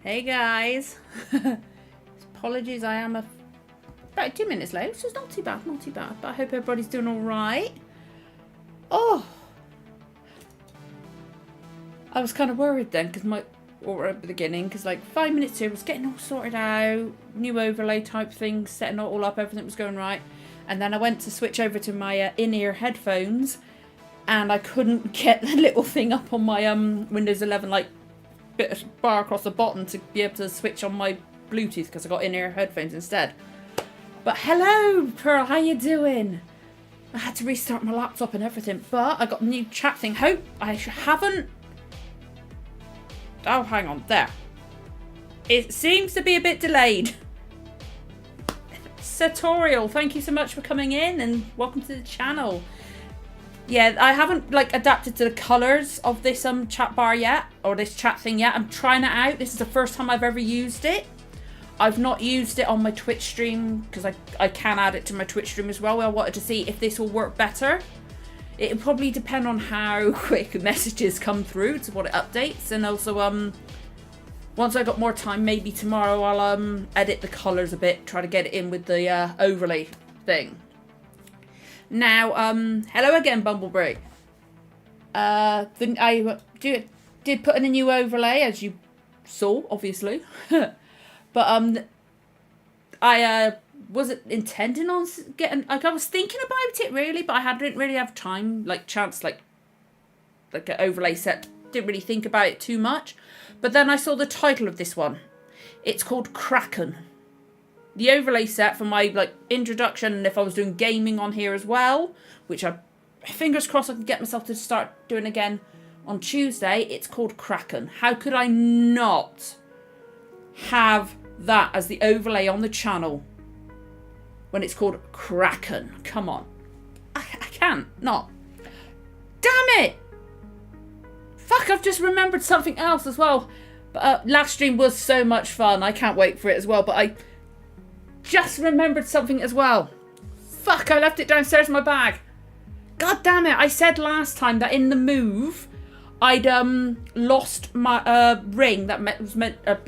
Hey guys. Apologies, I am about 2 minutes late, so it's not too bad, not too bad. But I hope everybody's doing all right. Oh, I was kind of worried then because or at the beginning, because like 5 minutes here was getting all sorted out, new overlay type thing, setting it all up, everything was going right. And then I went to switch over to my in-ear headphones, and I couldn't get the little thing up on my Windows 11 like bit of bar across the bottom to be able to switch on my Bluetooth because I got in-ear headphones instead. But hello, Pearl, how you doing? I had to restart my laptop and everything, but I got a new chat thing. Hope I haven't. Oh, hang on, there. It seems to be a bit delayed. Sartorial, thank you so much for coming in and welcome to the channel. Yeah, I haven't like adapted to the colours of this chat bar yet, or this chat thing yet. I'm trying it out. This is the first time I've ever used it. I've not used it on my Twitch stream because I can add it to my Twitch stream as well. I wanted to see if this will work better. It'll probably depend on how quick messages come through to what it updates, and also once I got more time, maybe tomorrow I'll edit the colours a bit, try to get it in with the overlay thing. Now, hello again, Bumblebee. I did put in a new overlay, as you saw, obviously. But I wasn't intending on getting, like, I was thinking about it really, but I didn't really have time, like chance, like an overlay set. Didn't really think about it too much. But then I saw the title of this one. It's called Kraken. The overlay set for my like introduction, and if I was doing gaming on here as well, which I fingers crossed I can get myself to start doing again on Tuesday, it's called Kraken. How could I not have that as the overlay on the channel when it's called Kraken? Come on. I can't not. Damn it! Fuck, I've just remembered something else as well. But last stream was so much fun. I can't wait for it as well, but I just remembered something as well. Fuck, I left it downstairs in my bag. God damn it. I said last time that in the move, I'd lost my ring that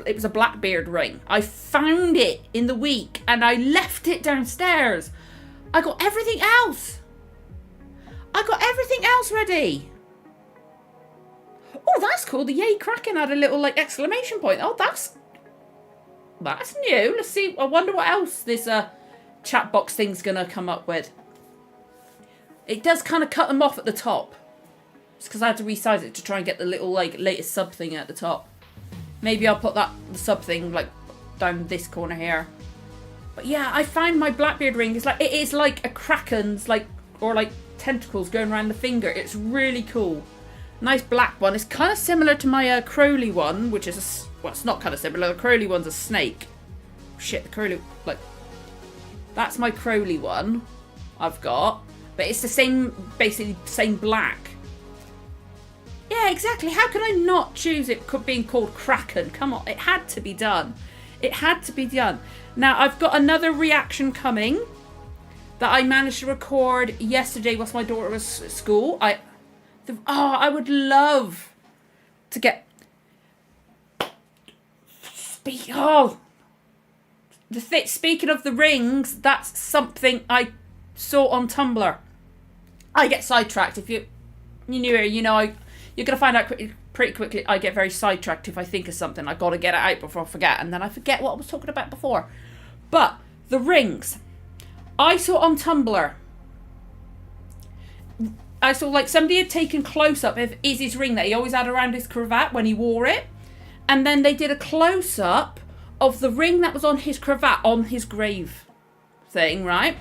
it was a Blackbeard ring. I found it in the week and I left it downstairs. I got everything else. I got everything else ready. Oh, that's cool. The Yay Kraken had a little like exclamation point. Oh, that's new. Let's see. I wonder what else this chat box thing's gonna come up with. It does kind of cut them off at the top. It's because I had to resize it to try and get the little like latest sub thing at the top. Maybe I'll put the sub thing like down this corner here. But yeah, I found my Blackbeard ring. It's like it is like a kraken's like or like tentacles going around the finger. It's really cool. Nice black one. It's kind of similar to my Crowley one, which is well, it's not kind of similar. The Crowley one's a snake. Shit, the Crowley, like, that's my Crowley one I've got. But it's the same, basically, same black. Yeah, exactly. How could I not choose it being called Kraken? Come on, it had to be done. It had to be done. Now, I've got another reaction coming that I managed to record yesterday whilst my daughter was at school. I would love to get... Speaking of the rings, that's something I saw on Tumblr. I get sidetracked. If you're new here, you're going to find out pretty quickly. I get very sidetracked if I think of something. I got to get it out before I forget, and then I forget what I was talking about before. But the rings, I saw on Tumblr. I saw like somebody had taken close up of Izzy's ring that he always had around his cravat when he wore it. And then they did a close-up of the ring that was on his cravat on his grave thing, right?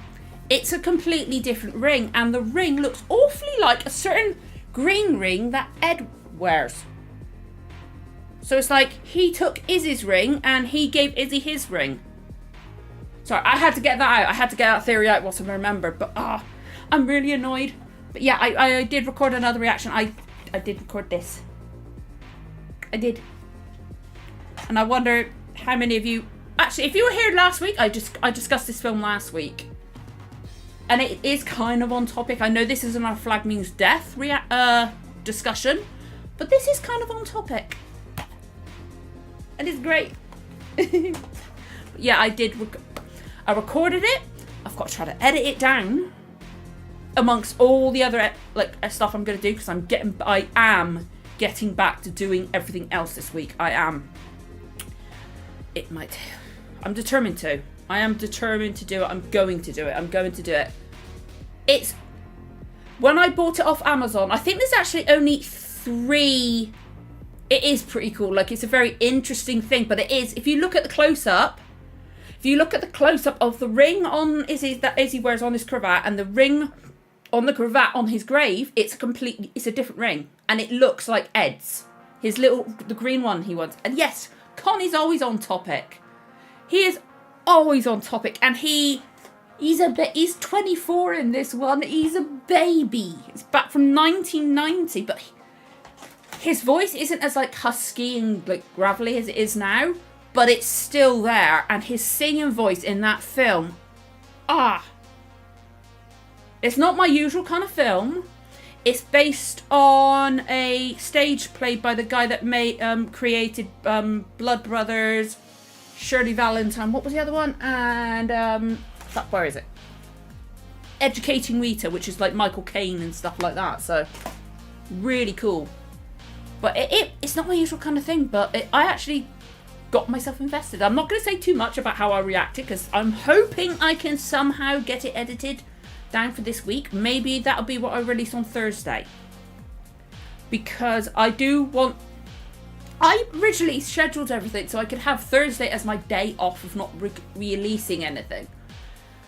It's a completely different ring. And the ring looks awfully like a certain green ring that Ed wears. So it's like he took Izzy's ring and he gave Izzy his ring. Sorry, I had to get that out. I had to get that theory out whilst I remembered. But I'm really annoyed. But yeah, I did record another reaction. I did record this. I did. And I wonder how many of you... Actually, if you were here last week, I discussed this film last week. And it is kind of on topic. I know this isn't our Flag Means Death discussion. But this is kind of on topic. And it's great. Yeah, I did. I recorded it. I've got to try to edit it down amongst all the other stuff I'm going to do, because I am getting back to doing everything else this week. I'm determined to. I am determined to do it. I'm going to do it. It's, when I bought it off Amazon, I think there's actually only 3. It is pretty cool. Like, it's a very interesting thing, but it is, if you look at the close-up of the ring on Izzy, that Izzy wears on his cravat, and the ring on the cravat on his grave, it's a different ring. And it looks like Ed's. The green one he wants. And yes, Connie's always on topic. He is always on topic. And he's 24 in this one. He's a baby. It's back from 1990, but his voice isn't as like husky and like gravelly as it is now, but it's still there. And his singing voice in that film, it's not my usual kind of film. It's based on a stage play by the guy that created Blood Brothers, Shirley Valentine. What was the other one? And where is it? Educating Rita, which is like Michael Caine and stuff like that. So really cool. But it's not my usual kind of thing. But I actually got myself invested. I'm not going to say too much about how I reacted, because I'm hoping I can somehow get it edited down for this week. Maybe that'll be what I release on Thursday, because I originally scheduled everything so I could have Thursday as my day off of not releasing anything,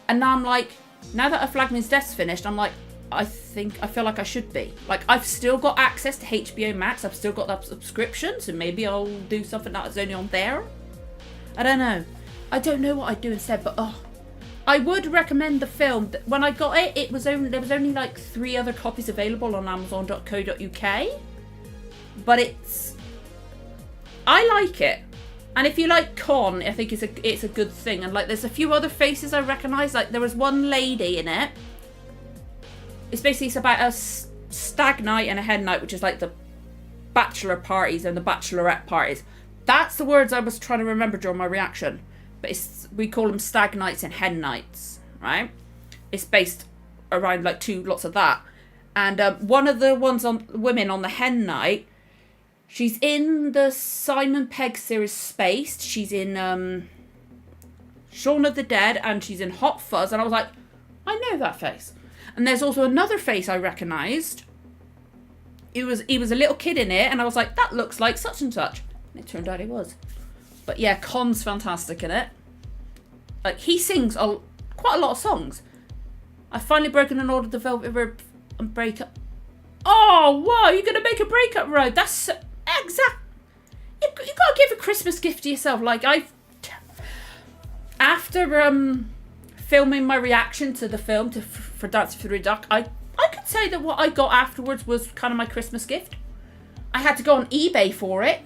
and now I'm like, now that A Flagman's Death's finished, I'm like, I feel like I should be. Like, I've still got access to HBO Max, I've still got that subscription, so maybe I'll do something that's only on there. I don't know what I'd do instead, but I would recommend the film. When I got it, there was only like 3 other copies available on Amazon.co.uk. But I like it, and if you like Con, I think it's a good thing. And like, there's a few other faces I recognise. Like, there was one lady in it. It's about a stag night and a hen night, which is like the bachelor parties and the bachelorette parties. That's the words I was trying to remember during my reaction. But we call them stag nights and hen nights, right? It's based around like lots of that. And one of the women on the hen night, she's in the Simon Pegg series Spaced. She's in Shaun of the Dead, and she's in Hot Fuzz. And I was like, I know that face. And there's also another face I recognised. He was a little kid in it, and I was like, that looks like such and such. And it turned out he was. But yeah, Con's fantastic in it. Like, he sings quite a lot of songs. I've finally broken an order to Velvet Rope and Breakup. Oh, wow, you're going to make a Breakup Road. That's exact. You got to give a Christmas gift to yourself. Like, after filming my reaction to the film for Dancing Through the Dark, I could say that what I got afterwards was kind of my Christmas gift. I had to go on eBay for it,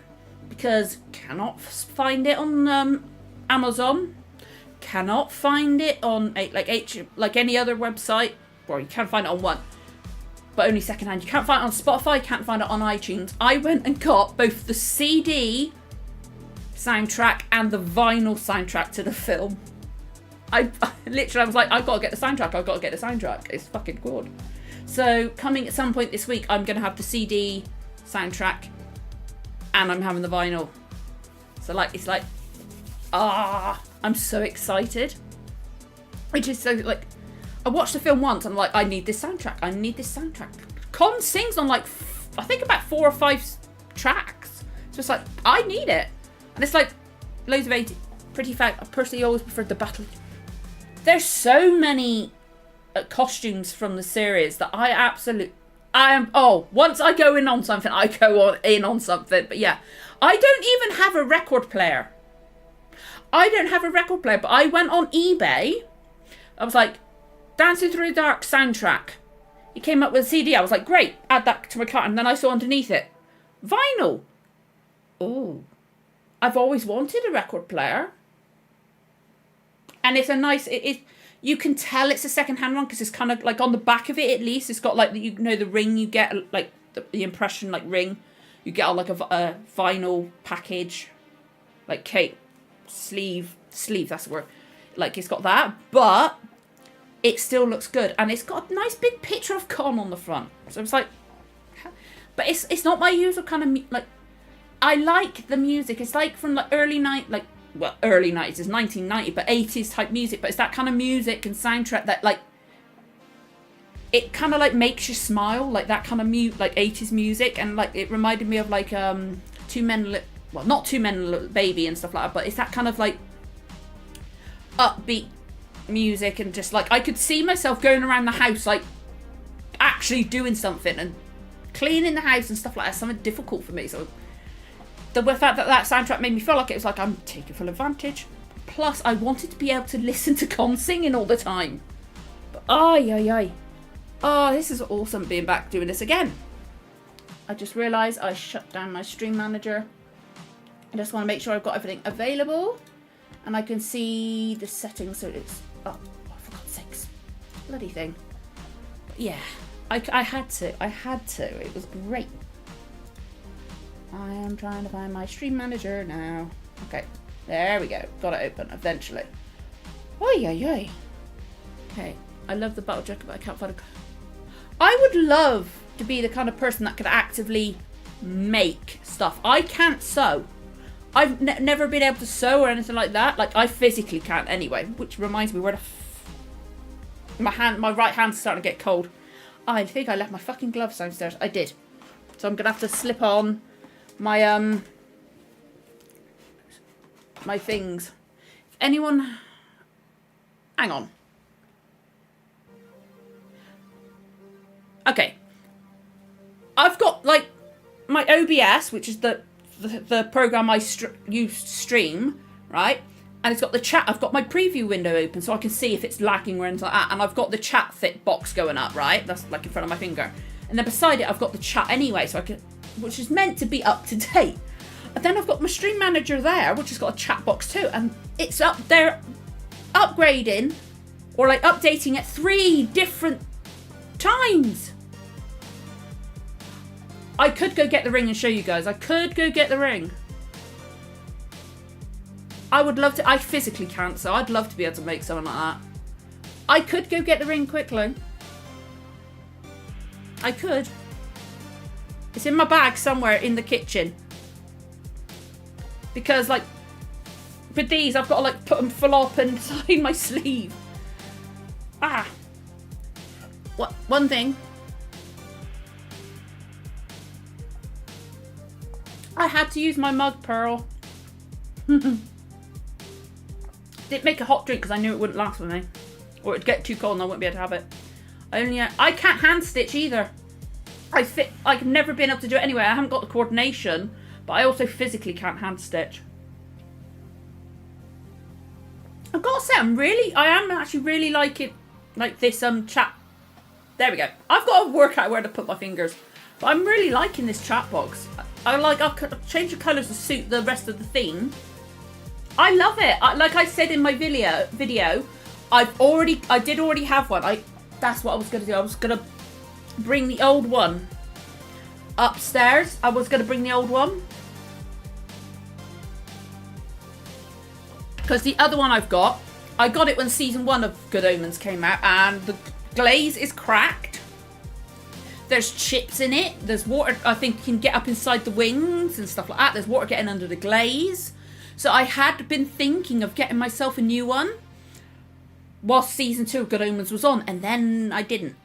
because cannot find it on Amazon, cannot find it on like any other website. Well, you can find it on one, but only secondhand. You can't find it on Spotify, can't find it on iTunes. I went and got both the CD soundtrack and the vinyl soundtrack to the film. I was like, I've got to get the soundtrack. It's fucking good. So coming at some point this week, I'm going to have the CD soundtrack, and I'm having the vinyl. So like, it's like, I'm so excited. Which is so like, I watched the film once, and I'm like, I need this soundtrack. Con sings on like, I think about 4 or 5 tracks. So it's like, I need it. And it's like, loads of 80s. Pretty fact, I personally always preferred the battle. There's so many costumes from the series that once I go in on something, I go in on something. But yeah, I don't even have a record player. But I went on eBay. I was like, Dancing Through the Dark soundtrack. It came up with a CD. I was like, great, add that to my cart. And then I saw underneath it, vinyl. Oh, I've always wanted a record player. And it's a nice, you can tell it's a second-hand one, because it's kind of like on the back of it, at least, it's got like, the ring you get, like the impression like ring you get on like a vinyl package. like cape, sleeve, that's the word. Like it's got that, but it still looks good, and it's got a nice big picture of Con on the front. So it's like, but it's not my usual kind of like. I like the music. It's like from like early 90s is 1990, but 80s type music. But it's that kind of music and soundtrack that like. It kind of like makes you smile, like that kind of like 80s music, and like it reminded me of like not Two Men and a Little Baby and stuff like that, but it's that kind of like upbeat music, and just like I could see myself going around the house like actually doing something and cleaning the house and stuff like that. Something difficult for me, so the fact that soundtrack made me feel like it was like I'm taking full advantage. Plus I wanted to be able to listen to Con singing all the time, but oh, this is awesome being back doing this again. I just realised I shut down my stream manager. I just want to make sure I've got everything available. And I can see the settings so it's up. Oh, for God's sakes. Bloody thing. But yeah, I had to. It was great. I am trying to find my stream manager now. Okay, there we go. Got it open eventually. Oy. Okay, I love the bottle jacket, but I can't find a... I would love to be the kind of person that could actively make stuff. I can't sew. I've never been able to sew or anything like that. Like, I physically can't anyway. Which reminds me, where the my right hand's starting to get cold. I think I left my fucking gloves downstairs. I did. So I'm going to have to slip on my, my things. If anyone... Hang on. Okay, I've got like my OBS, which is the program I use to stream, right? And it's got the chat. I've got my preview window open so I can see if it's lagging or anything like that. And I've got the chat fit box going up, right? That's like in front of my finger. And then beside it, I've got the chat anyway, so I can, which is meant to be up to date. And then I've got my stream manager there, which has got a chat box too, and it's up there, upgrading or like updating at 3 different times. I could go get the ring and show you guys. I could go get the ring. I would love to. I physically can't, so I'd love to be able to make something like that. I could go get the ring quickly. I could. It's in my bag somewhere in the kitchen. Because, like, with these, I've got to, like, put them full up inside my sleeve. Ah. What? One thing. I had to use my mug, Pearl. Didn't make a hot drink because I knew it wouldn't last with me. Or it'd get too cold and I wouldn't be able to have it. I can't hand stitch either. I've never been able to do it anyway. I haven't got the coordination, but I also physically can't hand stitch. I've got to say, I am actually really liking like this chat. There we go. I've got to work out where to put my fingers. But I'm really liking this chat box. I'll change the colours to suit the rest of the theme. I love it. Like I said in my video, I did already have one. That's what I was going to do. I was going to bring the old one upstairs. I was going to bring the old one. Because the other one I got it when season 1 of Good Omens came out, and the glaze is cracked. There's chips in it. There's water, I think, you can get up inside the wings and stuff like that. There's water getting under the glaze. So I had been thinking of getting myself a new one whilst season 2 of Good Omens was on, and then I didn't.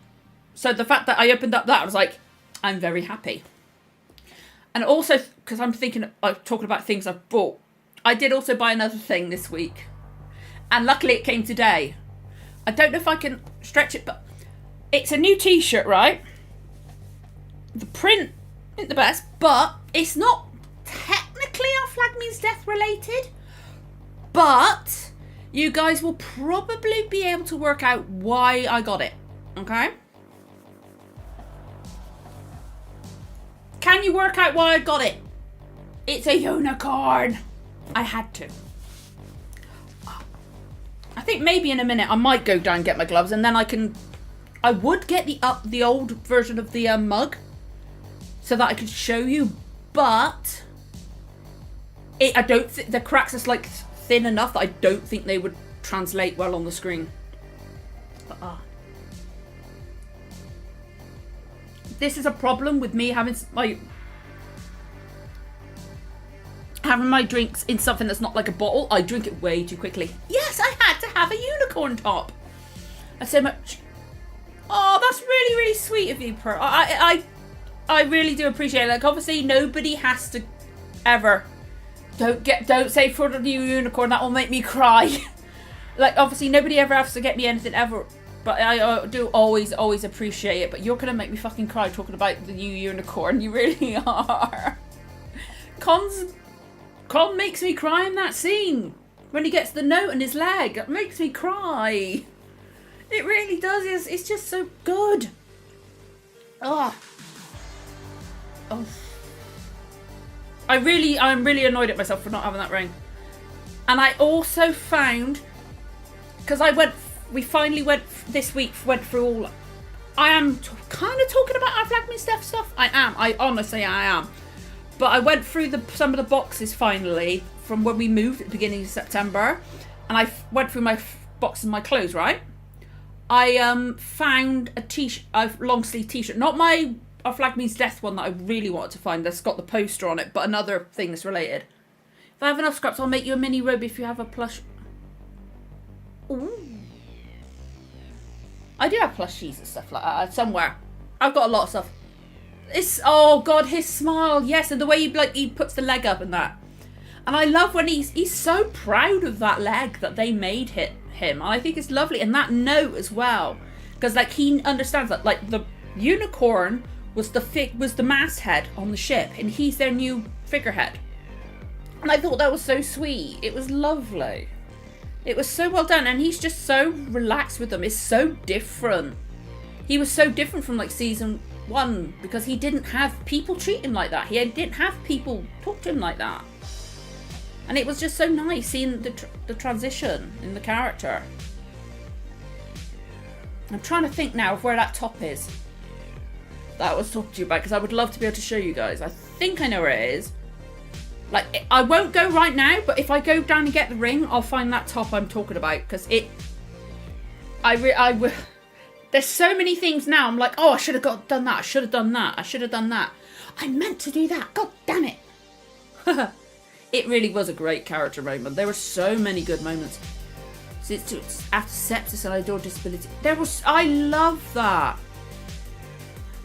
So the fact that I opened up that, I was like, I'm very happy. And also, because I'm thinking, talking about things I've bought, I did also buy another thing this week. And luckily it came today. I don't know if I can stretch it, but it's a new t-shirt, right? The print isn't the best, but it's not technically Our Flag Means Death related. But you guys will probably be able to work out why I got it. Okay? Can you work out why I got it? It's a unicorn. I had to. I think maybe in a minute I might go down and get my gloves, and then I would get the old version of the mug so that I could show you, but I don't think the cracks are like thin enough that I don't think they would translate well on the screen. But, this is a problem with me having my drinks in something that's not like a bottle. I drink it way too quickly. Yes, I had to have a unicorn top. I so much. Oh, that's really, really sweet of you, Pearl. I really do appreciate it. Like, obviously, nobody has to ever. Don't say for the new unicorn. That will make me cry. Like, obviously, nobody ever has to get me anything ever. But I do always appreciate it. But you're gonna make me fucking cry talking about the new unicorn. You really are. Con makes me cry in that scene when he gets the note in his leg. It makes me cry. It really does. It's just so good. Oh. I'm really annoyed at myself for not having that ring. And I also found, because we finally went this week, went through all. I am kind of talking about our Flag Me Steph stuff. I honestly am. But I went through some of the boxes finally from when we moved at the beginning of September, and I went through my box of my clothes. Right, I found a long sleeve t-shirt, not my Our Flag Means Death one that I really wanted to find. That's got the poster on it, but another thing that's related. If I have enough scraps, I'll make you a mini robe if you have a plush. Ooh. I do have plushies and stuff like that somewhere. I've got a lot of stuff. Oh god, his smile, yes, and the way he puts the leg up and that. And I love when he's so proud of that leg that they made him. And I think it's lovely, and that note as well, because like he understands that like the unicorn was the masthead on the ship, and he's their new figurehead. And I thought that was so sweet. It was lovely. It was so well done, and he's just so relaxed with them. It's so different. He was so different from like season 1 because he didn't have people treat him like that. He didn't have people talk to him like that. And it was just so nice seeing the transition in the character. I'm trying to think now of where that top is that I was talking to you about, because I would love to be able to show you guys. I think I know where it is. Like, I won't go right now, but if I go down and get the ring, I'll find that top I'm talking about, because there's so many things now. I'm like, oh, I should have done that. I should have done that. I should have done that. I meant to do that. God damn it. It really was a great character moment. There were so many good moments. After sepsis and I adore disability. I love that.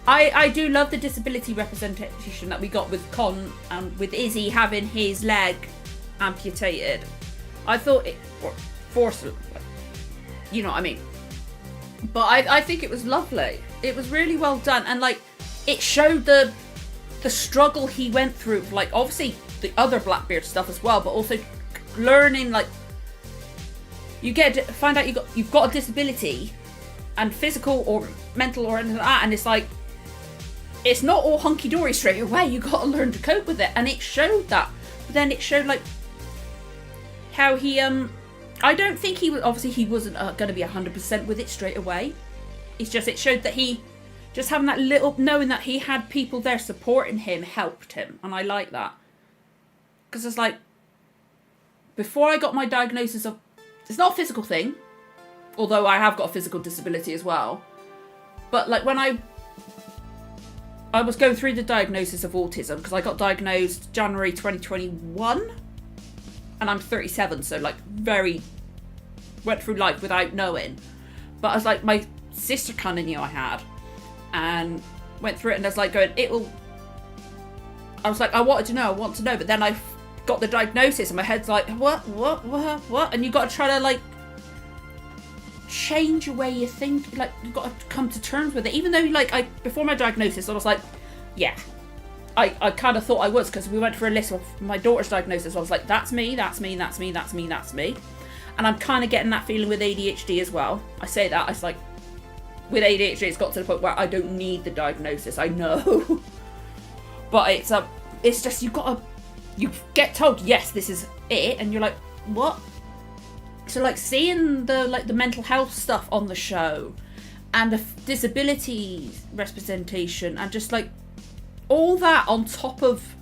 I do love the disability representation that we got with Con and with Izzy having his leg amputated. I thought it forced, you know what I mean. But I think it was lovely. It was really well done, and like it showed the struggle he went through. Like obviously the other Blackbeard stuff as well, but also learning like you find out you've got a disability, and physical or mental or anything like that, and it's like. It's not all hunky-dory straight away. You got to learn to cope with it, and it showed that. But then it showed like how he I don't think he was. Obviously, he wasn't going to be 100% with it straight away. It showed that he just having that little knowing that he had people there supporting him helped him, and I like that because it's like before I got my diagnosis of it's not a physical thing, although I have got a physical disability as well. But like when I was going through the diagnosis of autism because I got diagnosed January 2021 and I'm 37, so like went through life without knowing. But I was like, my sister kind of knew I had and went through it, and I was like going, I was like, I want to know, but then I got the diagnosis and my head's like, what? And you got to try to like change the way you think, like you've got to come to terms with it, even though like before my diagnosis I was like, yeah, I kind of thought I was, because we went for a list of my daughter's diagnosis. I was like, that's me, and I'm kind of getting that feeling with ADHD as well. I say that, it's like with ADHD it's got to the point where I don't need the diagnosis, I know. But it's just you get told yes, this is it, and you're like, what? So like seeing the mental health stuff on the show and the disability representation and just like all that on top of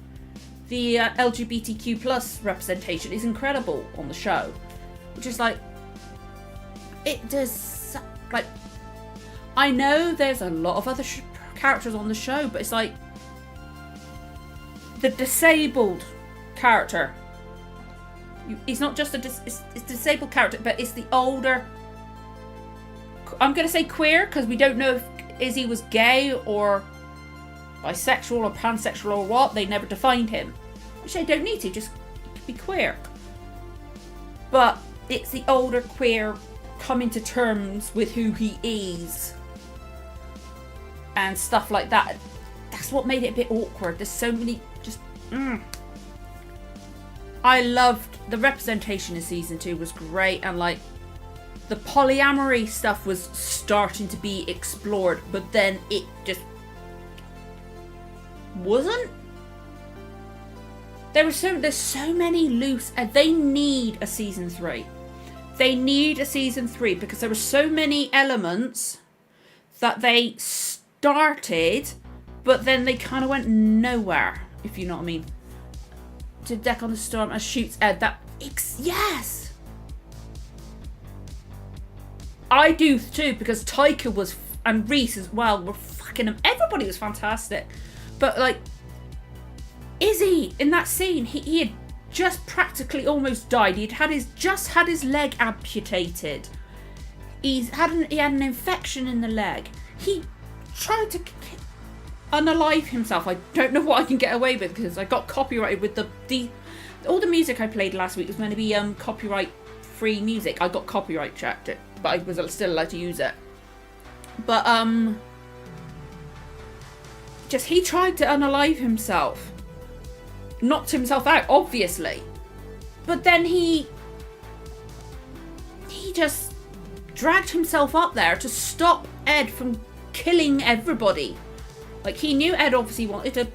the LGBTQ plus representation is incredible on the show, which is like, it does, like, I know there's a lot of other characters on the show, but it's like the disabled character. He's not just it's a disabled character, but it's the older. I'm going to say queer because we don't know if Izzy was gay or bisexual or pansexual or what. They never defined him, which they don't need to. Just be queer. But it's the older queer coming to terms with who he is and stuff like that. That's what made it a bit awkward. There's so many just. I loved the representation in season 2 was great, and like the polyamory stuff was starting to be explored, but then it just wasn't. There's so many loose, and they need a season 3. They need a season 3 because there were so many elements that they started, but then they kind of went nowhere, if you know what I mean. To Deck on the Storm and shoots Ed. Yes! I do too, because Taika was, and Reese as well, were fucking, everybody was fantastic. But like, Izzy, in that scene, he had just practically almost died. He had his leg amputated. He had an infection in the leg. He tried to unalive himself. I don't know what I can get away with because I got copyrighted with the all the music I played last week was meant to be copyright free music. I got copyright checked it, but I was still allowed to use it. But just he tried to unalive himself, knocked himself out, obviously, but then he just dragged himself up there to stop Ed from killing everybody. Like, he knew Ed obviously wanted to.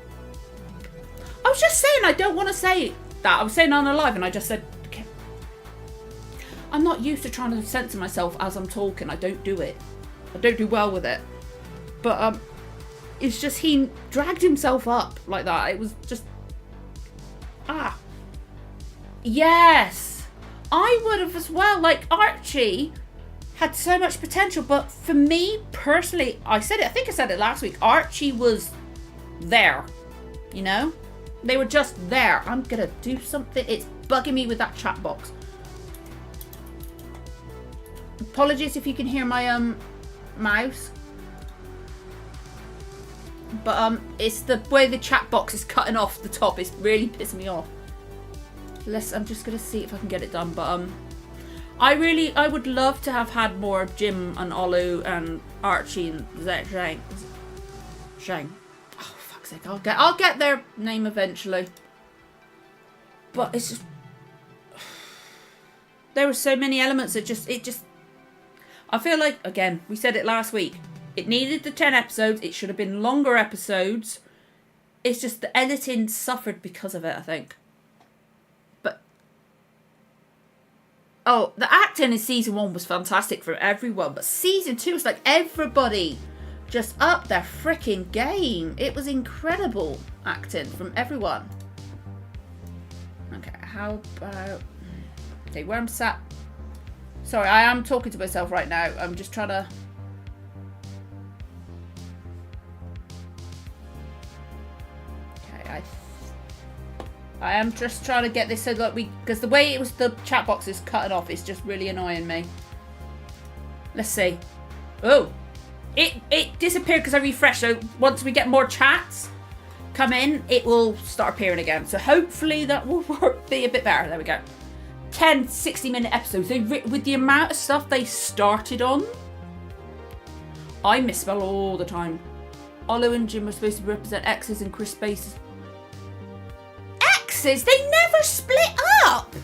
I was just saying, I don't want to say that. I was saying unalive, and I just said, okay. I'm not used to trying to censor myself as I'm talking. I don't do it. I don't do well with it. But it's just he dragged himself up like that. It was just yes, I would have as well. Like, Archie had so much potential, but for me personally, I think I said it last week, Archie was there, you know, they were just there. I'm gonna do something, it's bugging me with that chat box. Apologies if you can hear my mouse, but it's the way the chat box is cutting off the top. It's really pissing me off. I'm just gonna see if I can get it done, but I would love to have had more of Jim and Olu and Archie and Zhang. Oh, fuck's sake! I'll get their name eventually. But it's just, there were so many elements that it just. I feel like, again, we said it last week. It needed the 10 episodes. It should have been longer episodes. It's just the editing suffered because of it, I think. Oh, the acting in season 1 was fantastic for everyone, but season 2 was like everybody just up their freaking game. It was incredible acting from everyone. Okay, how about... Okay, where I'm sat... Sorry, I am talking to myself right now. I'm just trying to... Okay, I am just trying to get this so that because the way it was, the chat box is cutting off, it's just really annoying me. Let's see. Oh, it disappeared because I refreshed. So once we get more chats come in, it will start appearing again. So hopefully that will be a bit better. There we go. 10 60-minute episodes. With the amount of stuff they started on, I misspell all the time. Olu and Jim were supposed to represent X's and Chris Space's. They never split up.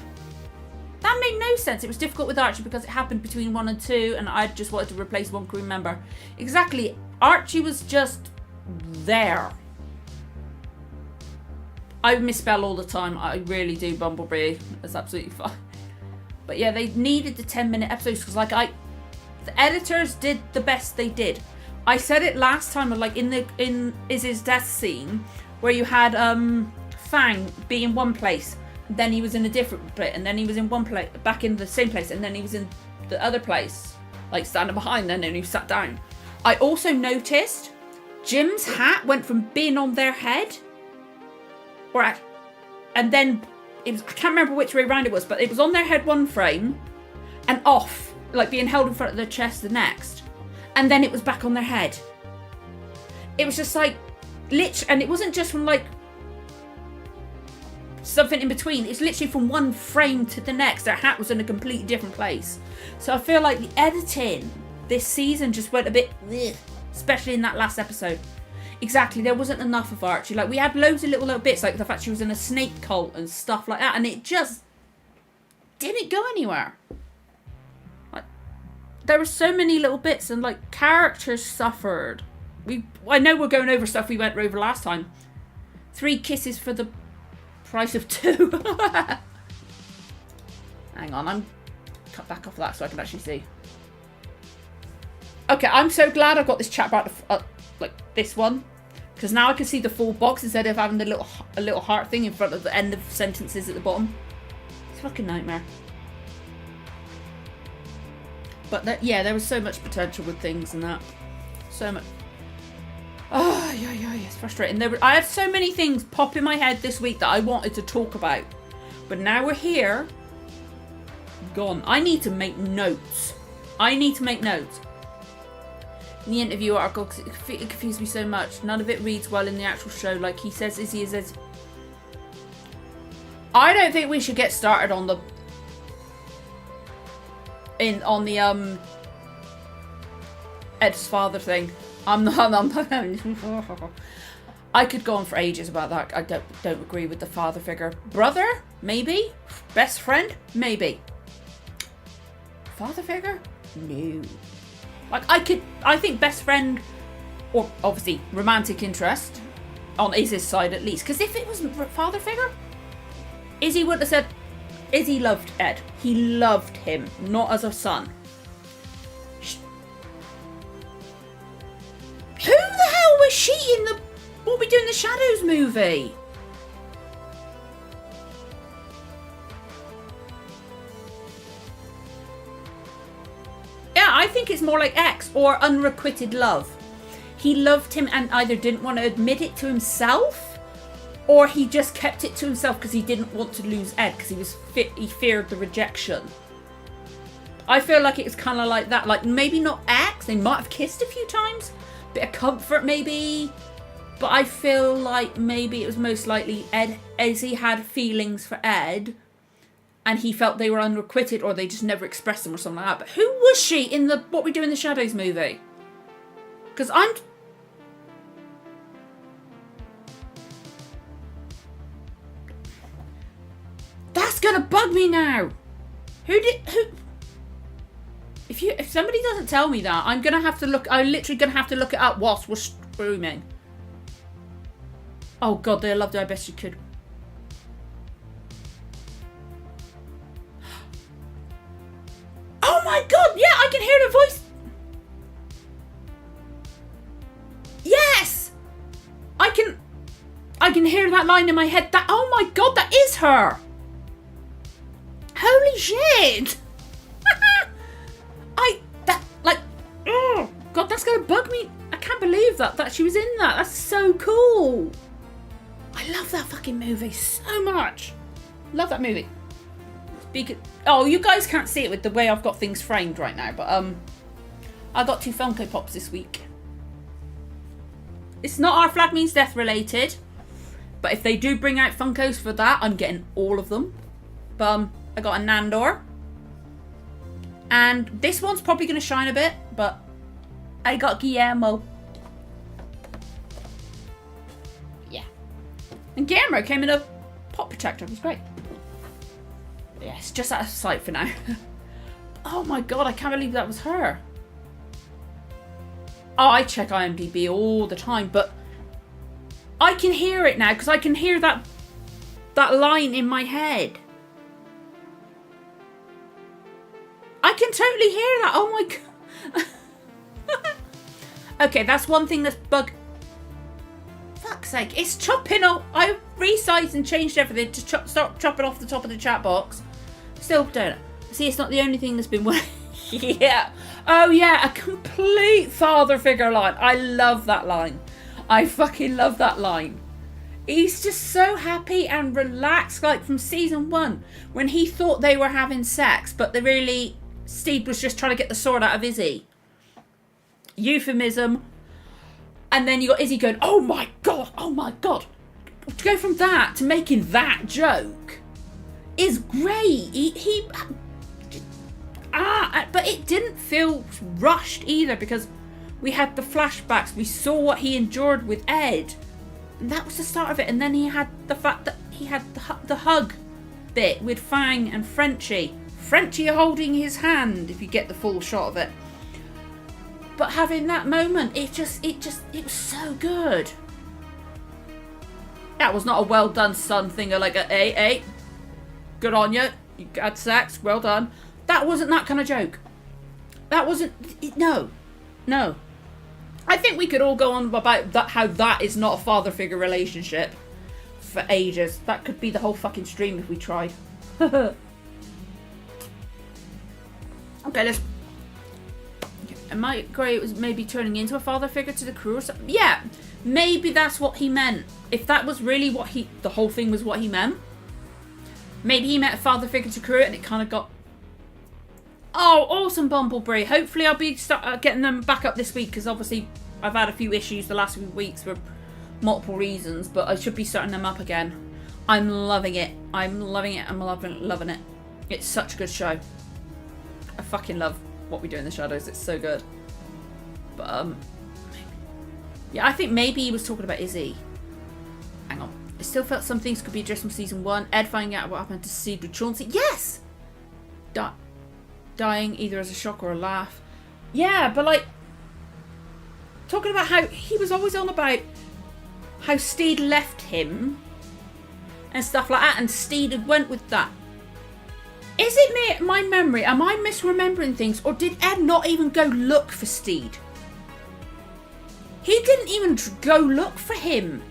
That made no sense. It was difficult with Archie because it happened between 1 and 2, and I just wanted to replace one crew member. Exactly. Archie was just there. I misspell all the time. I really do, Bumblebee. That's absolutely fine. But yeah, they needed the 10-minute episodes because, like, the editors did the best they did. I said it last time, like in Izzy's death scene, where you had Fang be in one place, and then he was in a different bit, and then he was in one place, back in the same place, and then he was in the other place, like standing behind, and then he sat down. I also noticed Jim's hat went from being on their head, and then it was, I can't remember which way around it was, but it was on their head one frame, and off, like being held in front of their chest the next, and then it was back on their head. It was just like, and it wasn't just from like something in between. It's literally from one frame to the next. Their hat was in a completely different place. So I feel like the editing this season just went a bit, especially in that last episode. Exactly, there wasn't enough of Archie. Like, we had loads of little bits, like the fact she was in a snake cult and stuff like that, and it just didn't go anywhere. Like, there were so many little bits, and like characters suffered. I know we're going over stuff we went over last time. 3 kisses for the price of 2. Hang on, I'm cut back off that so I can actually see. Okay, I'm so glad I've got this chat about like this one, because now I can see the full box instead of having a little heart thing in front of the end of sentences at the bottom. It's a fucking nightmare. But yeah, there was so much potential with things and that. So much. Oh, yeah, it's frustrating. I had so many things pop in my head this week that I wanted to talk about. But now we're here. Gone. I need to make notes. In the interview article, because it confused me so much. None of it reads well in the actual show. Like he says, I don't think we should get started on the Ed's father thing. I could go on for ages about that. I don't agree with the father figure. Brother? Maybe. Best friend? Maybe. Father figure? No. Like, I think best friend, or obviously romantic interest, on Izzy's side at least. Because if it was father figure, Izzy would have said, Izzy loved Ed. He loved him, not as a son. Who the hell was she in the What We Do in the Shadows movie? Yeah, I think it's more like ex or unrequited love. He loved him and either didn't want to admit it to himself, or he just kept it to himself because he didn't want to lose Ed because he feared the rejection. I feel like it was kind of like that. Like, maybe not ex. They might have kissed a few times. Bit of comfort maybe, but I feel like maybe it was most likely Izzy had feelings for Ed and he felt they were unrequited, or they just never expressed them or something like that. But who was she in the What We Do in the Shadows movie? Because that's gonna bug me now. Who? If somebody doesn't tell me that, I'm literally gonna have to look it up whilst we're streaming. Oh god, they loved her best you could. Oh my god, yeah, I can hear the voice. Yes! I can hear that line in my head. Oh my god, that is her! Holy shit! Oh god, that's gonna bug me. I can't believe that she was in that. That's so cool. I love that fucking movie so much. Love that movie. Oh, you guys can't see it with the way I've got things framed right now, but I got 2 Funko Pops this week. It's not Our Flag Means Death related, but if they do bring out Funkos for that, I'm getting all of them. But I got a Nandor. And this one's probably going to shine a bit, but I got Guillermo. Yeah. And Guillermo came in a pop protector. It was great. Yeah, it's just out of sight for now. Oh my god, I can't believe that was her. Oh, I check IMDb all the time, but I can hear it now because I can hear that line in my head. I can totally hear that. Oh my god. Okay, that's one thing that's fuck's fuck's sake. It's chopping off. I resized and changed everything to start chopping off the top of the chat box. Still don't. See, it's not the only thing that's been working. Yeah. Oh, yeah. A complete father figure line. I love that line. I fucking love that line. He's just so happy and relaxed, like from season 1, when he thought they were having sex, but Steve was just trying to get the sword out of Izzy. Euphemism. And then you got Izzy going, oh my god. To go from that to making that joke is great. But it didn't feel rushed either, because we had the flashbacks. We saw what he endured with Ed. And that was the start of it. And then he had the fact that he had the hug bit with Fang and Frenchie. Frenchie holding his hand, if you get the full shot of it. But having that moment, it was so good. That was not a well done son thing, or like hey, good on you. You had sex, well done. That wasn't that kind of joke. That wasn't, no. I think we could all go on about that, how that is not a father figure relationship for ages. That could be the whole fucking stream if we tried. Okay, let's. Am I agree it was maybe turning into a father figure to the crew or something? Yeah, maybe that's what he meant. If that was really what the whole thing was what he meant. Maybe he meant a father figure to crew and it kind of got. Oh, awesome, Bumblebee. Hopefully I'll be getting them back up this week, because obviously I've had a few issues the last few weeks for multiple reasons, but I should be starting them up again. I'm loving it. I'm loving it. It's such a good show. I fucking love what we do in the shadows. It's so good. But, yeah, I think maybe he was talking about Izzy. Hang on. I still felt some things could be addressed from season 1. Ed finding out what happened to Steve with Chauncey. Yes! Dying either as a shock or a laugh. Yeah, but like, talking about how he was always on about how Steed left him and stuff like that, and Steed had went with that. Is it my memory? Am I misremembering things, or did Ed not even go look for Steed? He didn't even go look for him.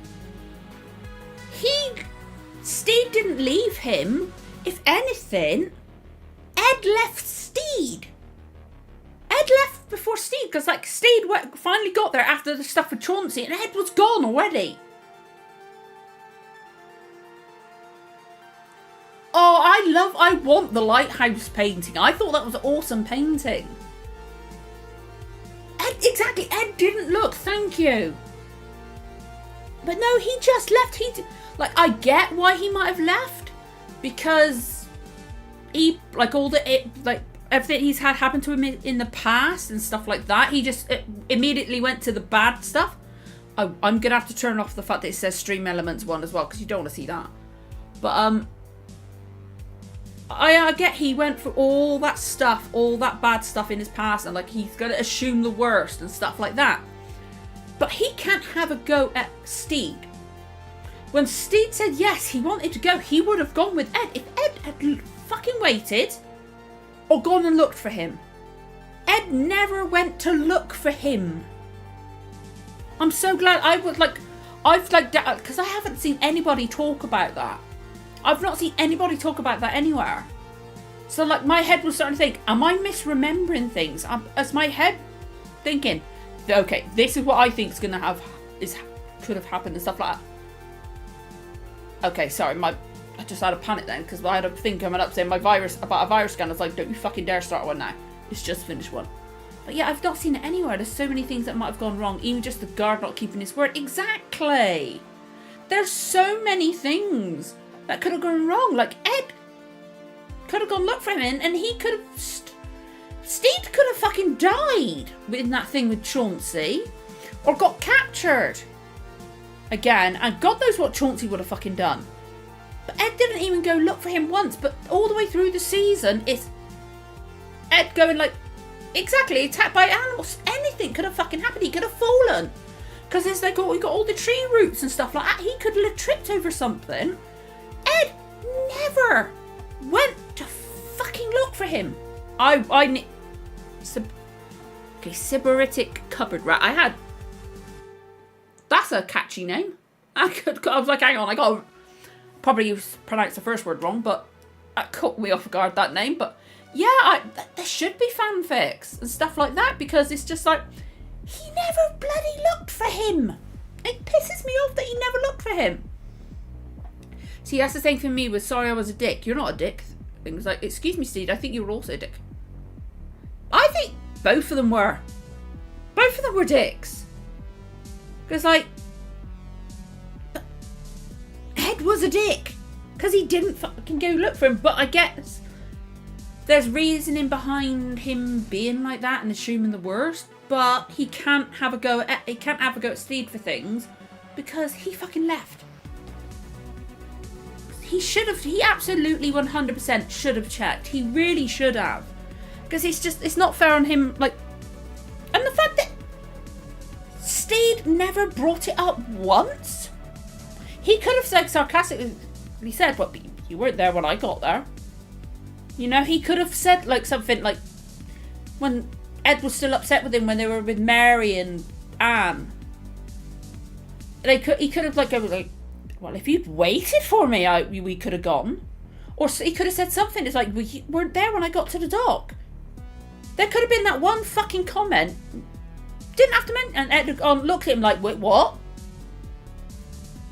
Steed didn't leave him. If anything, Ed left Steed. Ed left before Steed, because like Steed finally got there after the stuff with Chauncey, and Ed was gone already. Oh, I want the lighthouse painting. I thought that was an awesome painting. Exactly, Ed didn't look, thank you. But no, he just left. I get why he might have left, because he, everything he's had happen to him in the past and stuff like that, he just immediately went to the bad stuff. I'm gonna have to turn off the fact that it says Stream Elements 1 as well, because you don't want to see that. But I get he went for all that stuff, all that bad stuff in his past, and like he's gonna assume the worst and stuff like that. But he can't have a go at Steed. When Steed said yes, he wanted to go, he would have gone with Ed. If Ed had fucking waited or gone and looked for him. Ed never went to look for him. I'm so glad because I haven't seen anybody talk about that. I've not seen anybody talk about that anywhere. So like my head was starting to think, am I misremembering things? As my head thinking, okay, this is what I think could have happened and stuff like that. Okay, sorry, I just had a panic then, because I had a thing coming up saying about a virus scan. I was like, don't you fucking dare start one now. It's just finished one. But yeah, I've not seen it anywhere. There's so many things that might have gone wrong. Even just the guard not keeping his word. Exactly. There's so many things that could have gone wrong. Like Ed could have gone look for him, and he could have. Steve could have fucking died in that thing with Chauncey, or got captured again. And God knows what Chauncey would have fucking done. But Ed didn't even go look for him once. But all the way through the season, it's Ed going like, exactly, attacked by animals. Anything could have fucking happened. He could have fallen. Because there's like, we got all the tree roots and stuff like that. He could have tripped over something. Ed never went to fucking look for him. Sybaritic cupboard rat. That's a catchy name. I was like, hang on, I got to probably pronounce the first word wrong, but that caught me off guard, that name. But yeah, there should be fanfics and stuff like that, because it's just like, he never bloody looked for him. It pisses me off that he never looked for him. See, that's the same for me with Sorry I Was a Dick. You're not a dick. Things like, excuse me, Steve, I think you were also a dick. I think both of them were. Both of them were dicks. Because, like, Ed was a dick. Because he didn't fucking go look for him. But I guess there's reasoning behind him being like that and assuming the worst. But he can't have a go at Steve for things because he fucking left. He absolutely 100% should have checked. He really should have. Because it's not fair on him, like, and the fact that Steed never brought it up once. He could have said sarcastically, he said, "What? You weren't there when I got there." You know, he could have said like something like when Ed was still upset with him when they were with Mary and Anne. He could have like go like, "Well, if you'd waited for me, we could have gone." Or he could have said something. It's like, "We weren't there when I got to the dock." There could have been that one fucking comment. Didn't have to mention. And Ed looked at him like, "Wait, what?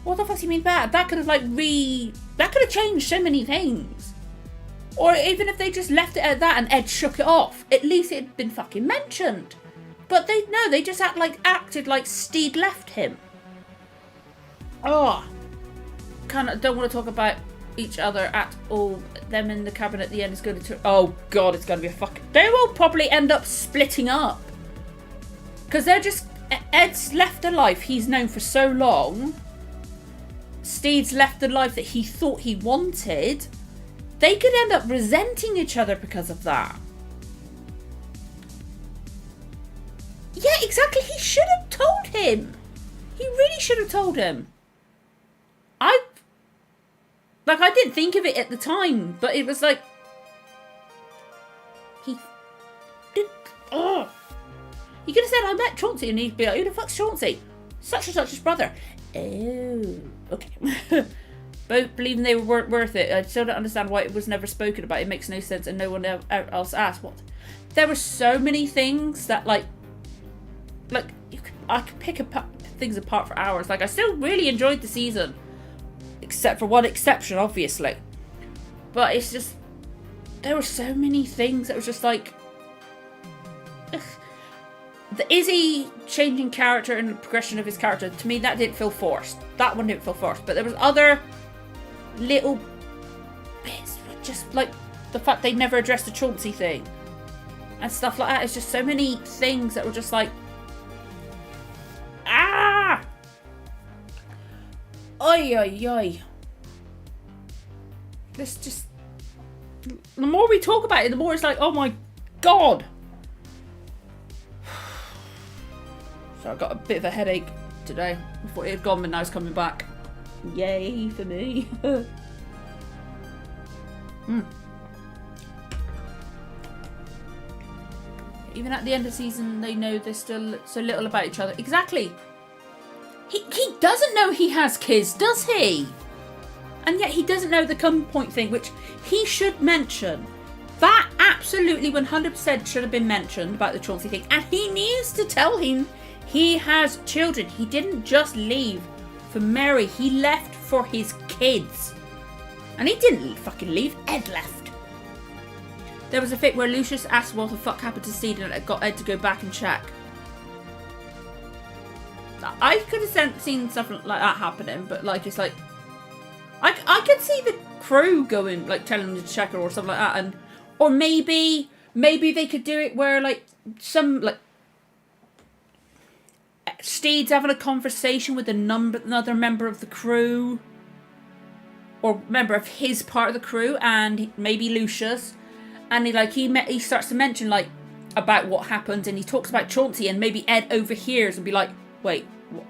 What the fuck do you mean bad?" That could have that could have changed so many things. Or even if they just left it at that and Ed shook it off, at least it had been fucking mentioned. But they just acted like Steed left him. Oh, don't want to talk about each other at all. Them in the cabin at the end is going to oh god, it's going to be they will probably end up splitting up, because they're just, Ed's left the life he's known for so long, Steve's left the life that he thought he wanted. They could end up resenting each other because of that. Yeah, exactly. He should have told him. He really should have told him. I didn't think of it at the time, but it was like, he did. Oh, he could have said, "I met Chauncey," and he'd be like, "Who the fuck's Chauncey?" "Such and such's brother." Oh, okay. Both believing they weren't worth it. I still don't understand why it was never spoken about. It makes no sense, and no one else asked. What? There were so many things that I could pick things apart for hours. Like, I still really enjoyed the season. Except for one exception, obviously. But it's just, there were so many things that was just like, ugh. The Izzy changing character and the progression of his character, to me, that didn't feel forced. That one didn't feel forced. But there was other little bits, just like the fact they never addressed the Chauncey thing and stuff like that. It's just so many things that were just like, oi, oi, oi. This just, the more we talk about it, the more it's like, oh my god. So I got a bit of a headache today. I thought it had gone, but now it's coming back. Yay for me. Even at the end of the season, they know there's still so little about each other. Exactly. He doesn't know he has kids, does he? And yet he doesn't know the come point thing, which he should mention. That absolutely 100% should have been mentioned about the Chauncey thing. And he needs to tell him he has children. He didn't just leave for Mary. He left for his kids. And he didn't fucking leave. Ed left. There was a bit where Lucius asked what the fuck happened to Steed and it got Ed to go back and check. I could have seen something like that happening, but it's like, I could see the crew going, telling them to check her or something like that, and or maybe they could do it where Steed's having a conversation with another member of the crew, or member of his part of the crew, and maybe Lucius, and he starts to mention about what happened, and he talks about Chauncey, and maybe Ed overhears and be like, wait, what,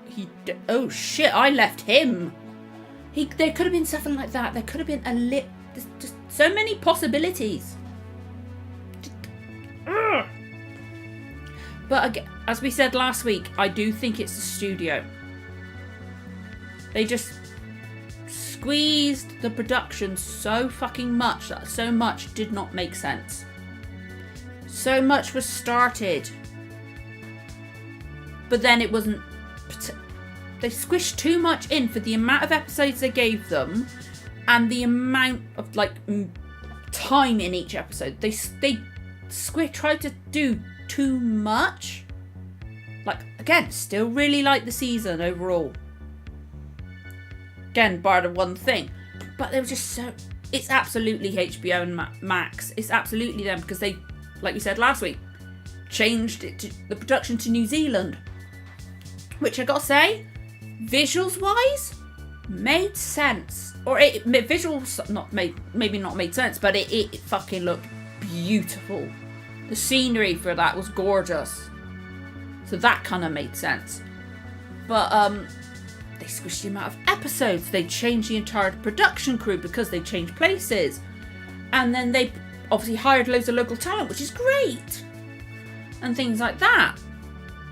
oh shit, I left him. There could have been something like that. There could have been just so many possibilities. But again, as we said last week, I do think it's the studio. They just squeezed the production so fucking much that so much did not make sense. So much was started, but then it wasn't. They squished too much in for the amount of episodes they gave them and the amount of like time in each episode. They tried to do too much. Like, again, still really like the season overall. Again, bar the one thing. But they were just so... It's absolutely HBO and Max. It's absolutely them because they, like you said last week, changed the production to New Zealand. Which I gotta say, visuals-wise, made sense. Or visuals maybe not made sense, but it fucking looked beautiful. The scenery for that was gorgeous. So that kind of made sense. But they squished the amount of episodes. They changed the entire production crew because they changed places. And then they obviously hired loads of local talent, which is great. And things like that.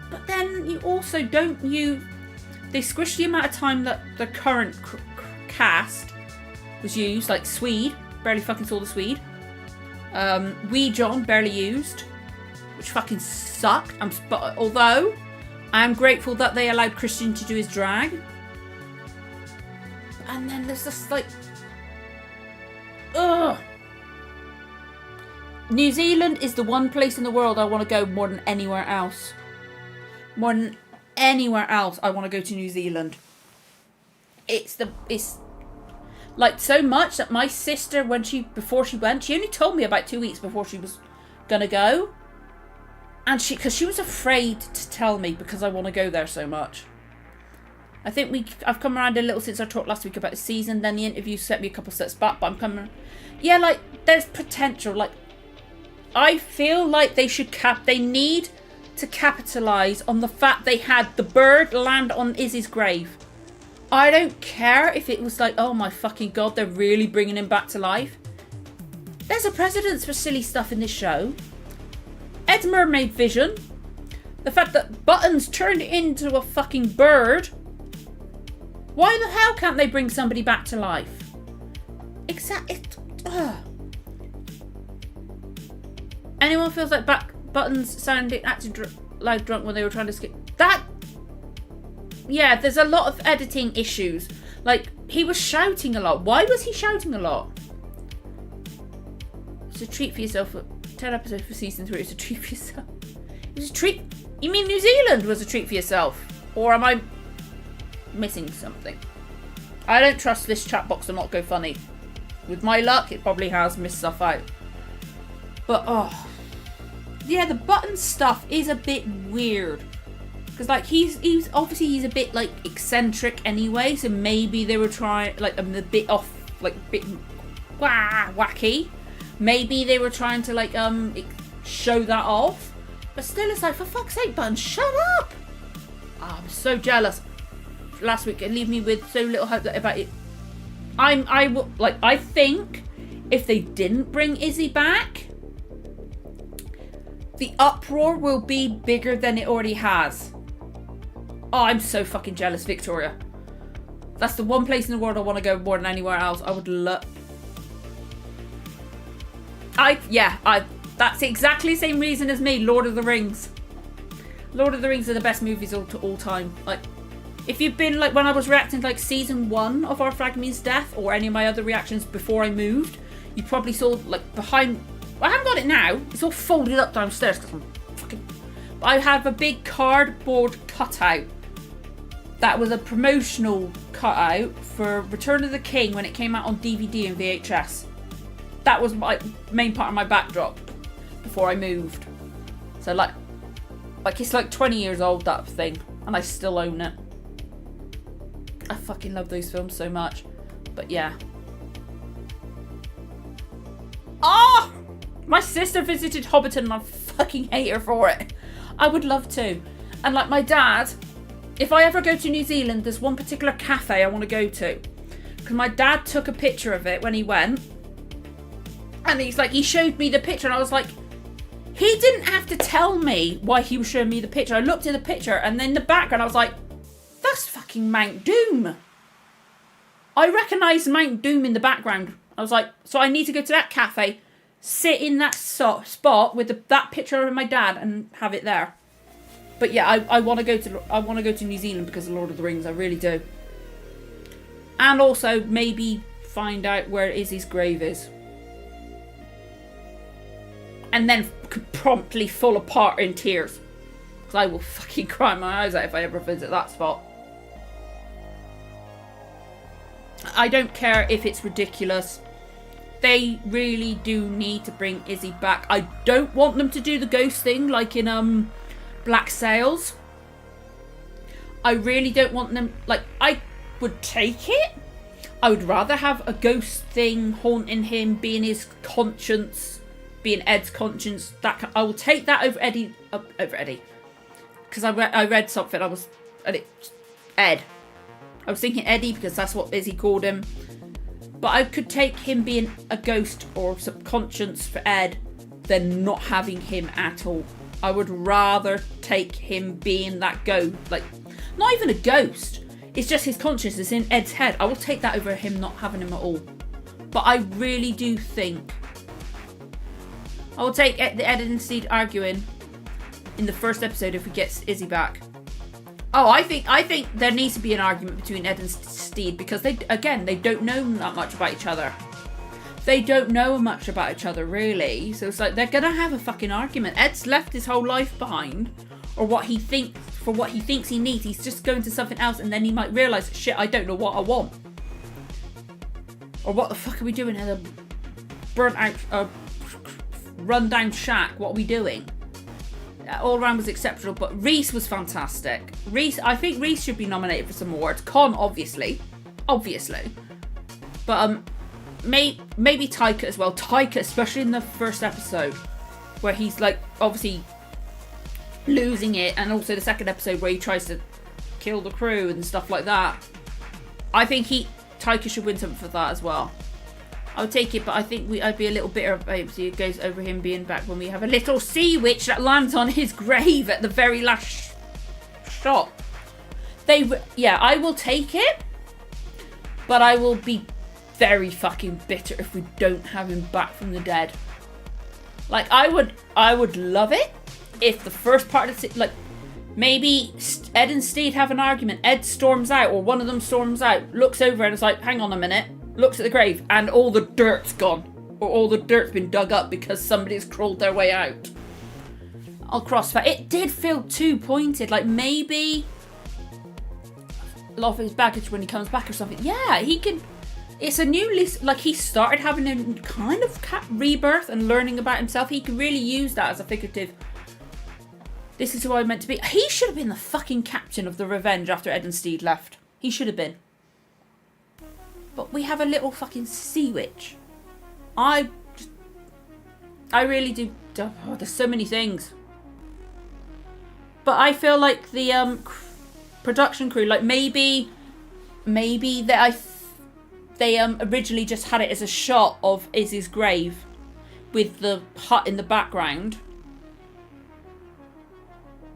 But then you also they squished the amount of time that the current cast was used. Like Swede, barely fucking saw the Swede. Wee John, barely used. Which fucking sucked. But although I am grateful that they allowed Christian to do his drag. And then there's just like, ugh. New Zealand is the one place in the world I want to go more than anywhere else. More than anywhere else, I want to go to New Zealand. It's like so much that my sister, before she went, she only told me about 2 weeks before she was gonna go. And because she was afraid to tell me because I want to go there so much. I think I've come around a little since I talked last week about the season. Then the interview set me a couple steps back, but I'm coming. Yeah, like there's potential. Like I feel like they need to capitalise on the fact they had the bird land on Izzy's grave. I don't care if it was like, oh my fucking god, they're really bringing him back to life. There's a precedence for silly stuff in this show. Ed's mermaid vision. The fact that Buttons turned into a fucking bird. Why the hell can't they bring somebody back to life? Exactly. Anyone feels like Buttons acted like drunk when they were trying to skip that? Yeah, there's a lot of editing issues. Like he was shouting a lot. Why was he shouting a lot? It's a treat for yourself. 10 episodes for season 3. It's a treat for yourself. It was a treat. You mean New Zealand was a treat for yourself? Or am I missing something? I don't trust this chat box to not go funny. With my luck, it probably has missed stuff out. But yeah, the Button stuff is a bit weird. Because like he's a bit like eccentric anyway. So maybe they were trying like a bit off, like a bit wacky. Maybe they were trying to like show that off, but still, it's like, for fuck's sake, Button, shut up! Oh, I'm so jealous. Last week, it left me with so little hope about it. I think if they didn't bring Izzy back, the uproar will be bigger than it already has. Oh, I'm so fucking jealous, Victoria. That's the one place in the world I want to go more than anywhere else. I would love. That's exactly the same reason as me. Lord of the Rings. Lord of the Rings are the best movies of all time. Like, if you've been like when I was reacting to like season 1 of Our Flag Means Death or any of my other reactions before I moved, you probably saw like behind. I haven't got it now. It's all folded up downstairs because I'm fucking. I have a big cardboard cutout. That was a promotional cutout for Return of the King when it came out on DVD and VHS. That was my main part of my backdrop before I moved. So like it's like 20 years old, that thing, and I still own it. I fucking love those films so much. But yeah. Oh! My sister visited Hobbiton and I fucking hate her for it. I would love to. And like my dad, if I ever go to New Zealand, there's one particular cafe I want to go to. Because my dad took a picture of it when he went. And he showed me the picture and I was like, he didn't have to tell me why he was showing me the picture. I looked at the picture and then the background I was like, that's fucking Mount Doom. I recognised Mount Doom in the background. I was like, so I need to go to that cafe, sit in that spot with that picture of my dad and have it there. But yeah, I want to go to New Zealand because of Lord of the Rings. I really do. And also maybe find out where Izzy's grave is. And then promptly fall apart in tears. Because I will fucking cry my eyes out if I ever visit that spot. I don't care if it's ridiculous. They really do need to bring Izzy back. I don't want them to do the ghost thing like in Black Sails. I really don't want them... Like, I would take it. I would rather have a ghost thing haunting him, being his conscience, being Ed's conscience. I will take that over Eddie. Over Eddie. Because I read something. Ed. I was thinking Eddie because that's what Izzy called him. But I could take him being a ghost or subconscious for Ed than not having him at all. I would rather take him being that ghost. Like, not even a ghost. It's just his consciousness in Ed's head. I will take that over him not having him at all. But I really do think... I will take the Ed and Steve arguing in the first episode if we get Izzy back. Oh, I think there needs to be an argument between Ed and Steed because they don't know that much about each other. They don't know much about each other, really. So it's like they're gonna have a fucking argument. Ed's left his whole life behind, or what he thinks he needs. He's just going to something else, and then he might realise, shit, I don't know what I want. Or what the fuck are we doing in a burnt out, run down shack? What are we doing? All around was exceptional, but Reese was fantastic. I think Reese should be nominated for some awards. Con, obviously, but maybe Taika as well. Taika, especially in the first episode, where he's like obviously losing it, and also the second episode where he tries to kill the crew and stuff like that. I think Taika should win something for that as well. I would take it, but I think I'd be a little bitter about it. It goes over him being back when we have a little sea witch that lands on his grave at the very last shot. I will take it, but I will be very fucking bitter if we don't have him back from the dead. Like, I would love it if the first part of it, like, maybe Ed and Steve have an argument. Ed storms out, or one of them storms out, looks over and is like, hang on a minute. Looks at the grave and all the dirt's gone, or all the dirt's been dug up because somebody's crawled their way out. I'll cross that. It did feel too pointed, like maybe a lot of his baggage when he comes back or something. Yeah, he can. It's a new list. Like, he started having a kind of rebirth and learning about himself. He can really use that as a figurative. This is who I'm meant to be. He should have been the fucking captain of the Revenge after Ed and Steve left. He should have been. But we have a little fucking sea witch. I really do. Oh, there's so many things. But I feel like the production crew, like maybe they originally just had it as a shot of Izzy's grave with the hut in the background,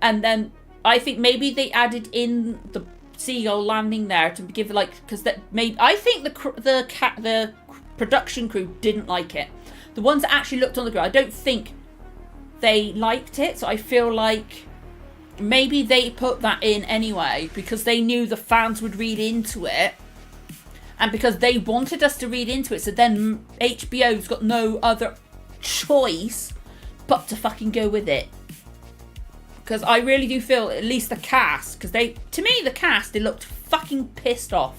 and then I think maybe they added in the seagull landing there to give, like, because that made, I think the production crew didn't like it. The ones that actually looked on the ground, I don't think they liked it. So I feel like maybe they put that in anyway because they knew the fans would read into it, and because they wanted us to read into it. So then HBO's got no other choice but to fucking go with it. Because I really do feel, at least the cast, because they looked fucking pissed off.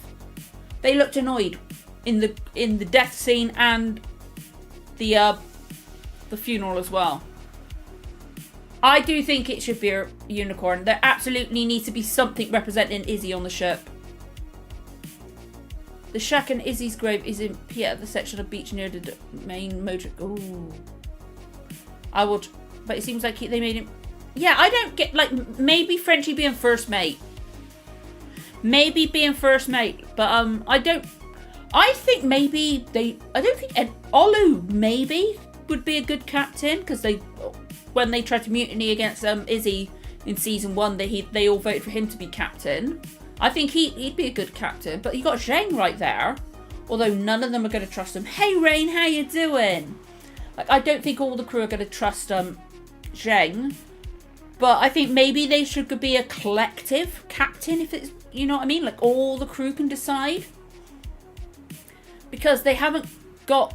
They looked annoyed in the death scene and the funeral as well. I do think it should be a unicorn. There absolutely needs to be something representing Izzy on the ship. The shack in Izzy's grave is in the section of beach near the main motor. Ooh. I would, but it seems like they made him. Yeah, I don't get, like, maybe Frenchie being first mate. Maybe being first mate, but I don't think Olu maybe would be a good captain, because when they tried to mutiny against Izzy in season 1, they all voted for him to be captain. I think he'd be a good captain, but you got Zheng right there. Although none of them are going to trust him. Hey, Rain, how you doing? Like, I don't think all the crew are going to trust Zheng. But I think maybe they should be a collective captain, if it's, you know what I mean? Like, all the crew can decide. Because they haven't got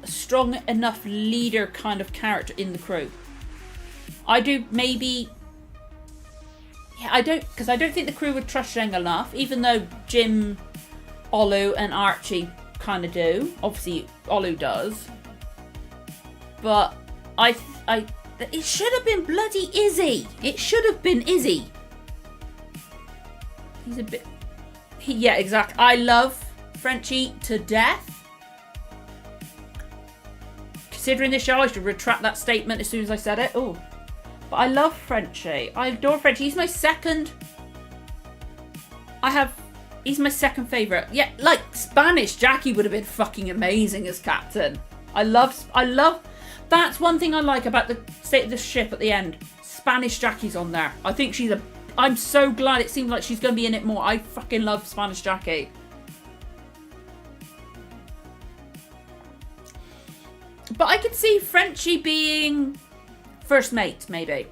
a strong enough leader kind of character in the crew. I do maybe... Yeah, I don't think the crew would trust Zheng enough, even though Jim, Olu and Archie kind of do. Obviously, Olu does. But it should have been bloody Izzy. It should have been Izzy. He's a bit... yeah, exactly. I love Frenchie to death. Considering this show, I should retract that statement as soon as I said it. Oh, but I love Frenchie. I adore Frenchie. He's my second... He's my second favourite. Yeah, like, Spanish Jackie would have been fucking amazing as captain. I love... That's one thing I like about the state of the ship at the end. Spanish Jackie's on there. I think she's a... I'm so glad it seems like she's going to be in it more. I fucking love Spanish Jackie. But I could see Frenchie being first mate, maybe.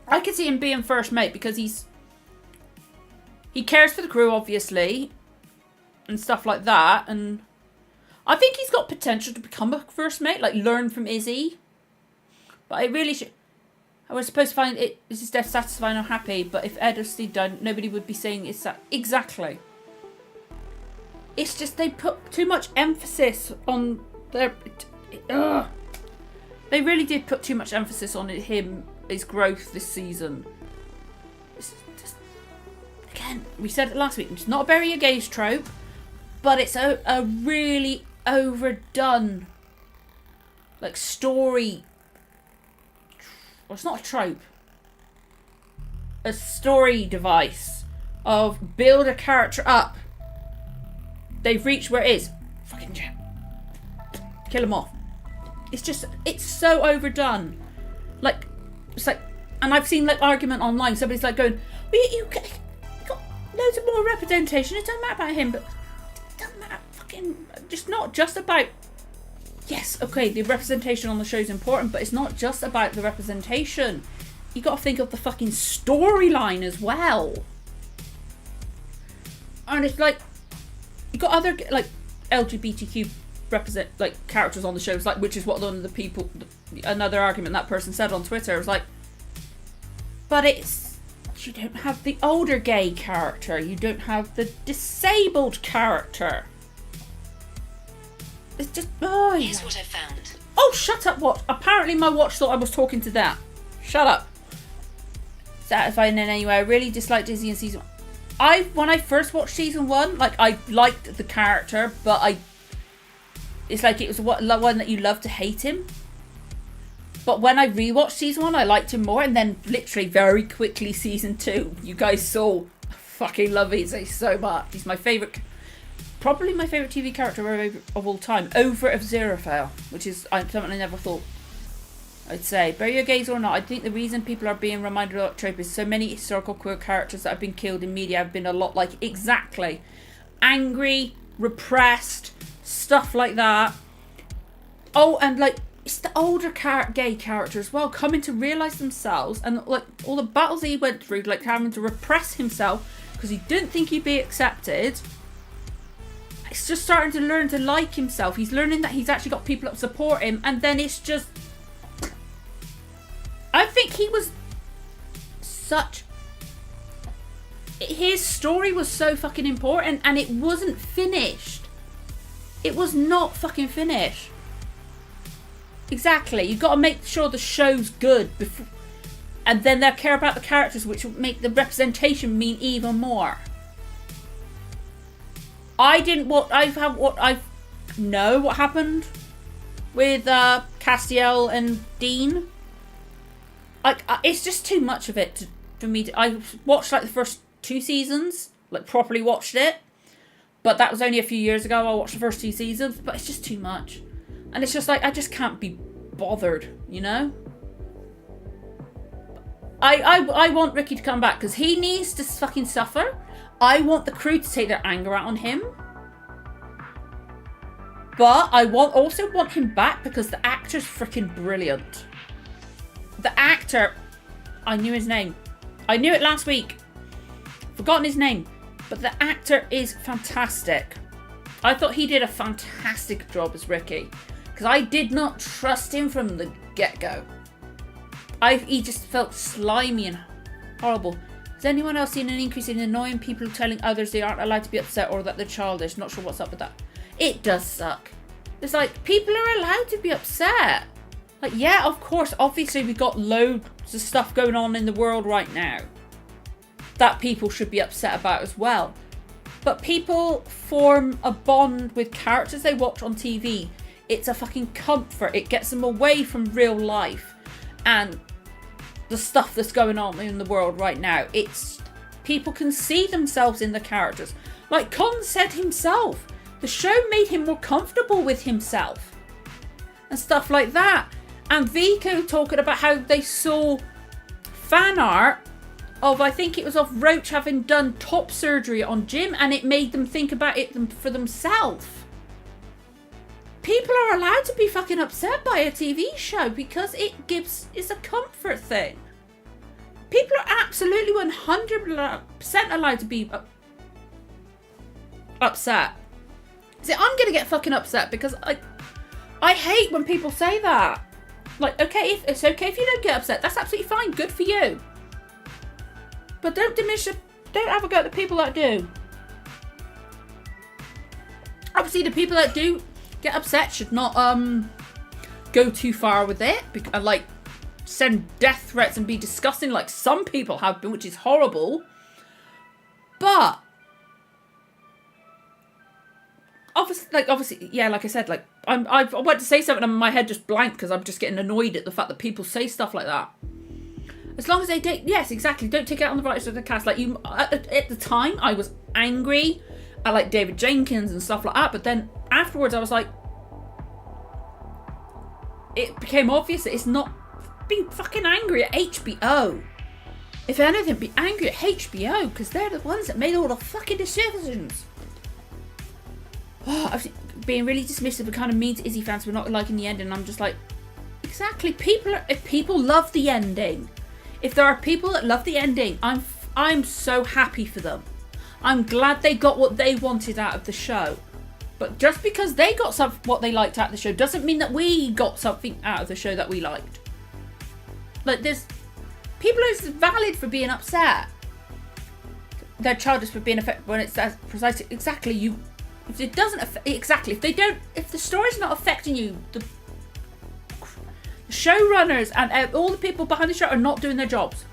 I could see him being first mate because he cares for the crew, obviously, and stuff like that. And I think he's got potential to become a first mate, like learn from Izzy. But I really should... I was supposed to find it, is his death satisfying or happy? But if Ed or Steve died, nobody would be saying it's that. Exactly. It's just they put too much emphasis on their... They really did put too much emphasis on his growth this season. It's just, again, we said it last week, it's not a bury your gays trope, but it's a really overdone, like, story. Well, it's not a trope. A story device of build a character up. They've reached where it is. Fucking kill them off. It's so overdone. Like, it's like, and I've seen like argument online. Somebody's like going, well, you got loads of more representation. It doesn't matter about him, but it doesn't matter. Fucking, just not just about. Yes, okay, the representation on the show is important, but it's not just about the representation. You got to think of the fucking storyline as well. And it's like, you got other like LGBTQ represent like characters on the shows, like, which is what one of the people, another argument that person said on Twitter was like, but it's, you don't have the older gay character, you don't have the disabled character. It's just, oh, here's what I found. Oh, shut up, watch. Apparently my watch thought I was talking to that. Shut up. Satisfying in any way. I really disliked Izzy in season 1. When I first watched season 1, like, I liked the character, but it's like it was one that you love to hate him. But when I rewatched season 1, I liked him more, and then literally very quickly season 2, you guys saw, I fucking love Izzy so much. He's my favourite, probably my favourite TV character of all time, over Aziraphale, which is something I never thought I'd say. Bury your gays or not, I think the reason people are being reminded of that trope is so many historical queer characters that have been killed in media have been a lot like, exactly, angry, repressed, stuff like that. Oh, and like, it's the older gay character as well, coming to realise themselves, and like all the battles he went through, like having to repress himself because he didn't think he'd be accepted. He's just starting to learn to like himself. He's learning that he's actually got people that support him, and then it's just, I think he was his story was so fucking important, and it wasn't finished. It was not fucking finished. Exactly. You've got to make sure the show's good before, and then they'll care about the characters, which will make the representation mean even more. I know what happened with Castiel and Dean. Like, it's just too much of it for me. I watched like the first 2 seasons, like properly watched it, but that was only a few years ago. I watched the first 2 seasons, but it's just too much, and it's just like I just can't be bothered, you know. I want Ricky to come back because he needs to fucking suffer, I want the crew to take their anger out on him. But I also want him back because the actor's freaking brilliant. The actor, I knew his name. I knew it last week. Forgotten his name. But the actor is fantastic. I thought he did a fantastic job as Ricky. Because I did not trust him from the get-go. He just felt slimy and horrible. Has anyone else seen an increase in annoying people telling others they aren't allowed to be upset or that they're childish? Not sure what's up with that. It does suck. It's like, people are allowed to be upset. Like, yeah, of course, obviously we've got loads of stuff going on in the world right now that people should be upset about as well. But people form a bond with characters they watch on TV. It's a fucking comfort. It gets them away from real life and the stuff that's going on in the world right now. It's people can see themselves in the characters. Like Con said himself, the show made him more comfortable with himself and stuff like that. And Vico talking about how they saw fan art of, I think it was of Roach having done top surgery on Jim, and it made them think about it for themselves. People are allowed to be fucking upset by a TV show because it's a comfort thing. People are absolutely 100% allowed to be upset. See, I'm gonna get fucking upset because I hate when people say that. Like, okay, if it's okay if you don't get upset, that's absolutely fine. Good for you. But don't have a go at the people that do. Obviously, the people that do get upset should not go too far with it. Like, send death threats and be disgusting like some people have been, which is horrible. But obviously, yeah, like I said, like I want to say something and my head just blank because I'm just getting annoyed at the fact that people say stuff like that. As long as they don't, yes, exactly, don't take it out on the right side of the cast. Like at the time, I was angry at like David Jenkins and stuff like that, but then afterwards, I was like, it became obvious that it's not being fucking angry at HBO. If anything, be angry at HBO because they're the ones that made all the fucking decisions. Oh, I've being really dismissive and kind of mean to Izzy fans for not liking the ending. And I'm just like, exactly. If people love the ending, if there are people that love the ending, I'm so happy for them. I'm glad they got what they wanted out of the show. But just because they got what they liked out of the show doesn't mean that we got something out of the show that we liked. Like, there's people who's valid for being upset. They're childish for being affected when it's precisely exactly you. If it doesn't if the story's not affecting you, the showrunners and all the people behind the show are not doing their jobs.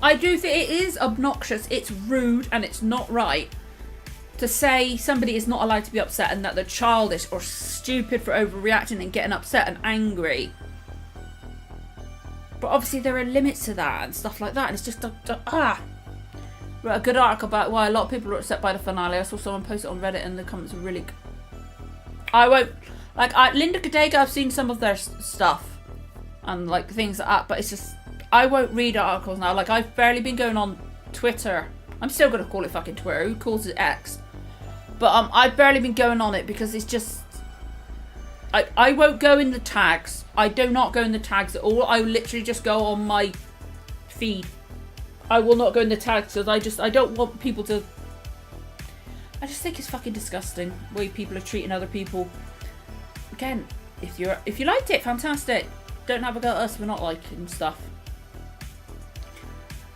I do think it is obnoxious, it's rude, and it's not right to say somebody is not allowed to be upset and that they're childish or stupid for overreacting and getting upset and angry. But obviously there are limits to that and stuff like that, and it's just Wrote a good article about why a lot of people are upset by the finale. I saw someone post it on Reddit and the comments were really good. I won't, Linda Cadega, I've seen some of their stuff and like things like that, but it's just, I won't read articles now. Like, I've barely been going on Twitter. I'm still going to call it fucking Twitter. Who calls it X? But I've barely been going on it because it's just, I won't go in the tags. I do not go in the tags at all. I literally just go on my feed. I will not go in the tags because I don't want people to. I just think it's fucking disgusting the way people are treating other people. Again, if you liked it, fantastic. Don't have a go at us for not liking stuff.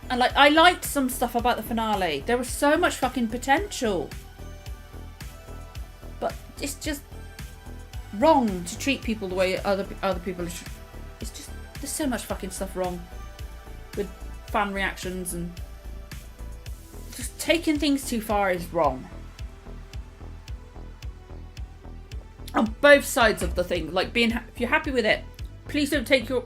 And like, I liked some stuff about the finale. There was so much fucking potential, but it's just wrong to treat people the way other people. It's just, there's so much fucking stuff wrong with fan reactions, and just taking things too far is wrong on both sides of the thing. Like, if you're happy with it, please don't take your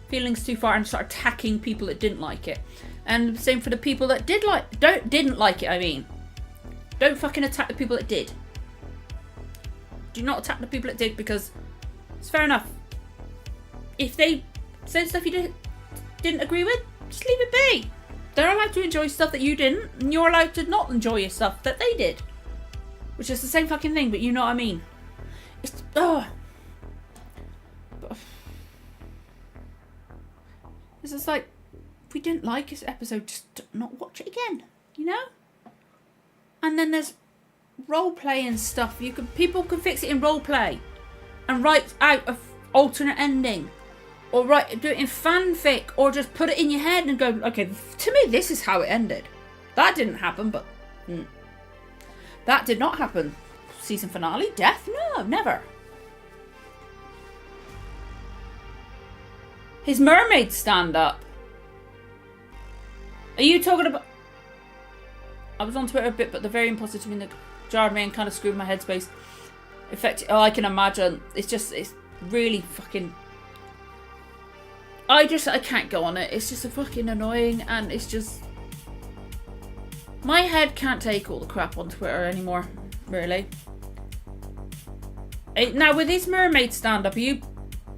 feelings too far and start attacking people that didn't like it. And same for the people that didn't like it. I mean, don't fucking attack the people that did. Do not attack the people that did, because it's fair enough. If they said stuff you didn't agree with, just leave it be. They're allowed to enjoy stuff that you didn't, and you're allowed to not enjoy your stuff that they did. Which is the same fucking thing, but you know what I mean. It's, It's just like, if we didn't like this episode, just not watch it again, you know? And then there's role-play and stuff. People can fix it in role-play. And write out an alternate ending. Or do it in fanfic, or just put it in your head and go, okay, to me this is how it ended. That didn't happen, but that did not happen. Season finale? Death? No, never. His mermaid stand-up. Are you talking about... I was on Twitter a bit, but the very positive in the jarred me and kind of screwed my headspace. I can imagine. It's really fucking... I can't go on it. It's just fucking annoying, and it's just... My head can't take all the crap on Twitter anymore, really. Now, with his mermaid stand-up,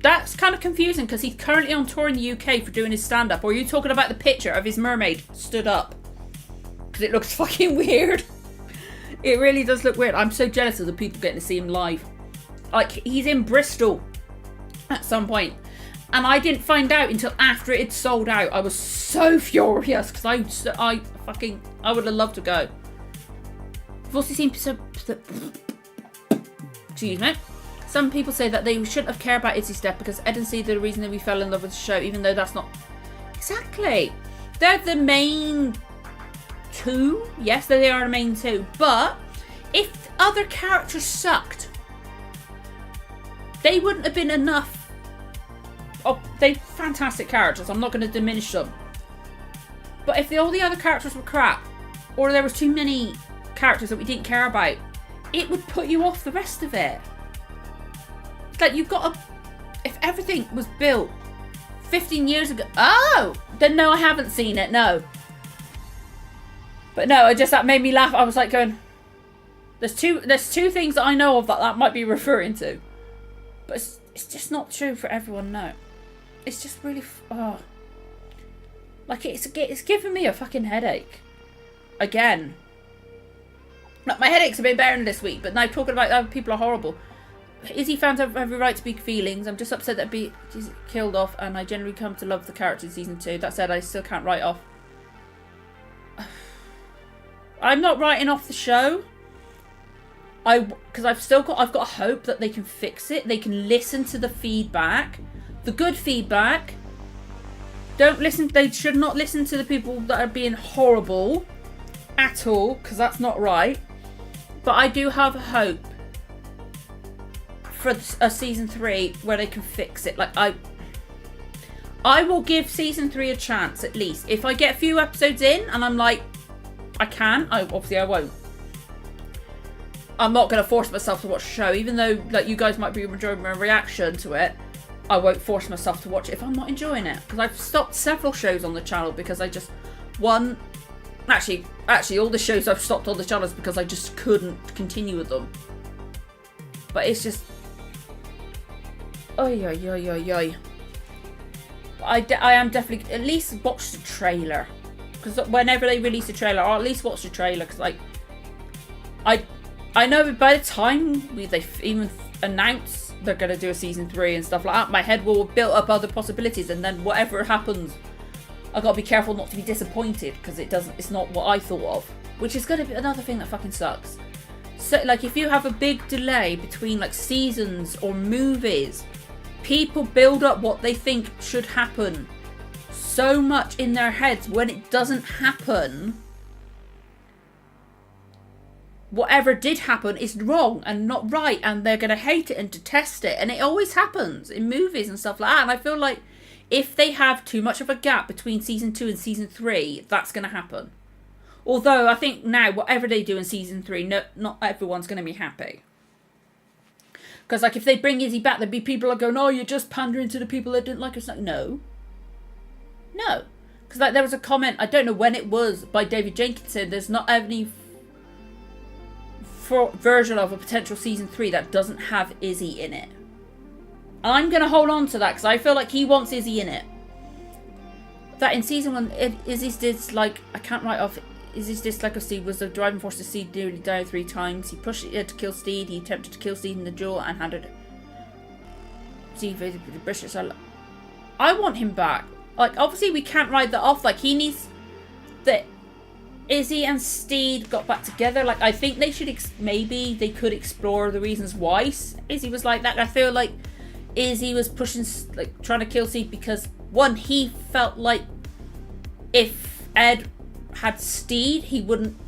that's kind of confusing, because he's currently on tour in the UK for doing his stand-up. Or are you talking about the picture of his mermaid stood up? Because it looks fucking weird. It really does look weird. I'm so jealous of the people getting to see him live. Like, he's in Bristol at some point. And I didn't find out until after it had sold out. I was so furious because I would have loved to go. I've also seen excuse me. Some people say that they shouldn't have cared about Izzy's death because Ed and Steve are the reason that we fell in love with the show, even though that's not exactly. They're the main two. Yes, they are the main two. But if other characters sucked, they wouldn't have been enough. Oh, they're fantastic characters. I'm not going to diminish them. But if all the other characters were crap, or there was too many characters that we didn't care about, it would put you off the rest of it. It's like you've got to... If everything was built 15 years ago... Oh! Then no, I haven't seen it. No. But no, that made me laugh. I was like going... There's two things that I know of that might be referring to. But it's just not true for everyone, no. It's just really... Like, it's giving me a fucking headache. Again. Like, my headaches have been better this week, but now talking about other people are horrible. Izzy fans have every right to speak feelings. I'm just upset that she's killed off, and I generally come to love the character in season 2. That said, I still can't write off. I'm not writing off the show. Because I've got hope that they can fix it. They can listen to the feedback, the good feedback. They should not listen to the people that are being horrible at all, because that's not right. But I do have hope for a season 3 where they can fix it. Like I will give season 3 a chance at least. If I get a few episodes in and I'm like, obviously I won't. I'm not going to force myself to watch the show, even though like you guys might be enjoying my reaction to it. I won't force myself to watch it if I'm not enjoying it. Because I've stopped several shows on the channel because I just... Actually, all the shows I've stopped on the channel is because I just couldn't continue with them. But it's just... I am definitely... At least watch the trailer. Because whenever they release a trailer, I'll at least watch the trailer. Because like... I know by the time they even announce they're going to do a season 3 and stuff like that, my head will have built up other possibilities, and then whatever happens, I've got to be careful not to be disappointed because it's not what I thought of, which is going to be another thing that fucking sucks. So like if you have a big delay between like seasons or movies, people build up what they think should happen so much in their heads when it doesn't happen. Whatever did happen is wrong and not right, and they're going to hate it and detest it. And it always happens in movies and stuff like that. And I feel like if they have too much of a gap between season 2 and season 3, that's going to happen. Although I think now, whatever they do in season 3, not everyone's going to be happy. Because like if they bring Izzy back, there'd be people that go, "No, you're just pandering to the people that didn't like us." Like, no. Because like there was a comment, I don't know when it was, by David Jenkins said there's not any version of a potential season 3 that doesn't have Izzy in it. And I'm going to hold on to that because I feel like he wants Izzy in it. that in season 1, Izzy's did like, I can't write off, Izzy's dislike of Steed was the driving force to Steed nearly died 3 times. He pushed it to kill Steed, he attempted to kill Steed in the duel and handed Steed with the British. I want him back. Like, obviously we can't write that off. Like, he needs that Izzy and Steed got back together. Like, I think they should maybe they could explore the reasons why Izzy was like that. I feel like Izzy was pushing, like, trying to kill Steed because, one, he felt like if Ed had Steed,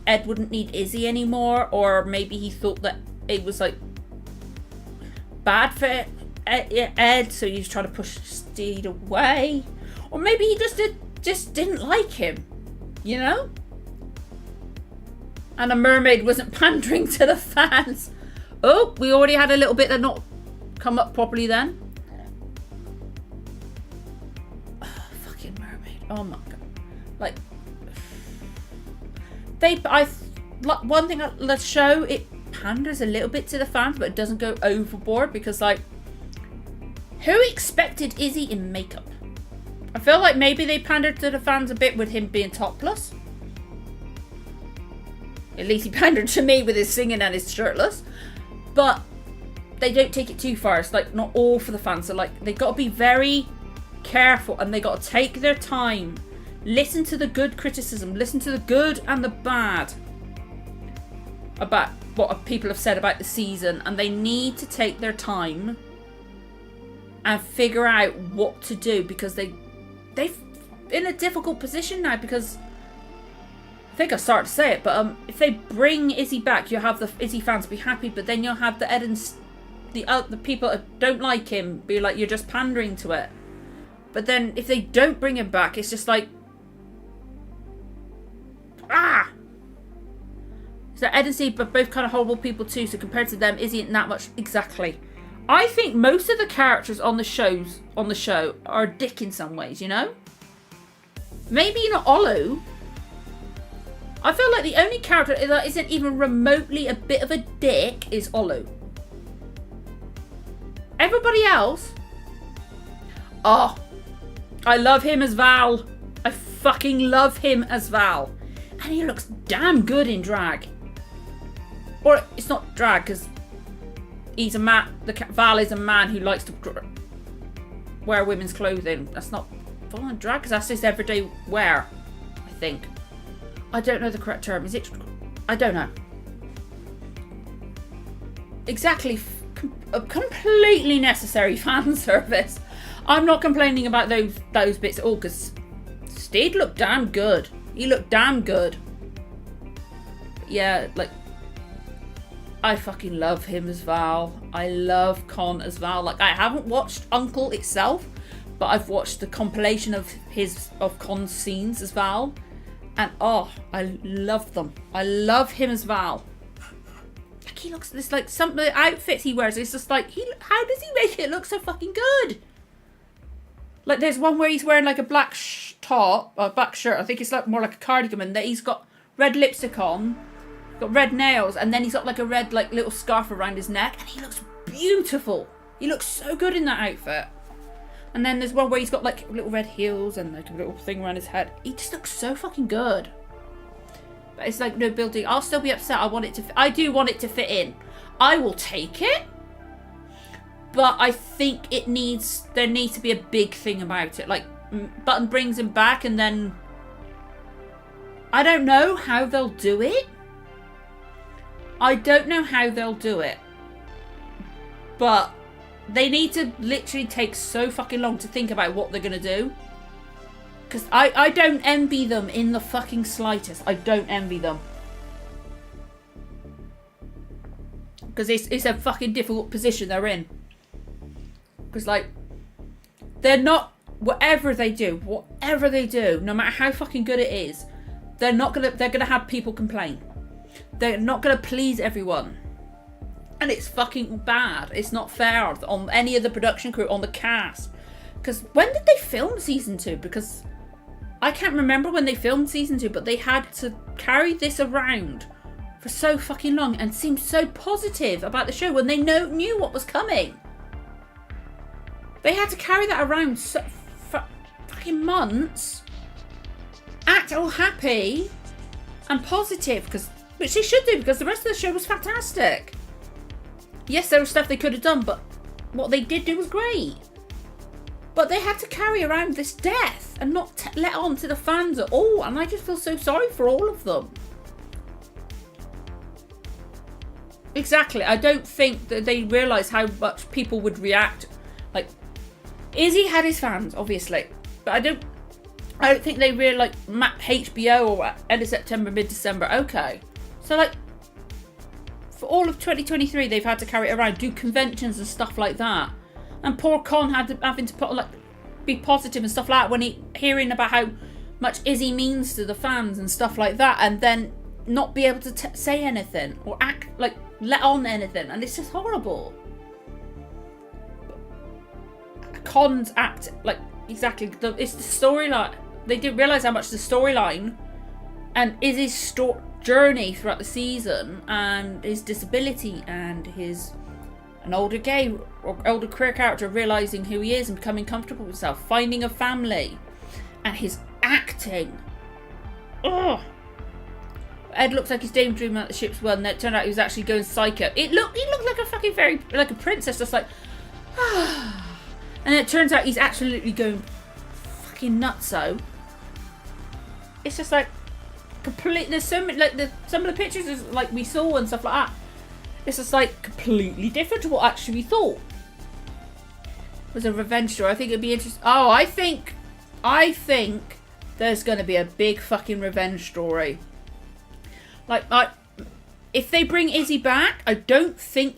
Ed wouldn't need Izzy anymore, or maybe he thought that it was like bad for Ed, so he was trying to push Steed away, or maybe he just didn't like him, you know. And a mermaid wasn't pandering to the fans. Oh, we already had a little bit that not come up properly then. Oh, fucking mermaid. Oh my god. Like, one thing, the show, it panders a little bit to the fans, but it doesn't go overboard, because, like, who expected Izzy in makeup? I feel like maybe they pandered to the fans a bit with him being topless. At least he pandered to me with his singing and his shirtless. But they don't take it too far. It's like not all for the fans. So, like, they got to be very careful, and they got to take their time. Listen to the good criticism. Listen to the good and the bad about what people have said about the season. And they need to take their time and figure out what to do, because they've in a difficult position now, because I think I started to say it, but if they bring Izzy back, you'll have the Izzy fans be happy, but then you'll have the Ed and the people that don't like him be like, you're just pandering to it. But then if they don't bring him back, it's just like, so Ed and Steve are both kind of horrible people too, so compared to them, Izzy isn't that much. Exactly. I think most of the characters on the show are a dick in some ways, you know? Maybe not Olu. I feel like the only character that isn't even remotely a bit of a dick is Olu. Everybody else, oh, I love him as Val. I fucking love him as Val. And he looks damn good in drag. Or, it's not drag, because he's a man. Val is a man who likes to wear women's clothing. That's not full on drag, because that's his everyday wear, I think. I don't know the correct term. Is it? I don't know. Exactly. A completely necessary fan service. I'm not complaining about those bits at all, because Steed looked damn good. He looked damn good. But yeah, like, I fucking love him as Val. I love Con as Val. Like, I haven't watched Uncle itself, but I've watched the compilation of Con's scenes as Val. And oh, I love them. I love him as Val. Like, he looks, this like some of the outfits he wears, it's just like, how does he make it look so fucking good? Like, there's one where he's wearing like a black top, or black shirt. I think it's like more like a cardigan, and that he's got red lipstick on, got red nails, and then he's got like a red like little scarf around his neck, and he looks beautiful. He looks so good in that outfit. And then there's one where he's got like little red heels and like a little thing around his head. He just looks so fucking good. But it's like no building. I'll still be upset. I do want it to fit in. I will take it. But I think there needs to be a big thing about it. Like, Button brings him back, and then I don't know how they'll do it. But they need to literally take so fucking long to think about what they're going to do. Because I don't envy them in the fucking slightest. I don't envy them. Because it's a fucking difficult position they're in. Because, like, they're not, whatever they do, no matter how fucking good it is, they're gonna have people complain. They're not gonna please everyone. And it's fucking bad. It's not fair on any of the production crew, on the cast. Because when did they film season 2? Because I can't remember when they filmed season 2, but they had to carry this around for so fucking long and seem so positive about the show when they knew what was coming. They had to carry that around for fucking months act all happy and positive, which they should do, because the rest of the show was fantastic. Yes, there was stuff they could have done, but what they did do was great. But they had to carry around this death and not let on to the fans at all, and I just feel so sorry for all of them. Exactly. I don't think that they realise how much people would react. Like, Izzy had his fans, obviously, but I don't think they really like HBO or end of September, mid-December. Okay, so like for all of 2023, they've had to carry it around, do conventions and stuff like that. And poor Con having to put be positive and stuff like that when hearing about how much Izzy means to the fans and stuff like that, and then not be able to say anything or act like let on anything, and it's just horrible. Con's act like exactly it's the storyline. They didn't realise how much the storyline and Izzy's journey throughout the season, and his disability, and an older gay or older queer character realising who he is and becoming comfortable with himself, finding a family, and his acting. Ugh. Ed looks like he's daydreaming at the ship's well, and it turned out he was actually going psycho. He looked like a fucking like a princess, just like and it turns out he's absolutely going fucking nutso. It's just like complete. There's so many, like some of the pictures is like we saw and stuff like that. It's just like completely different to what actually we thought. It was a revenge story. I think it'd be interesting. Oh, I think there's going to be a big fucking revenge story. Like, if they bring Izzy back, I don't think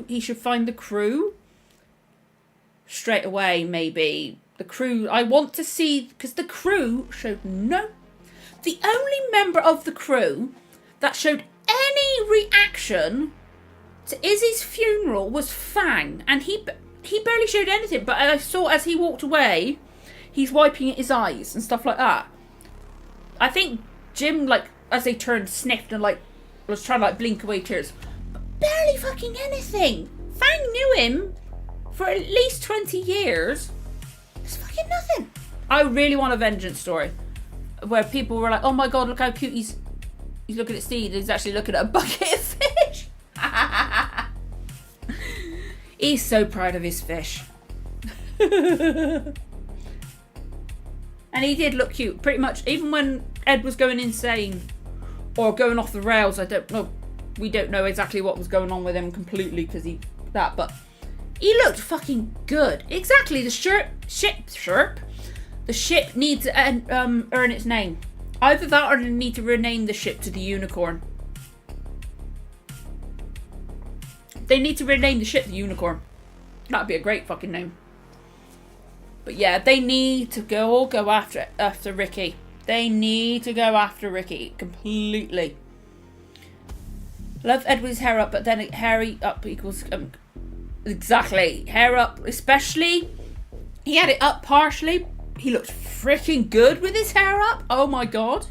he should find the crew straight away, maybe. The crew, I want to see, because the crew showed the only member of the crew that showed any reaction to Izzy's funeral was Fang, and he barely showed anything, but I saw as he walked away, he's wiping at his eyes and stuff like that. I think Jim, like, as they turned, sniffed and, like, was trying to, like, blink away tears. But barely fucking anything. Fang knew him for at least 20 years. It's fucking nothing. I really want a vengeance story where people were like, oh my god, look how cute he's looking at Steve. He's actually looking at a bucket of fish. He's so proud of his fish. And he did look cute, pretty much. Even when Ed was going insane or going off the rails, I don't know. We don't know exactly what was going on with him completely because but he looked fucking good. Exactly. The ship needs to earn its name. Either that or they need to rename the ship to the Unicorn. They need to rename the ship the Unicorn. That'd be a great fucking name. But yeah, they need to go after Ricky. They need to go after Ricky completely. Love Edward's hair up, but then hairy up equals exactly hair up. Especially, he had it up partially. He looked freaking good with his hair up. Oh my god.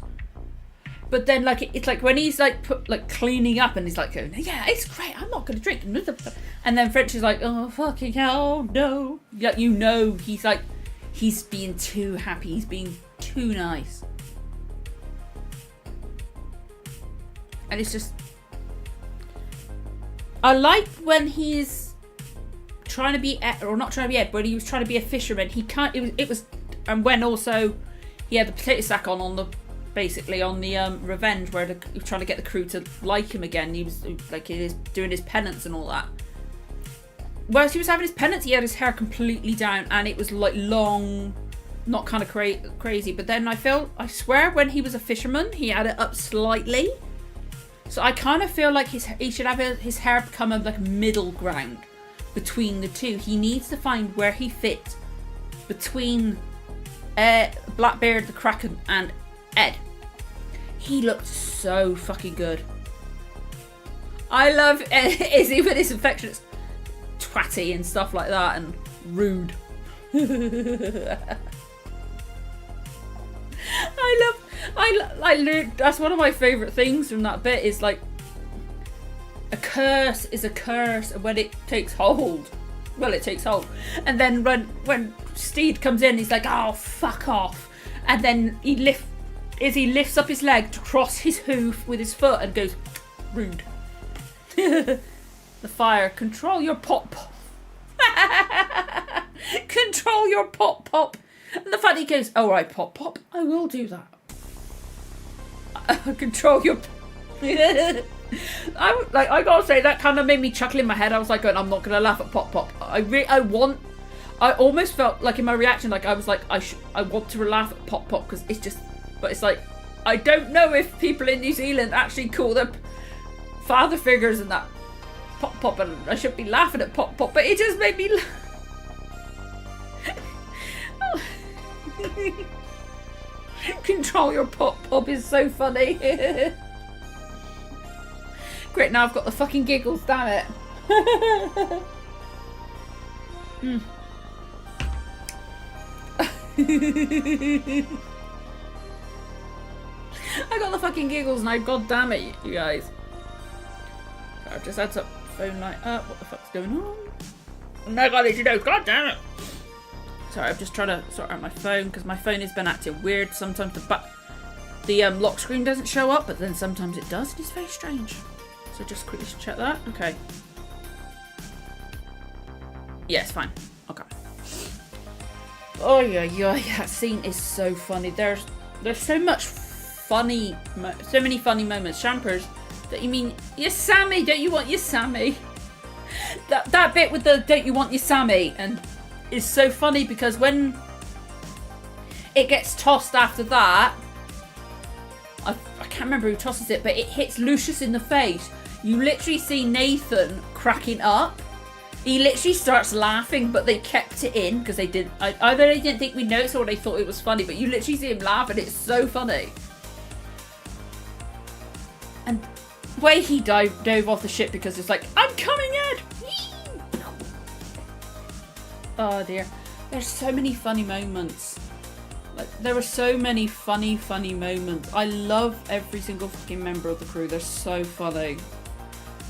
But then, like, it's like when he's like cleaning up and he's like going, yeah, it's great. I'm not gonna drink. And then French is like, oh fucking hell, no. Like, you know, he's being too happy. He's being too nice. And it's just, I like when he's trying to be, or not trying to be Ed, but he was trying to be a fisherman. He can't. It was, and when also he had the potato sack on the. Basically on the Revenge, where he was trying to get the crew to like him again. He was like, he was doing his penance and all that. Whilst he was having his penance, he had his hair completely down, and it was like long, not kind of crazy. But then I swear, when he was a fisherman, he had it up slightly. So I kind of feel like he should have his hair become a like middle ground between the two. He needs to find where he fits between Blackbeard the Kraken and Ed. He looked so fucking good. I love Izzy with his affectionate twatty and stuff like that, and rude. I learned, that's one of my favourite things from that bit, is like, a curse is a curse when it takes hold. Well, it takes hold. And then when Steed comes in, he's like, oh, fuck off. And then he Izzy lifts up his leg to cross his hoof with his foot and goes, rude. The fire, control your pop. Control your pop. And the fact he goes, all right, pop, I will do that. Control your... I gotta say, that kind of made me chuckle in my head. I was like, going, I'm not gonna laugh at pop. I almost felt like in my reaction, like I was like, I want to laugh at pop because it's just, but it's like, I don't know if people in New Zealand actually call them father figures and that pop, and I should be laughing at pop, but it just made me laugh. Control your pop is so funny. Great, now I've got the fucking giggles, damn it. I got the fucking giggles now, god damn it, you guys. I've just had to phone light up. What the fuck's going on? No, God, you know, god damn it. Sorry, I'm just trying to sort out my phone because my phone has been acting weird. Sometimes the lock screen doesn't show up, but then sometimes it does. It's very strange. So just quickly check that. Okay. Yeah, it's fine. Okay. Oh yeah, that scene is so funny. There's so much funny, so many funny moments. Champers, that you mean, yes, Sammy? Don't you want your Sammy? That bit with the don't you want your Sammy and is so funny because when it gets tossed after that, I can't remember who tosses it, but it hits Lucius in the face. You literally see Nathan cracking up. He literally starts laughing, but they kept it in because they didn't. Either they didn't think we noticed or they thought it was funny, but you literally see him laugh and it's so funny. And the way he dove off the ship because it's like, I'm coming in! Oh dear. There's so many funny moments. Like, there were so many funny moments. I love every single fucking member of the crew. They're so funny.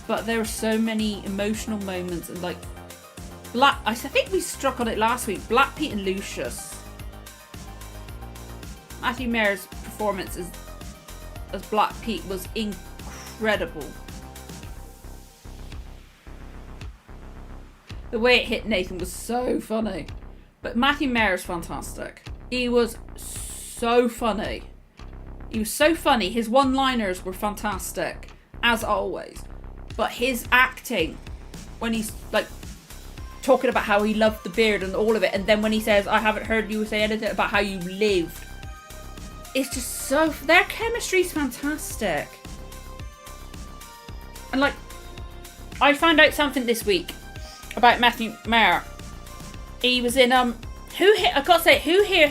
But there are so many emotional moments and like I think we struck on it last week. Black Pete and Lucius. Matthew Mayer's performance as Black Pete was incredible. The way it hit Nathan was so funny. But Matthew Mayer's fantastic. He was so funny. He was so funny. His one-liners were fantastic, as always. But his acting, when he's like talking about how he loved the beard and all of it, and then when he says, I haven't heard you say anything about how you lived. It's just so... Their chemistry's fantastic. And like, I found out something this week about Matthew Mayer. He was in I gotta say, who here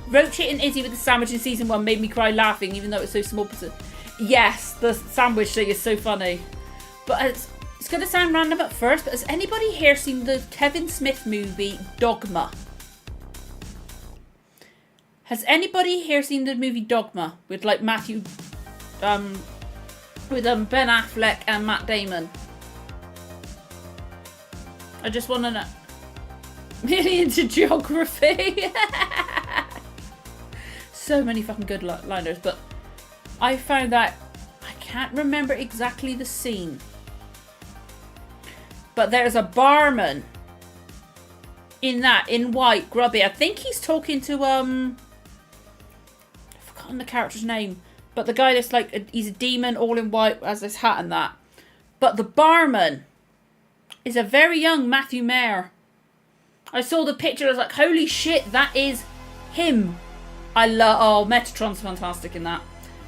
wrote Shit and Izzy with the sandwich in season 1 made me cry laughing even though it was so small. Yes, the sandwich thing is so funny. But it's gonna sound random at first, but has anybody here seen the Kevin Smith movie Dogma? Has anybody here seen the movie Dogma with like Matthew with Ben Affleck and Matt Damon? I just want to know. Really into geography. So many fucking good liners, but I found that I can't remember exactly the scene. But there's a barman in white, grubby. I think he's talking to I've forgotten the character's name. But the guy that's like he's a demon all in white, has this hat and that. But the barman is a very young Matthew Mayer. I saw the picture, I was like, holy shit, that is him. Metatron's fantastic in that.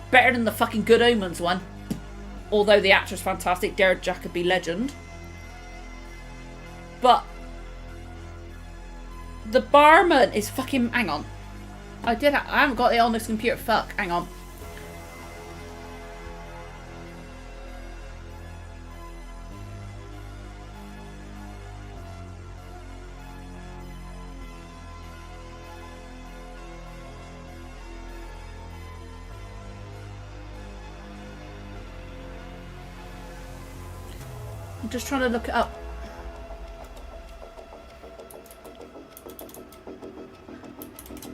Better than the fucking Good Omens one. Although the actor's fantastic, Derek Jacobi legend. But the barman is fucking... Hang on. I haven't got it on this computer. Fuck, hang on. I'm just trying to look it up.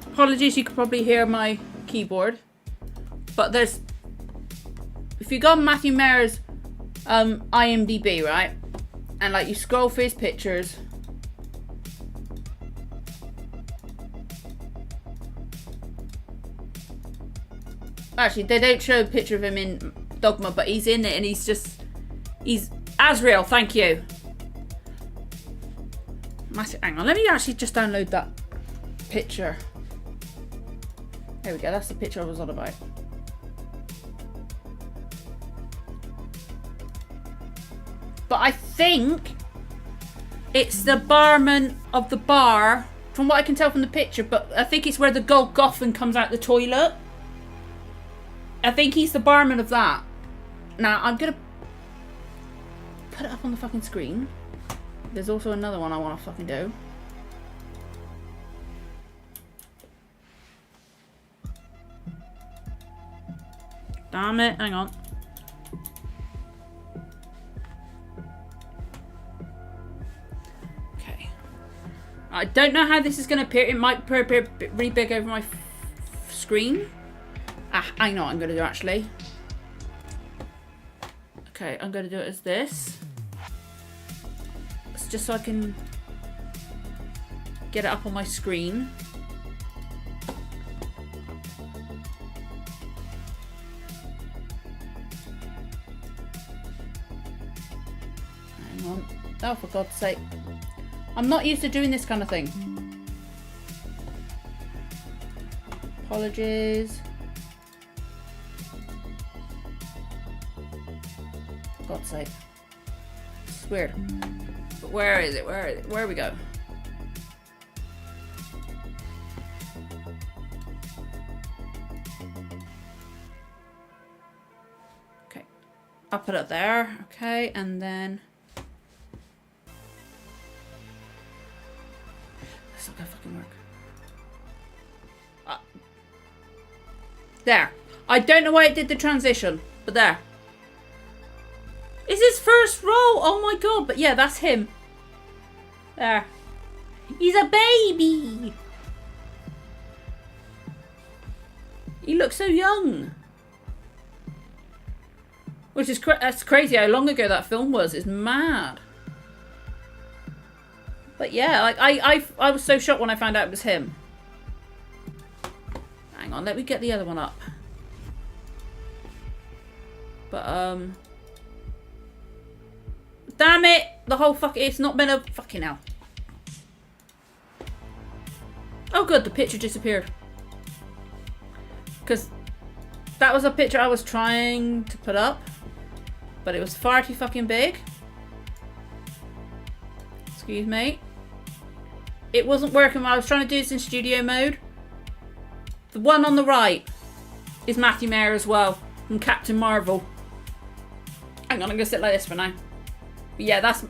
Apologies, you could probably hear my keyboard. But there's... If you go on Matthew Mayer's IMDb, right? And like you scroll through his pictures... Actually, they don't show a picture of him in Dogma, but he's in it and he's just... He's Azrael, thank you. Hang on, let me actually just download that picture. There we go, that's the picture I was on about. But I think it's the barman of the bar, from what I can tell from the picture, but I think it's where the Golgothan comes out the toilet. I think he's the barman of that. Now, I'm gonna put it up on the fucking screen. There's also another one I want to fucking do. Damn it, hang on. Okay. I don't know how this is going to appear. It might appear really big over my screen. I know what I'm going to do actually. Okay, I'm going to do it as this. It's just so I can get it up on my screen. Hang on. Oh, for God's sake. I'm not used to doing this kind of thing. Apologies. For God's sake. It's weird. But where is it? Where is it? Where we go? Okay. I'll put it there. Okay, and then... That's not gonna fucking work. There. I don't know why it did the transition, but there. It's his first role! Oh my god, but yeah, that's him. There. He's a baby! He looks so young. Which is that's crazy how long ago that film was. It's mad. But yeah, like I was so shocked when I found out it was him. Hang on, let me get the other one up. But damn it! The whole it's not been a fucking hell. Oh good, the picture disappeared. Because that was a picture I was trying to put up. But it was far too fucking big. Excuse me. It wasn't working while I was trying to do this in studio mode. The one on the right is Matthew Mayer as well. From Captain Marvel. Hang on, I'm going to sit like this for now. But yeah, that's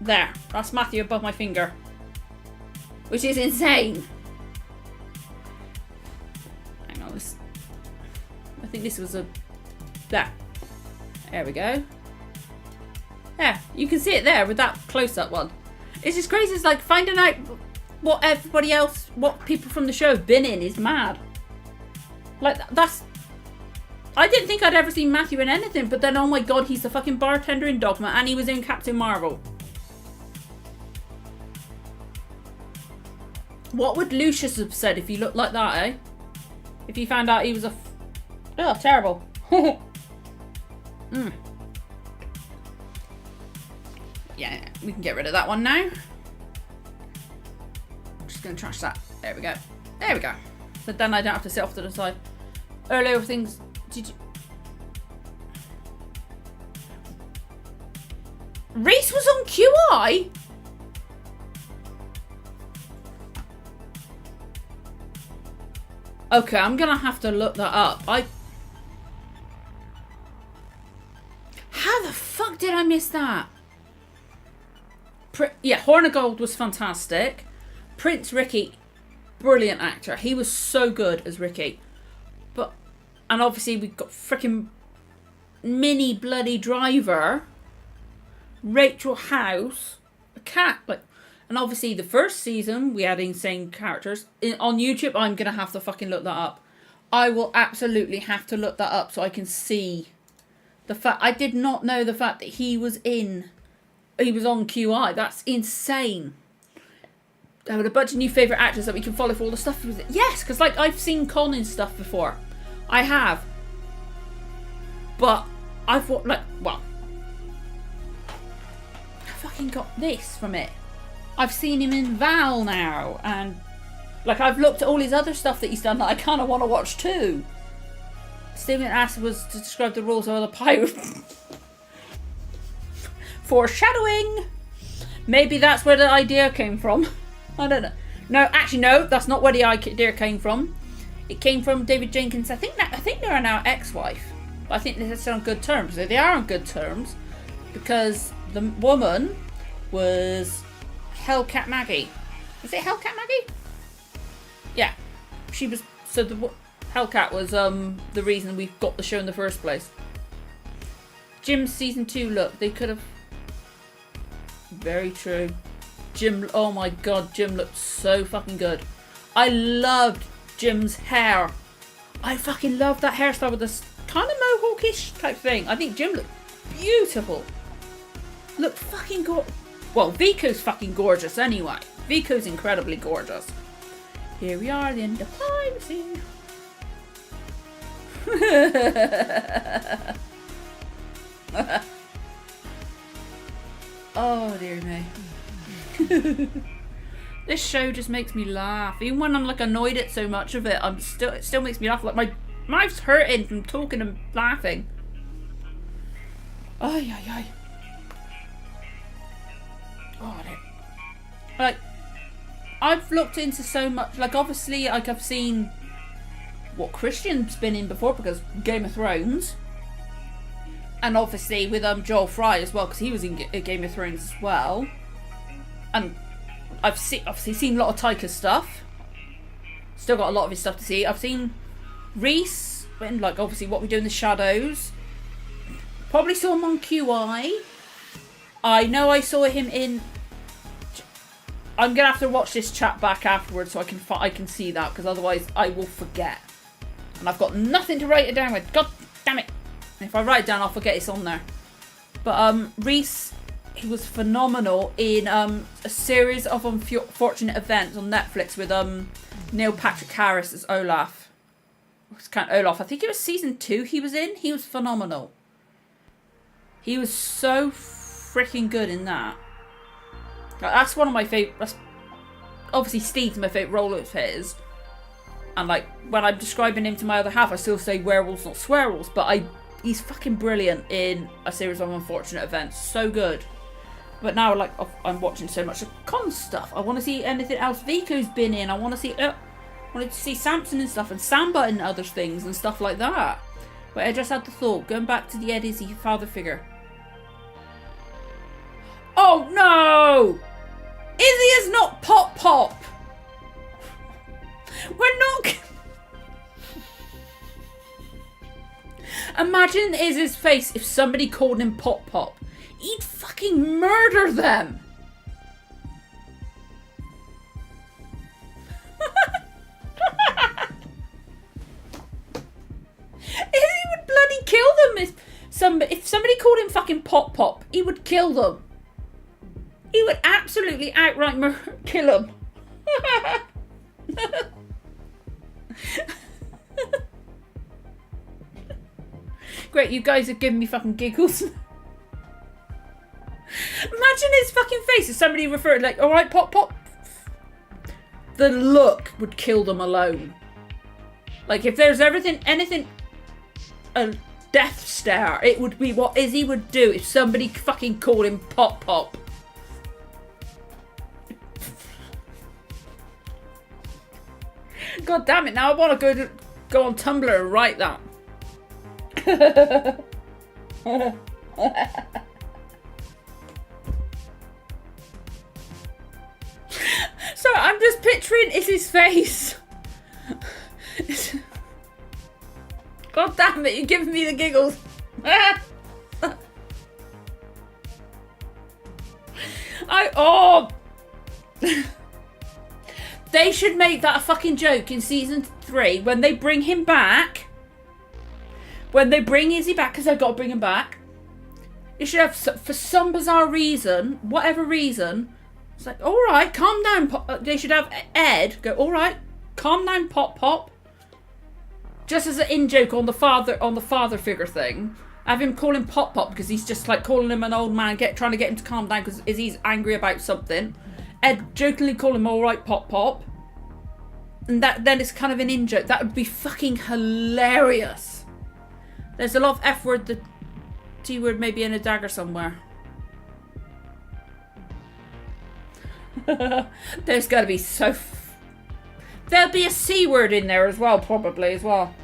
there. That's Matthew above my finger. Which is insane. Hang on, this... I think this was a... There. There we go. Yeah, you can see it there with that close-up one. It's just crazy. It's like finding out what everybody else, what people from the show have been in is mad. Like, that's... I didn't think I'd ever seen Matthew in anything, but then, oh my god, he's the fucking bartender in Dogma, and he was in Captain Marvel. What would Lucius have said if he looked like that, eh? If he found out he was a... Oh, terrible. Yeah, we can get rid of that one now. I'm just going to trash that. There we go. There we go. But then I don't have to sit off to the side. Earlier things... Did you... Reese was on QI? Okay, I'm going to have to look that up. How the fuck did I miss that? Yeah, Hornigold was fantastic. Prince Ricky, brilliant actor. He was so good as Ricky. But, and obviously we've got freaking Minnie bloody Driver, Rachel House, a cat, like, and obviously the first season we had insane characters. On YouTube, I'm gonna have to fucking look that up. I will absolutely have to look that up so I can see the fact. I did not know the fact that he was on QI. That's insane. There were a bunch of new favourite actors that we can follow for all the stuff. Yes, because like I've seen Colin's stuff before. I have. But I fucking got this from it. I've seen him in Val now, and like I've looked at all his other stuff that he's done that I kind of want to watch too. Stephen asked was to describe the rules of the pirate. Foreshadowing. Maybe that's where the idea came from. I don't know. No, actually, no. That's not where the idea came from. It came from David Jenkins. I think they're now ex-wife, but I think they're still on good terms. They are on good terms because the woman was Hellcat Maggie. Was it Hellcat Maggie? Yeah, she was. So the Hellcat was the reason we got the show in the first place. Jim's season 2 look. They could have. Very true. Jim, oh my god, Jim looked so fucking good. I loved Jim's hair. I fucking loved that hairstyle with this kind of mohawkish type thing. I think Jim looked beautiful. Looked fucking gorgeous. Well, Vico's fucking gorgeous anyway. Vico's incredibly gorgeous. Here we are, the end of piracy. Oh dear me. This show just makes me laugh. Even when I'm like annoyed at so much of it, it still makes me laugh. Like my mouth's hurting from talking and laughing. Ay ay ay. Oh dear. Like I've looked into so much. Like obviously, like I've seen what Christian's been in before because Game of Thrones. And obviously with Joel Fry as well, because he was in Game of Thrones as well. And I've obviously seen a lot of Taika's stuff. Still got a lot of his stuff to see. I've seen Reese in like obviously What We Do in the Shadows. Probably saw him on QI. I know I saw him in. I'm gonna have to watch this chat back afterwards so I can see that, because otherwise I will forget. And I've got nothing to write it down with. God damn it! If I write it down, I'll forget it's on there. But Reese, he was phenomenal in a series of unfortunate events on Netflix with Neil Patrick Harris as Olaf. It's kind of Olaf. I think it was season 2 he was in. He was phenomenal. He was so freaking good in that. Like, that's one of my favourite. Obviously, Steve's my favourite role of his. And like when I'm describing him to my other half, I still say werewolves, not swearwolves. But he's fucking brilliant in a series of unfortunate events. So good. But now, like, I'm watching so much of Con stuff. I want to see anything else Vico's been in. I wanted to see Samson and stuff, and Samba and other things and stuff like that. But I just had the thought, going back to the Ed Izzy father figure. Oh no! Izzy is not Pop Pop. We're not. Imagine Izzy's face if somebody called him Pop Pop. He'd fucking murder them. Izzy would bloody kill them if somebody called him fucking Pop Pop. He would kill them. He would absolutely outright kill them. Great, you guys are giving me fucking giggles. Imagine his fucking face if somebody referred like, alright, Pop Pop. The look would kill them alone. Like, if there's anything a death stare, it would be what Izzy would do if somebody fucking called him Pop Pop. God damn it, now I want to go on Tumblr and write that. So I'm just picturing Izzy's face. God damn it, you're giving me the giggles. They should make that a fucking joke in season 3 3, when they bring him back, when they bring Izzy back, because they've got to bring him back, they should have, for some bizarre reason, whatever reason, it's like, all right, calm down. They should have Ed go, all right, calm down, Pop Pop. Just as an in-joke on the father figure thing. Have him call him Pop Pop because he's just like calling him an old man, trying to get him to calm down because Izzy's angry about something. Ed jokingly call him all right, Pop Pop. And then it's kind of an in-joke. That would be fucking hilarious. There's a lot of F-word, the T-word maybe in a dagger somewhere. There's got to be there'll be a C-word in there as well, probably as well.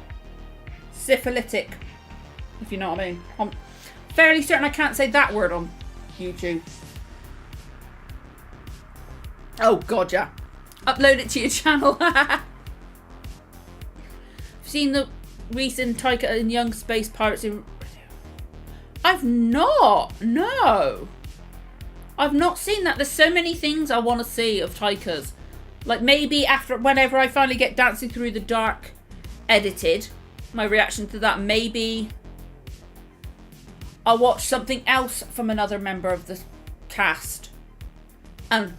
Syphilitic, if you know what I mean. I'm fairly certain I can't say that word on YouTube. Oh god, yeah. Upload it to your channel. I've seen the recent Taika and Young Space Pirates in... I've not. No. I've not seen that. There's so many things I want to see of Taika's. Like maybe whenever I finally get Dancing Through the Dark edited, my reaction to that, maybe I'll watch something else from another member of the cast and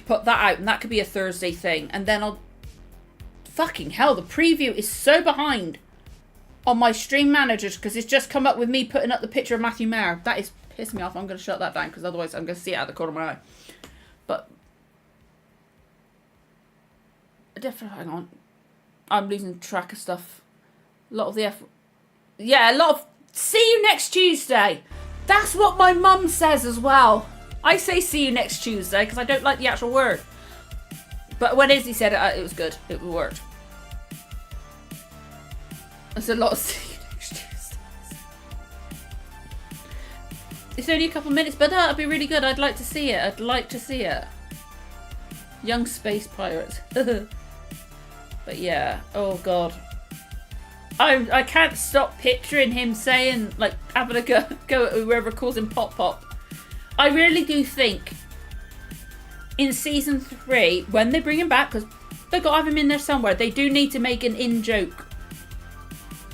put that out, and that could be a Thursday thing. And then I'll... Fucking hell, the preview is so behind on my stream managers because it's just come up with me putting up the picture of Matthew Mayer. That is pissing me off. I'm going to shut that down because otherwise I'm going to see it out of the corner of my eye. But... Definitely, hang on. I'm losing track of stuff. A lot of the Yeah, a lot of... See you next Tuesday. That's what my mum says as well. I say see you next Tuesday because I don't like the actual word. But when Izzy said it, it was good. It worked. There's a lot of see you next Tuesday. It's only a couple of minutes, but that'd be really good. I'd like to see it. I'd like to see it. Young Space Pirates. But yeah, oh god. I can't stop picturing him saying, like, having a go at whoever calls him Pop Pop. I really do think in season 3, when they bring him back, because they've got to have him in there somewhere, they do need to make an in-joke,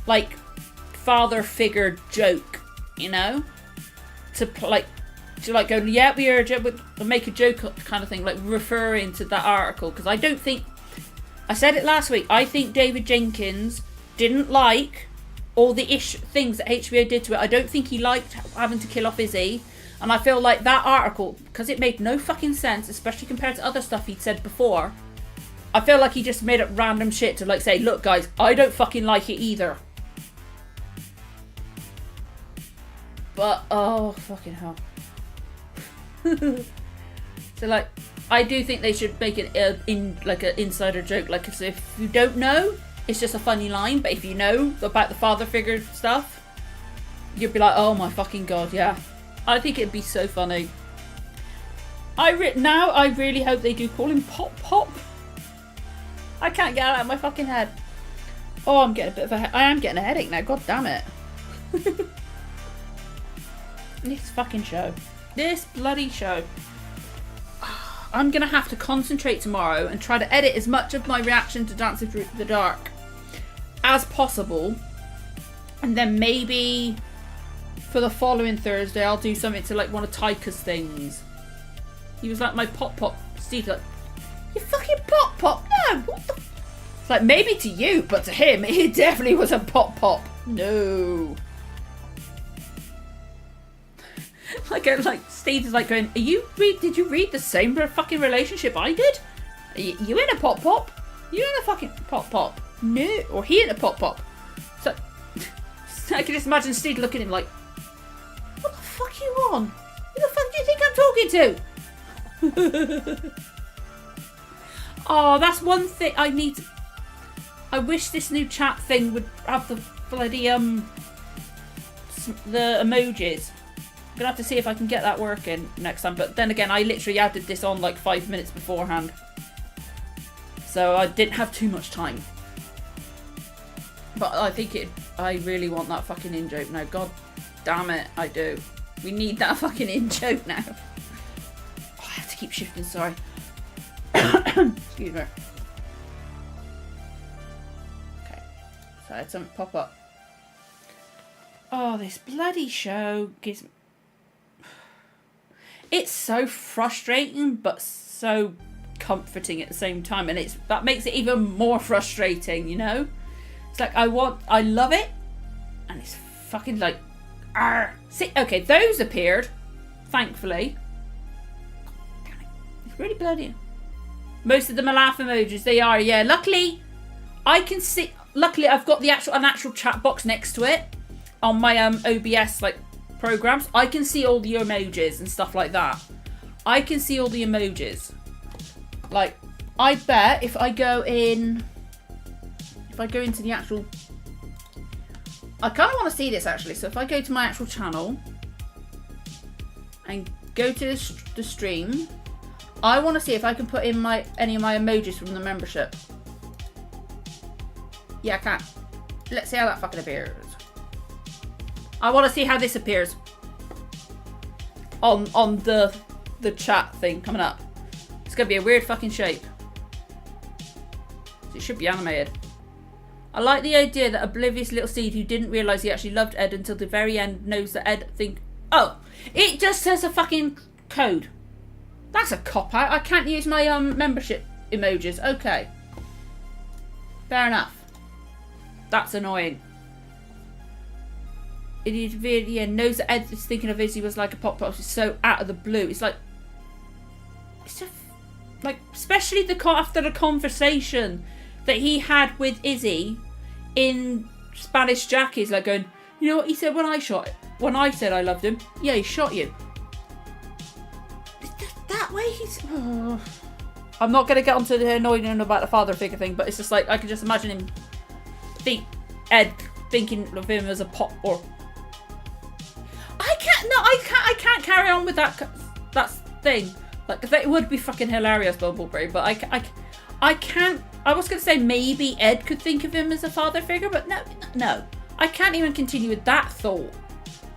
like, father figure joke, you know? To go, yeah, we are, we'll make a joke kind of thing, like referring to that article, because I don't think, I said it last week, I think David Jenkins didn't like all the things that HBO did to it. I don't think he liked having to kill off Izzy. And I feel like that article, because it made no fucking sense, especially compared to other stuff he'd said before, I feel like he just made up random shit to like say, look guys, I don't fucking like it either. But, oh, fucking hell. So like, I do think they should make it an insider joke. Like if you don't know, it's just a funny line. But if you know about the father figure stuff, you'd be like, oh my fucking god, yeah. I think it'd be so funny. Now I really hope they do call him Pop Pop. I can't get it out of my fucking head. Oh, I'm getting a bit of I am getting a headache now. God damn it. This fucking show. This bloody show. I'm going to have to concentrate tomorrow and try to edit as much of my reaction to Dancing Through the Dark as possible. And then maybe for the following Thursday, I'll do something to like one of Taika's things. He was like my Pop Pop. Steve's like, you fucking Pop Pop? No, what the... It's like, maybe to you, but to him, it definitely was a Pop Pop. No. Like Steve is like going, did you read the same fucking relationship I did? Are you in a Pop Pop? You in a fucking Pop Pop? No. Or he in a Pop Pop? So I can just imagine Steve looking at him like, what the fuck are you on? Who the fuck do you think I'm talking to? Oh, that's one thing I need. I wish this new chat thing would have the bloody the emojis. I'm gonna have to see if I can get that working next time. But then again, I literally added this on like 5 minutes beforehand, so I didn't have too much time. But I think I really want that fucking in-joke now. God damn it, I do. We need that fucking in-joke now. Oh, I have to keep shifting, sorry. Excuse me. So I had something pop up. Oh, this bloody show gives... It's so frustrating, but so comforting at the same time. And that makes it even more frustrating, you know? It's like, I love it. And it's fucking like... Argh. See, okay, those appeared. Thankfully. Damn it. It's really bloody... Most of them are laugh emojis. They are, yeah. Luckily, I can see... Luckily, I've got an actual chat box next to it. On my OBS like programs, I can see all the emojis and stuff like that. I can see all the emojis. Like, I bet if I go into the actual... I kind of want to see this actually. So if I go to my actual channel and go to the stream, I want to see if I can put in any of my emojis from the membership. Yeah, I can. Let's see how that fucking appears. I want to see how this appears on the chat thing coming up. It's going to be a weird fucking shape. It should be animated. I like the idea that oblivious little seed who didn't realise he actually loved Ed until the very end knows that Ed Oh! It just says a fucking code. That's a cop-out. I can't use my membership emojis. Okay. Fair enough. That's annoying. It really knows that Ed is thinking of Izzy was like a pop pop. It's so out of the blue. It's just like, especially after the conversation that he had with Izzy in Spanish Jackie's, like going, you know what he said when I said I loved him? Yeah, he shot you. That way he's... Oh. I'm not going to get onto the annoying about the father figure thing, but it's just like, I can just imagine him Ed thinking of him as a pop or... I can't carry on with that thing. Like, that would be fucking hilarious, Bumbleberry, but I can't... I was going to say maybe Ed could think of him as a father figure, but no. I can't even continue with that thought.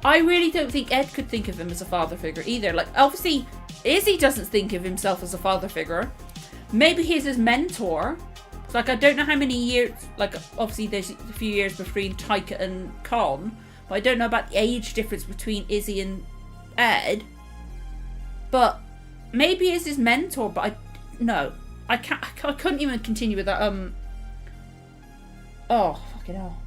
I really don't think Ed could think of him as a father figure either. Like, obviously, Izzy doesn't think of himself as a father figure. Maybe he's his mentor. It's like, I don't know how many years... Like, obviously, there's a few years between Taika and Con, but I don't know about the age difference between Izzy and Ed. But maybe he's his mentor, but I couldn't even continue with that. Oh, fucking hell.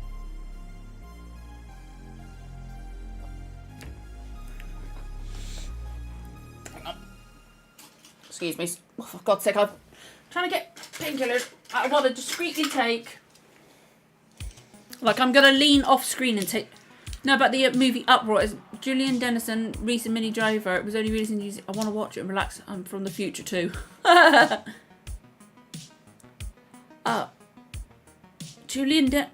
Excuse me. Oh, for God's sake, I'm trying to get painkillers. I want to discreetly take. Like, I'm going to lean off screen and take. No, but the movie Uproar is Julian Dennison, recent Mini Driver. It was only released in New Zealand. I want to watch it and relax. I'm from the future too. Julian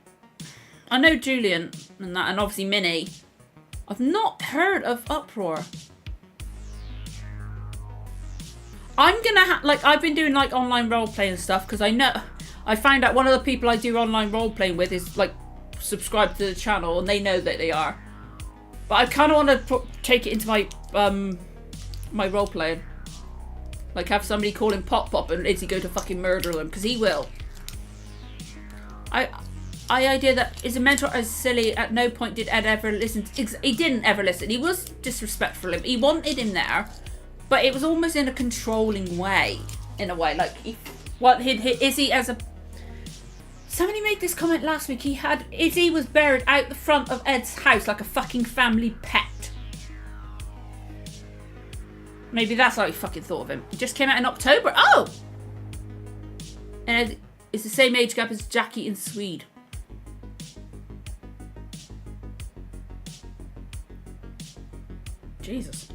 I know Julian and that, and obviously Minnie. I've not heard of Uproar. I'm gonna I've been doing like online roleplay and stuff because I found out one of the people I do online roleplaying with is like subscribed to the channel and they know that they are. But I kind of want to take it into my my roleplaying. Like have somebody call him Pop Pop and Izzy go to fucking murder them because he will. I idea that is a mentor as silly. At no point did Ed ever listen. He didn't ever listen. He was disrespectful. He wanted him there. But it was almost in a controlling way, in a way. Like, Izzy as a... Somebody made this comment last week. Izzy was buried out the front of Ed's house like a fucking family pet. Maybe that's how he fucking thought of him. He just came out in October. Oh! And Ed is the same age gap as Jackie and Swede. Jesus.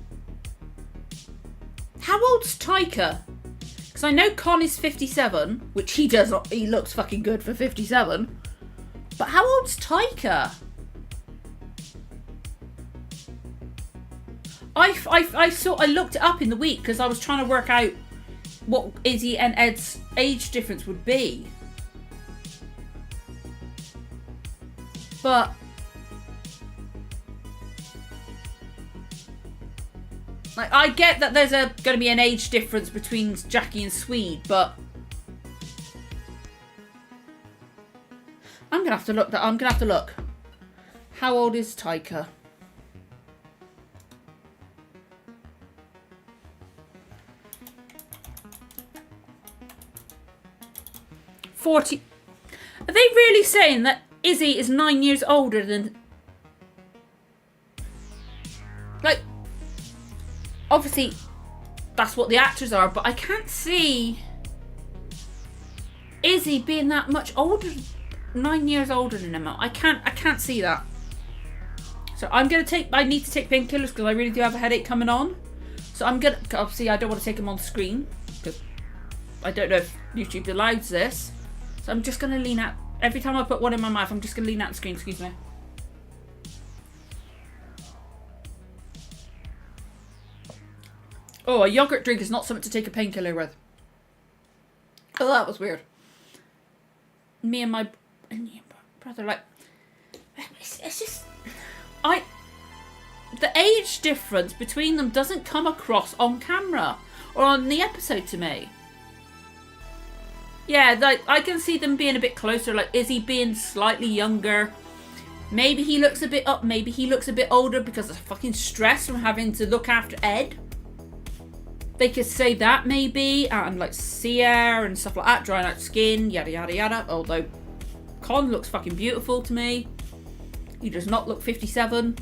How old's Taika? Because I know Con is 57, which he does not. He looks fucking good for 57. But how old's Taika? I looked it up in the week because I was trying to work out what Izzy and Ed's age difference would be. But like, I get that there's going to be an age difference between Jackie and Swede, but I'm gonna have to look. I'm gonna have to look. How old is Taika? 40. Are they really saying that Izzy is 9 years older than... Like, obviously, that's what the actors are, but I can't see Izzy being that much older, 9 years older than him. I can't see that. So I need to take painkillers because I really do have a headache coming on. So obviously I don't want to take him on the screen because I don't know if YouTube allows this. So I'm just going to lean out. Every time I put one in my mouth, I'm just going to lean out the screen. Excuse me. Oh, a yogurt drink is not something to take a painkiller with. Oh, that was weird. Me and my brother, like, it's just, the age difference between them doesn't come across on camera or on the episode to me. Yeah, like, I can see them being a bit closer, like Izzy being slightly younger. Maybe he looks a bit up, maybe he looks a bit older because of fucking stress from having to look after Ed. They could say that maybe, and like Sia and stuff like that, drying out skin, yada yada yada. Although Con looks fucking beautiful to me. He does not look 57.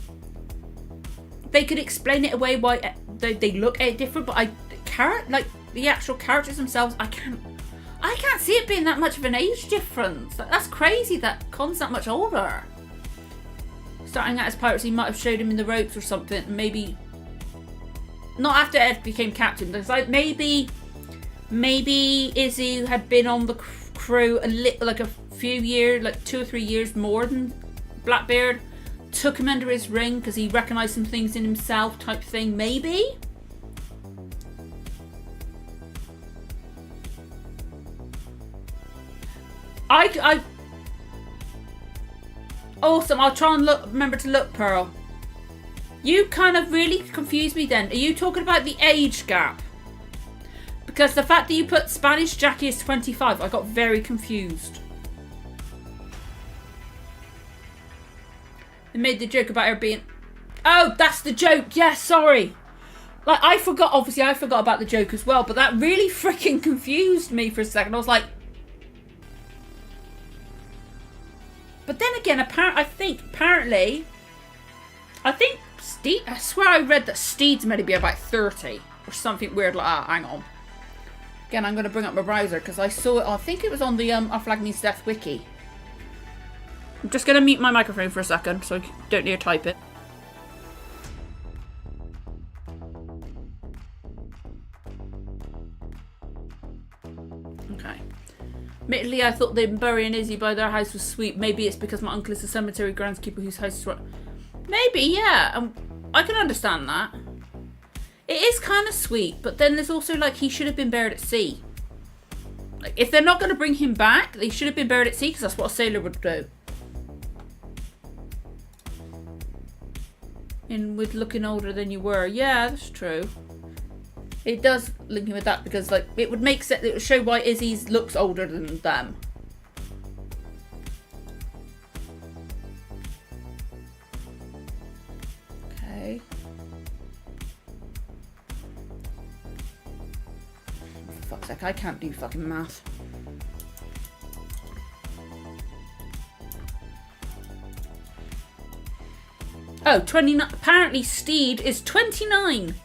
They could explain it away why they look different, but like the actual characters themselves, I can't see it being that much of an age difference. That's crazy that Con's that much older. Starting out as pirates, he might have showed him in the ropes or something, maybe. Not after Ed became captain, but it's like maybe Izzy had been on the crew a few years, like 2 or 3 years more than Blackbeard. Took him under his ring because he recognised some things in himself, type thing. Maybe. Awesome. I'll try and remember to look, Pearl. You kind of really confused me then. Are you talking about the age gap? Because the fact that you put Spanish Jackie is 25, I got very confused. They made the joke about her being... Oh, that's the joke. Yeah, sorry. Like, I forgot about the joke as well, but that really freaking confused me for a second. I was like... But then again, I think Steed, I swear I read that Steed's meant to be about 30 or something weird like that. Hang on. Again, I'm going to bring up my browser because I saw it. I think it was on the Our Flag Means Death wiki. I'm just going to mute my microphone for a second so I don't need to type it. Okay. Admittedly, I thought them burying Izzy by their house was sweet. Maybe it's because my uncle is a cemetery groundskeeper whose house is right. Maybe, yeah. I can understand that. It is kind of sweet, but then there's also like he should have been buried at sea. Like if they're not going to bring him back, they should have been buried at sea because that's what a sailor would do. And with looking older than you were, yeah, that's true. It does link in with that because like it would make sense. It would show why Izzy looks older than them. Okay. For fuck's sake, I can't do fucking math. Oh, 29. Apparently Steed is 29.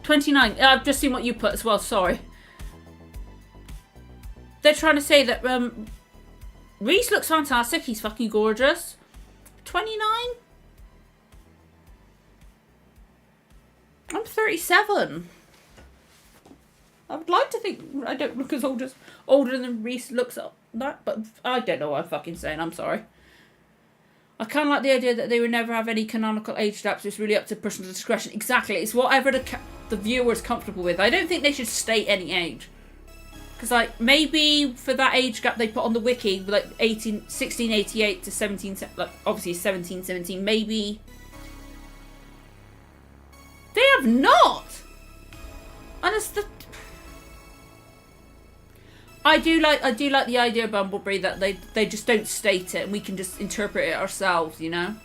29. I've just seen what you put as well, sorry. They're trying to say that Reese looks fantastic. He's fucking gorgeous. 29? I'm 37. I would like to think I don't look as older than Reese looks at that, but I don't know what I'm fucking saying. I'm sorry. I kind of like the idea that they would never have any canonical age gaps. It's really up to personal discretion. Exactly. It's whatever the viewer's comfortable with. I don't think they should state any age. Because, like, maybe for that age gap they put on the wiki, like 1688 to 17... Like, obviously 1717. Maybe... They have not! And it's the... I do like the idea of Bumblebee that they just don't state it and we can just interpret it ourselves, you know?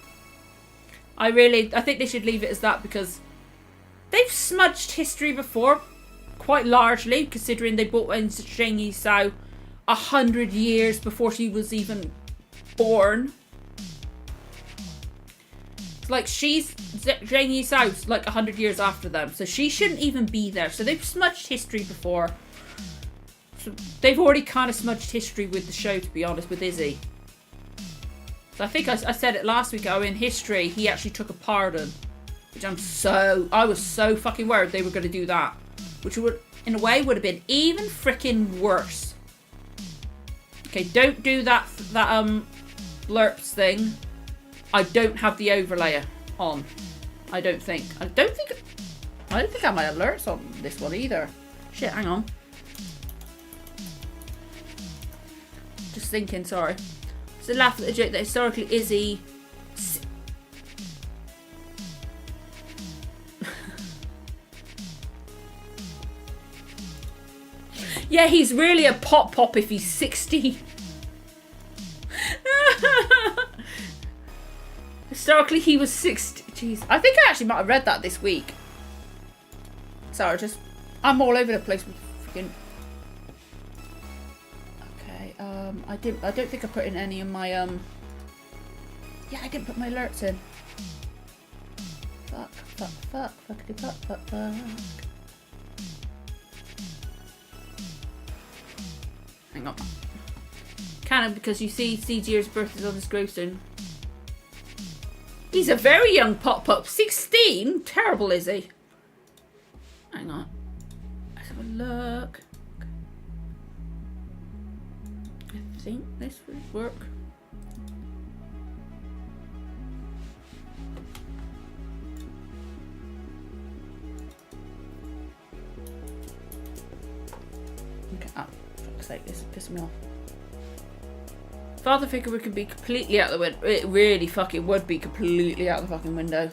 I think they should leave it as that because they've smudged history before, quite largely, considering they brought in Zhang Yisao 100 years before she was even born. Like, Zhang Yisau's like 100 years after them, so she shouldn't even be there. So they've smudged history before. So they've already kind of smudged history with the show, to be honest, with Izzy. So I think I said it last week, in history, he actually took a pardon. Which I was so fucking worried they were going to do that. Which would, in a way, would have been even freaking worse. Okay, don't do that blurps thing. I don't have the overlay on. I don't think I have my alerts on this one either. Shit, hang on. Just thinking, sorry. So laugh at the joke that historically Izzy... Yeah, he's really a pop if he's 16. Historically, he was 60. Jeez. I think I actually might have read that this week. Sorry, I'm all over the place with freaking... Okay, I don't think I put in any of my, Yeah, I didn't put my alerts in. Fuck. Hang on. Kind of, because you see CG's birthday's on this gravestone. He's a very young pop-up. 16? Terrible, is he? Hang on. Let's have a look. I think this would work. Okay. Oh, fuck's sake, this is pissing me off. Father figure could be completely out the window. It really fucking would be completely out the fucking window.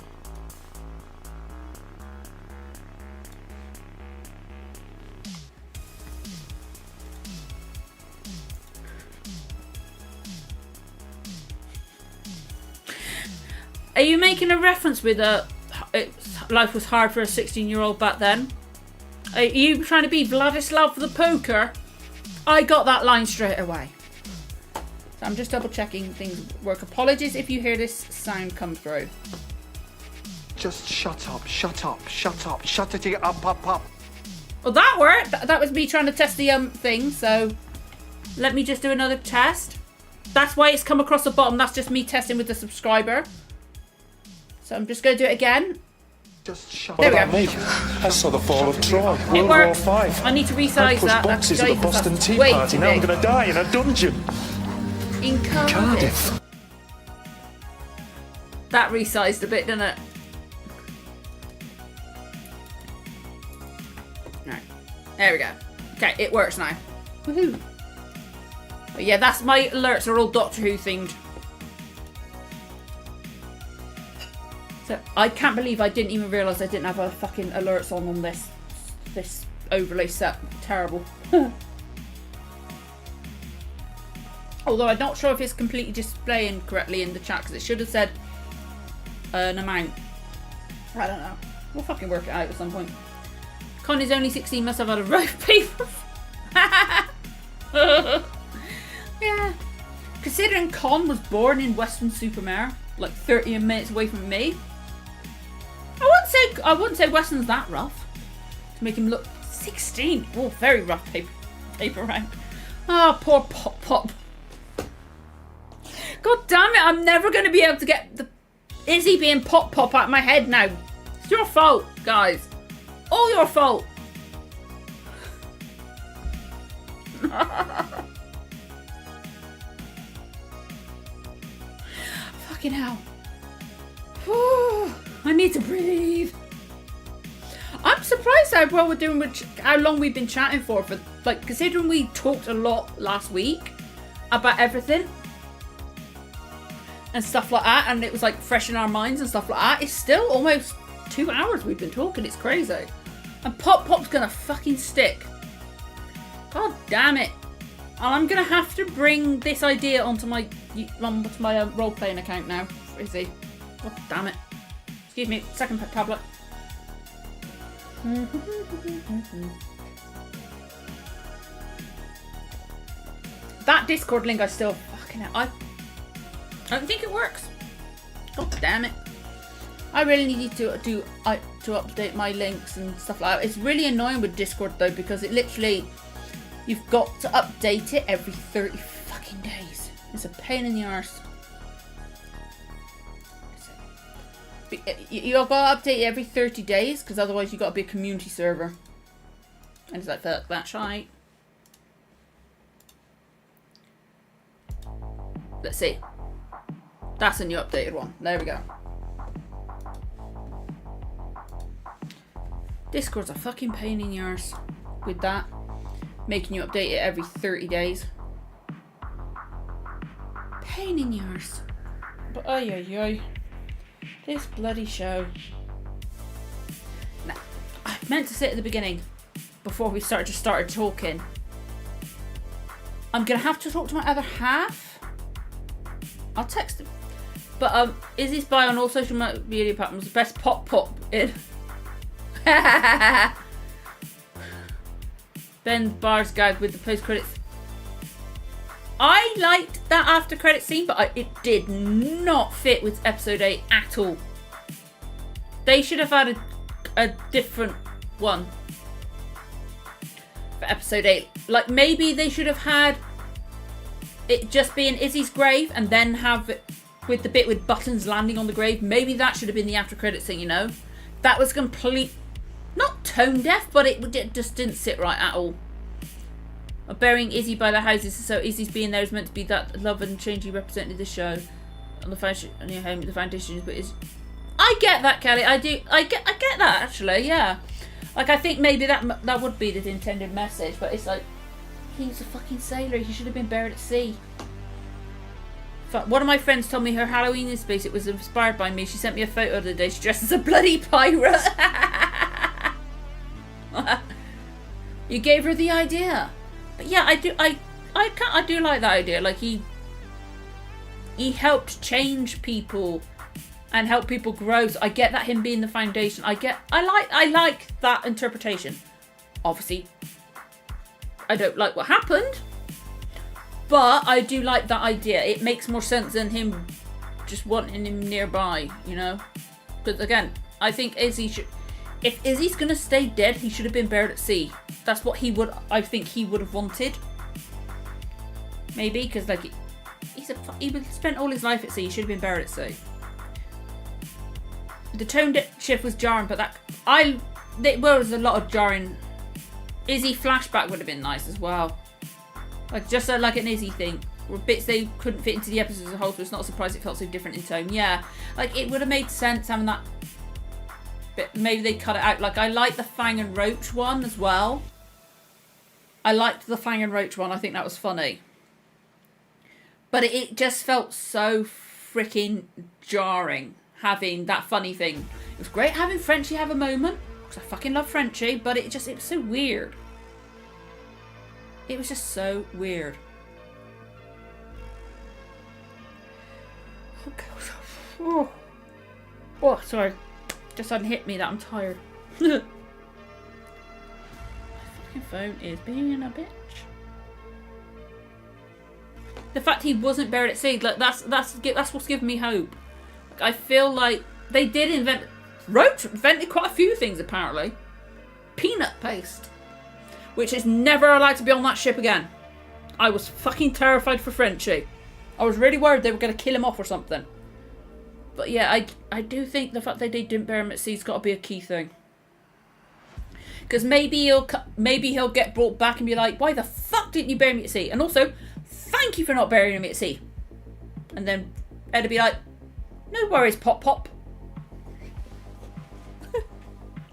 Are you making a reference with life was hard for a 16-year-old back then? Are you trying to be Vladislav the Poker? I got that line straight away. I'm just double checking things work. Apologies if you hear this sound come through. Just shut up. Shut it up. Well, that worked. That was me trying to test the thing, so let me just do another test. That's why it's come across the bottom. That's just me testing with the subscriber. So I'm just going to do it again. Just shut What there about me? I saw the fall of Troy, It World War worked. Five. I need to resize I pushed that. boxes at the Boston Tea way Party. too Now I'm big. going to die in a dungeon. In Cardiff. That resized a bit, didn't it? Right. There we go. Okay, it works now. Woohoo. But yeah, that's my alerts are all Doctor Who themed. So I can't believe I didn't even realise I didn't have a fucking alerts on this overlay set. Terrible. Although I'm not sure if it's completely displaying correctly in the chat because it should have said an amount. I don't know. We'll fucking work it out at some point. Connie's only 16, must have had a rope paper. Yeah. Considering Con was born in Weston-super-Mare, like 30 minutes away from me, I wouldn't say Weston's that rough to make him look 16. Oh, very rough paper round. Oh, poor Pop. God damn it! I'm never going to be able to get the Izzy being Pop out of my head now. It's your fault, guys. All your fault. Fucking hell. I need to breathe. I'm surprised how well we're doing with how long we've been chatting for like, considering we talked a lot last week about everything and stuff like that, and it was like fresh in our minds and stuff like that. It's still almost 2 hours we've been talking. It's crazy. And Pop's gonna fucking stick. God damn it. And I'm gonna have to bring this idea onto my role-playing account now. Is he? Oh, damn it. Excuse me, second tablet. That Discord link I still fucking hell, I don't think it works. God damn it. I really need to update my links and stuff like that. It's really annoying with Discord though, because it literally, you've got to update it every 30 fucking days. It's a pain in the arse. You've got to update it every 30 days, because otherwise you've got to be a community server. And it's like, fuck that shite. Let's see. That's a new updated one. There we go. Discord's a fucking pain in the arse with that. Making you update it every 30 days. Pain in the arse. But ay. This bloody show. Now, I meant to say at the beginning, before we started talking, I'm gonna have to talk to my other half. I'll text him. But Izzy's bio on all social media platforms, the best pop in. Ben Barr's gag with the post credits. I liked that after credit scene, but it did not fit with episode 8 at all. They should have had a different one for episode 8. Like, maybe they should have had it just be in Izzy's grave and then have it with the bit with Buttons landing on the grave. Maybe that should have been the after credits thing, you know? That was complete, not tone deaf, but it just didn't sit right at all. Burying Izzy by the houses, so Izzy's being there is meant to be that love and change you represented in the show. On the foundation, on your home, the foundation is, but is. I get that, Kelly. I get that actually. Yeah, like I think maybe that would be the intended message, but it's like he's a fucking sailor. He should have been buried at sea. One of my friends told me her Halloween in space. It was inspired by me. She sent me a photo the other day. She dressed as a bloody pirate. You gave her the idea. But yeah, I do like that idea. Like he helped change people and help people grow. So I get that, him being the foundation. I like that interpretation. Obviously, I don't like what happened, but I do like that idea. It makes more sense than him just wanting him nearby, you know? Because again, I think Izzy should. If Izzy's gonna stay dead, he should have been buried at sea. That's what I think he would have wanted. Maybe, because like he spent all his life at sea. He should have been buried at sea. The tone shift was jarring, but there was a lot of jarring. Izzy flashback would have been nice as well. Like just like an Izzy thing. Or bits they couldn't fit into the episodes as a whole, so it's not a surprise it felt so different in tone. Yeah, like it would have made sense having that. But maybe they cut it out. Like, I like the Fang and Roach one as well. I liked the Fang and Roach one. I think that was funny. But it just felt so freaking jarring having that funny thing. It was great having Frenchie have a moment, because I fucking love Frenchie, but it was so weird. It was just so weird. Okay. Oh, sorry. Just suddenly hit me that I'm tired. My fucking phone is being a bitch. The fact he wasn't buried at sea, like that's what's giving me hope. Like, I feel like they did Roach invented quite a few things apparently. Peanut paste, which is never allowed to be on that ship again. I was fucking terrified for Frenchie. I was really worried they were going to kill him off or something. But yeah, I do think the fact that they didn't bury him at sea's got to be a key thing. Because maybe he'll get brought back and be like, why the fuck didn't you bury me at sea? And also, thank you for not burying me at sea. And then Ed'll be like, no worries, Pop.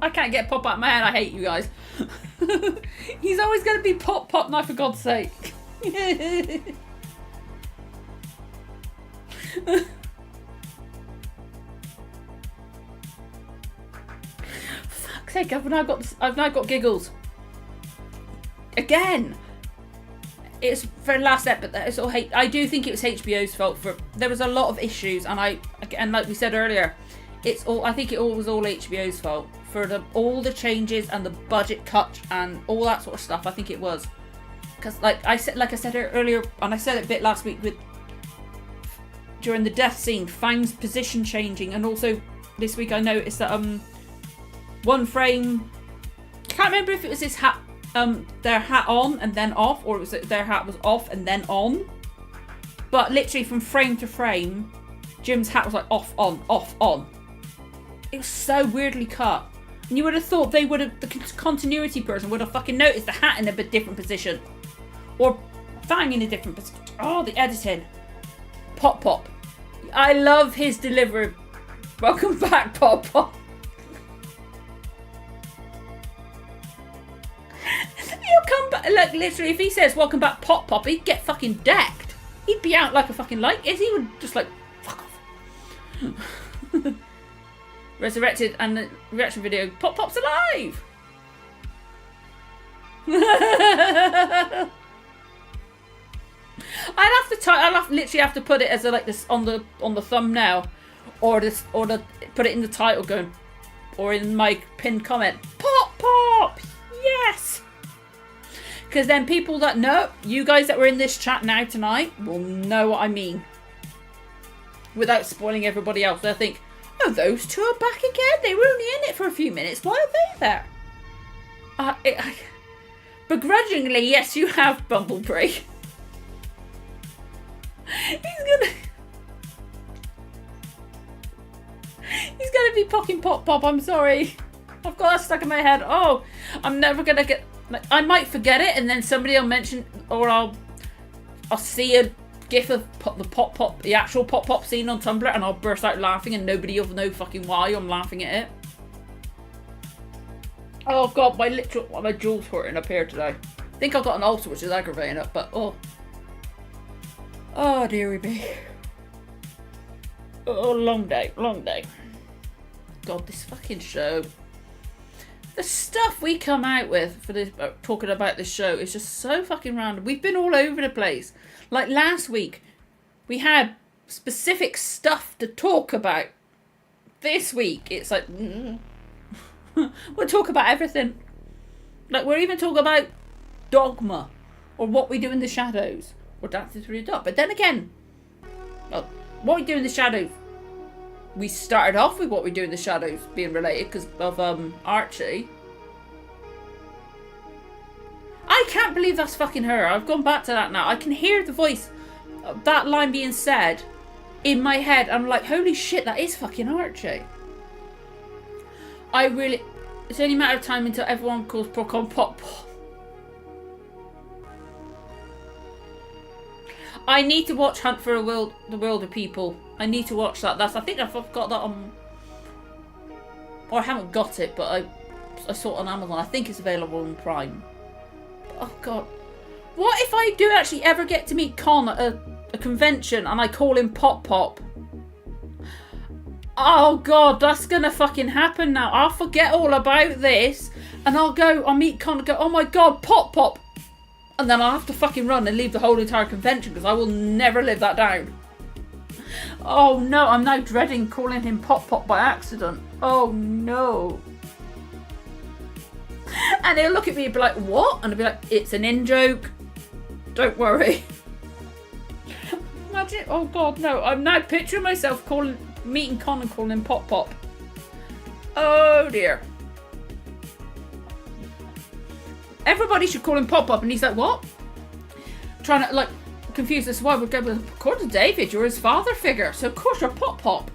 I can't get Pop out of my head. I hate you guys. He's always going to be Pop now, for God's sake. Fuck's sake! I've now got giggles again. it's for last episode. It's all hate. I do think it was HBO's fault for there was a lot of issues, and like we said earlier, it's all. I think it all was all HBO's fault for all the changes and the budget cut and all that sort of stuff. I think it was because like I said earlier, and I said it a bit last week with during the death scene, Fang's position changing, and also this week I noticed that one frame. I can't remember if it was his hat. Their hat on and then off, or it was their hat was off and then on. But literally from frame to frame, Jim's hat was like off, on, off, on. It was so weirdly cut. And you would have thought the continuity person would have fucking noticed the hat in a bit different position. Or Fang in a different position. Oh, the editing. Pop Pop. I love his delivery. Welcome back, Pop Pop. He'll come back, like literally if he says welcome back Pop Pop, he'd get fucking decked. He'd be out like a fucking light. He would just like fuck off. Resurrected and the reaction video, Pop Pop's alive. I'd literally have to put it as a, like this on the thumbnail, or put it in the title going, or in my pinned comment, Pop Pop, yes. Because then people that know, you guys that were in this chat now tonight, will know what I mean. Without spoiling everybody else. They'll think, oh, those two are back again? They were only in it for a few minutes. Why are they there? Begrudgingly, yes, you have, Bumblebee. He's gonna be fucking Pop Pop, I'm sorry. I've got that stuck in my head. Oh, I'm never gonna get... Like, I might forget it, and then somebody will mention, or I'll see a gif of the actual Pop Pop scene on Tumblr, and I'll burst out laughing, and nobody will know fucking why I'm laughing at it. Oh god, my jaw's hurting up here today. I think I've got an ulcer, which is aggravating it, but oh dearie me. Oh, long day. God, this fucking show. The stuff we come out with for this talking about this show is just so fucking random. We've been all over the place. Like last week, we had specific stuff to talk about. This week, it's like we'll talk about everything. Like we're even talking about Dogma, or What We Do in the Shadows, or Dancing Through the Dark. But then again, What We Do in the Shadows. We started off with What We Do in the Shadows being related because of Archie. I can't believe that's fucking her. I've gone back to that now. I can hear the voice of that line being said in my head. I'm like, holy shit, that is fucking Archie. It's only a matter of time until everyone calls Procon Pop Pop. I need to watch Hunt for the Wilder People. I need to watch that. I think I've got that on, or I haven't got it, but I saw it on Amazon. I think it's available on Prime. Oh god, what if I do actually ever get to meet Con at a convention and I call him Pop Pop? Oh god, that's gonna fucking happen now. I'll forget all about this and I'll meet Con and go, oh my god, Pop Pop. And then I'll have to fucking run and leave the whole entire convention because I will never live that down. Oh no, I'm now dreading calling him Pop Pop by accident. Oh no. And he'll look at me and be like, what? And I'll be like, it's an in-joke. Don't worry. Imagine, oh god, no. I'm now picturing myself meeting Con and calling him Pop Pop. Oh dear. Everybody should call him Pop Pop, and he's like, what? Trying to, like, confuse this. Why we're going with, according to David, you're his father figure, so of course you're Pop Pop.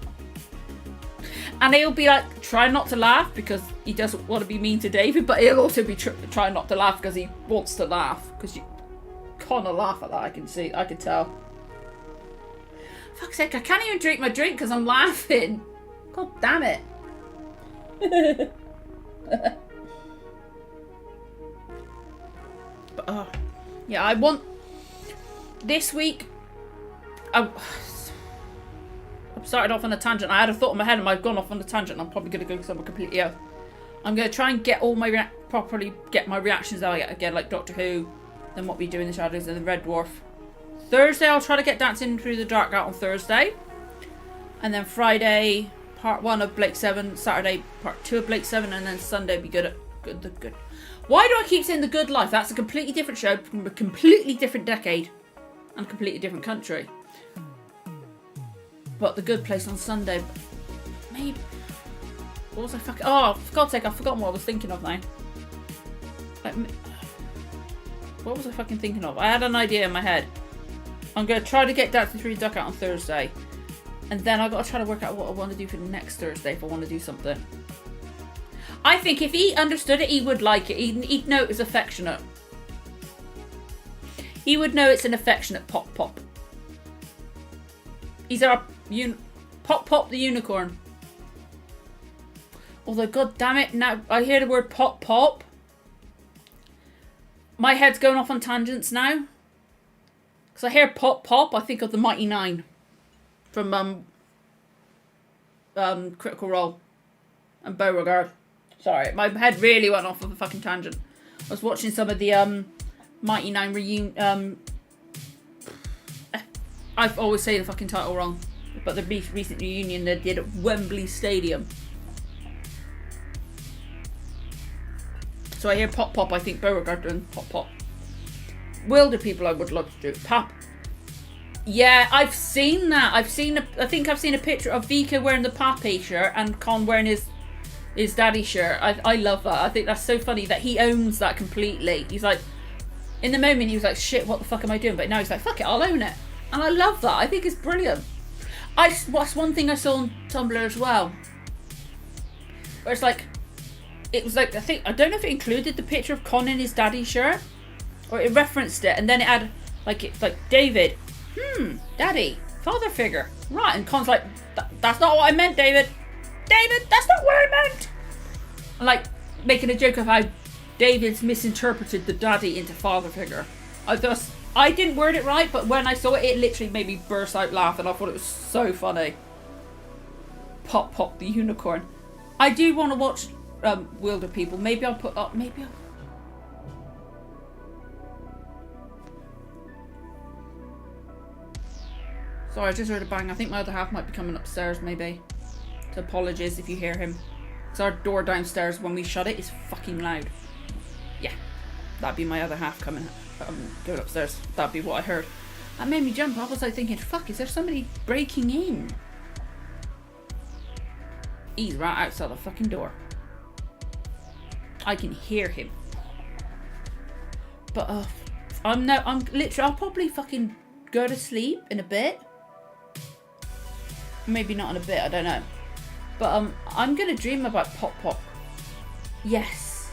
And he'll be like, trying not to laugh because he doesn't want to be mean to David, but he'll also be trying not to laugh because he wants to laugh. Because you can't laugh at that, I can tell. Fuck's sake, I can't even drink my drink because I'm laughing. God damn it. But, yeah, I want... This week... I've started off on a tangent. I had a thought in my head and I've gone off on a tangent. I'm probably going to go somewhere completely else. I'm going to try and get all my properly get my reactions out again, like Doctor Who, Then What We Do in the Shadows and the Red Dwarf. Thursday, I'll try to get Dancing Through the Dark out on Thursday. And then Friday, part 1 of Blake 7. Saturday, part 2 of Blake 7. And then Sunday, be good. Why do I keep saying The Good Life? That's a completely different show from a completely different decade and a completely different country. But The Good Place on Sunday. Maybe. What was I fucking... Oh, for God's sake, I've forgotten what I was thinking of now. What was I fucking thinking of? I had an idea in my head. I'm going to try to get Dancing Through the Dark out on Thursday. And then I've got to try to work out what I want to do for next Thursday if I want to do something. I think if he understood it, he would like it. He'd know it was affectionate. He would know it's an affectionate pop pop. He's our pop pop the unicorn. Although, god damn it, now I hear the word pop pop. My head's going off on tangents now. Because I hear pop pop, I think of the Mighty Nine. From Critical Role. And Beauregard. Sorry, my head really went off of a fucking tangent. I was watching some of the Mighty Nine reunion. I always say the fucking title wrong. But the recent reunion they did at Wembley Stadium. So I hear pop pop, I think Beauregard and pop pop. Wilder People I would love to do. Pop. Yeah, I've seen that. I think I've seen a picture of Vika wearing the Pape shirt and Con wearing his daddy shirt. I love that. I think that's so funny that he owns that completely. He's like, in the moment he was like, shit, what the fuck am I doing? But now he's like, fuck it, I'll own it. And I love that. I think it's brilliant. That's one thing I saw on Tumblr as well. Where it's like, it was like, I don't know if it included the picture of Con in his daddy shirt. Or it referenced it. And then it had, like David. Daddy. Father figure. Right. And Con's like, that's not what I meant, David. David, that's not what I meant. And like, making a joke of how David's misinterpreted the daddy into father figure. I didn't word it right, but when I saw it, it literally made me burst out laughing. I thought it was so funny. Pop Pop the Unicorn. I do want to watch Wilder People. Maybe I'll put up. Sorry, I just heard a bang. I think my other half might be coming upstairs, maybe. So apologies if you hear him. Because our door downstairs, when we shut it, is fucking loud. Yeah, that'd be my other half coming, going upstairs. That'd be what I heard. That made me jump. I was like thinking, fuck, is there somebody breaking in? He's right outside the fucking door. I can hear him. But I'll probably fucking go to sleep in a bit. Maybe not in a bit, I don't know. But I'm gonna dream about Pop Pop. Yes.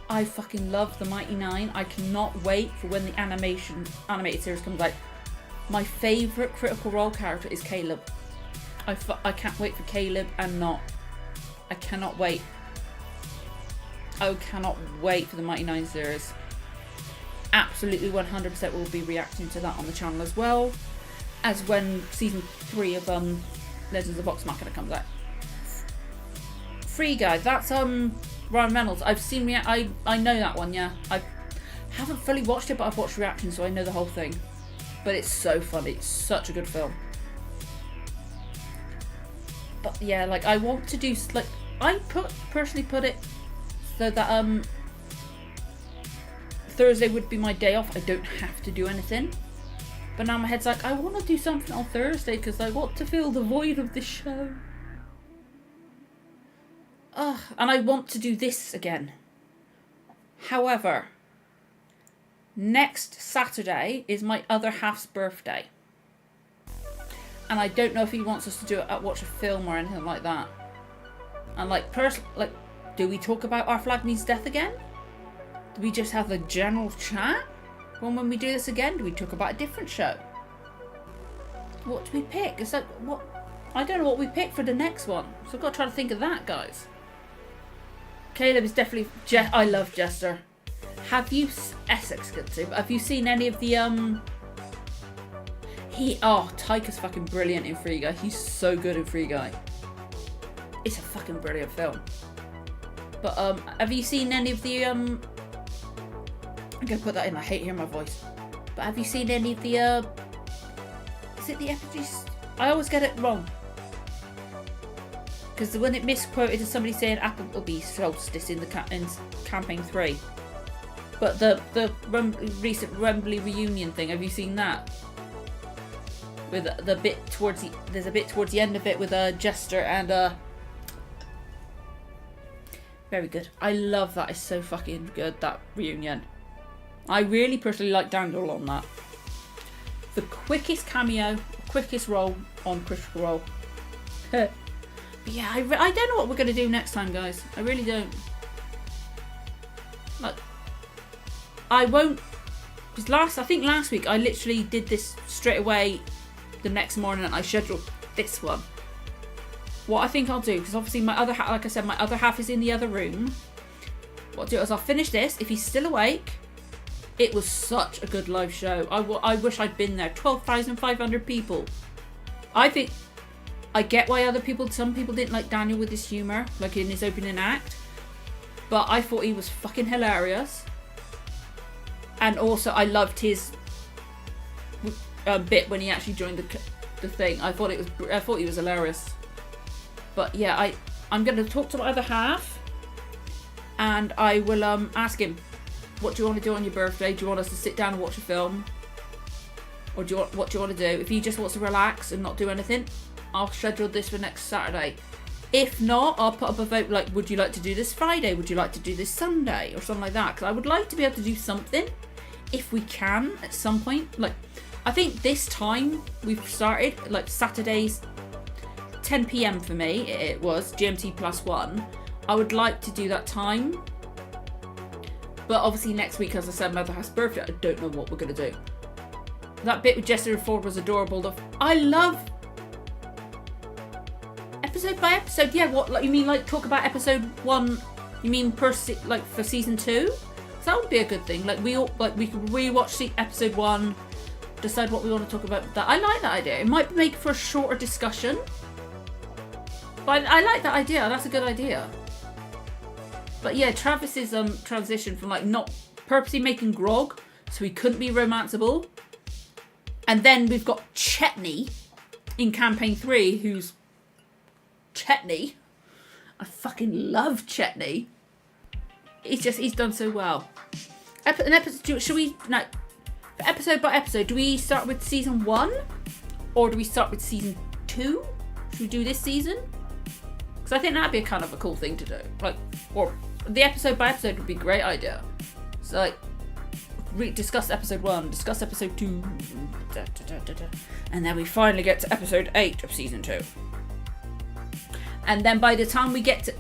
I fucking love the Mighty Nine. I cannot wait for when the animated series comes out. My favourite Critical Role character is Caleb. I can't wait for Caleb and Not. I cannot wait. I cannot wait for the Mighty Nine series. Absolutely 100% will be reacting to that on the channel as well. As when season 3 of Legends of Vox Machina comes out. Free Guy, that's Ryan Reynolds. I've seen I know that one, yeah. I haven't fully watched it, but I've watched reactions, so I know the whole thing. But it's so funny. It's such a good film. But yeah, like I want to do like I personally put it so that Thursday would be my day off. I don't have to do anything. But now my head's like, I want to do something on Thursday because I want to fill the void of the show. And I want to do this again. However, next Saturday is my other half's birthday. And I don't know if he wants us to do it, watch a film or anything like that. And like, do we talk about Our Flag Needs Death again? Do we just have a general chat? When we do this again, do we talk about a different show? What do we pick? It's like, what? I don't know what we pick for the next one. So I've got to try to think of that, guys. Caleb is definitely... I love Jester. Have you... Essex, have you seen any of the... Tyker's fucking brilliant in Free Guy. He's so good in Free Guy. It's a fucking brilliant film. But, have you seen any of the, I'm gonna put that in. I hate hearing my voice. But have you seen any of the is it the effigies? I always get it wrong. Because when it misquoted as somebody saying Appleby solstice in campaign 3. But the recent Wembley reunion thing, have you seen that? With the bit towards there's a bit towards the end of it with a Jester and very good. I love that. It's so fucking good, that reunion. I really personally like Daniel on that. The quickest cameo, quickest role on Critical Role. But yeah, I don't know what we're gonna do next time, guys. I really don't. Like, I won't. Because I think last week I literally did this straight away. The next morning, and I scheduled this one. What I think I'll do, because obviously my other like I said, my other half is in the other room. What I'll do is I'll finish this. If he's still awake, it was such a good live show. I wish I'd been there. 12,500 people. I think I get why some people didn't like Daniel with his humour, like in his opening act. But I thought he was fucking hilarious. And also I loved his bit when he actually joined the thing. I thought he was hilarious. But yeah, I'm going to talk to my other half, and I will ask him, what do you want to do on your birthday? Do you want us to sit down and watch a film, or what do you want to do? If he just wants to relax and not do anything, I'll schedule this for next Saturday. If not, I'll put up a vote like, would you like to do this Friday? Would you like to do this Sunday? Or something like that, because I would like to be able to do something if we can at some point. Like, I think this time we've started, like Saturdays, 10 PM for me, it was GMT +1. I would like to do that time. But obviously next week, as I said, my other half's birthday, I don't know what we're going to do. That bit with Jester and Ford was adorable. I love episode by episode. Yeah, what, like, you mean like talk about episode 1, you mean for season 2? So that would be a good thing. Like we could rewatch episode 1, decide what we want to talk about. That I like that idea. It might make for a shorter discussion, but I like that idea. That's a good idea. But yeah, Travis's transition from like not purposely making grog so he couldn't be romanceable, and then we've got Chetney in campaign 3, who's Chetney. I fucking love Chetney. He's done so well. Should we now? Episode by episode, do we start with season 1 or do we start with season 2? Should we do this season? Because I think that'd be a kind of a cool thing to do. Like, or the episode by episode would be a great idea. So like, discuss episode 1, discuss episode 2, and then we finally get to episode 8 of season 2. And then by the time we get to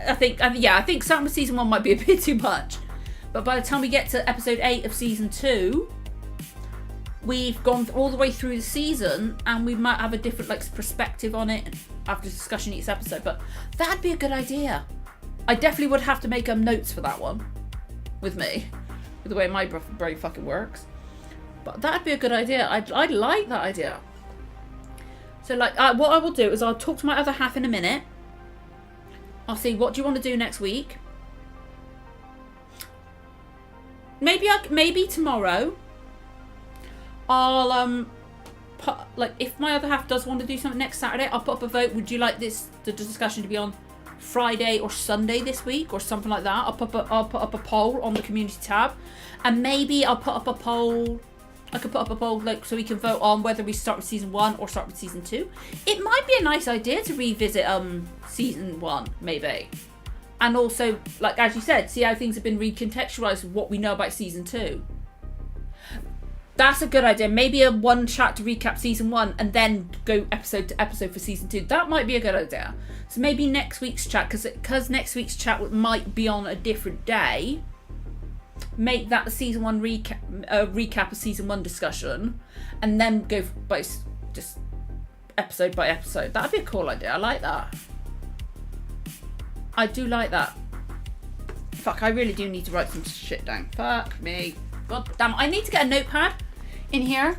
I think starting with season 1 might be a bit too much. But by the time we get to episode 8 of season 2, we've gone all the way through the season, and we might have a different perspective on it after discussing each episode. But that'd be a good idea. I definitely would have to make notes for that one with me, with the way my brain fucking works. But that'd be a good idea. I'd like that idea. So what I will do is I'll talk to my other half in a minute. I'll see, what do you want to do next week? Maybe tomorrow I'll put, if my other half does want to do something next Saturday, I'll put up a vote. Would you like the discussion to be on Friday or Sunday this week or something like that? I'll put up a poll on the community tab, and maybe I'll put up a poll. I could put up a poll so we can vote on whether we start with season 1 or start with season 2. It might be a nice idea to revisit season 1 maybe. And also, as you said, see how things have been recontextualised with what we know about season 2. That's a good idea. Maybe a one chat to recap season 1 and then go episode to episode for season 2. That might be a good idea. So maybe next week's chat, because next week's chat might be on a different day, make that the season 1 recap of season 1 discussion, and then go by just episode by episode. That'd be a cool idea. I like that. I do like that. Fuck, I really do need to write some shit down. Fuck me. God damn it. I need to get a notepad in here,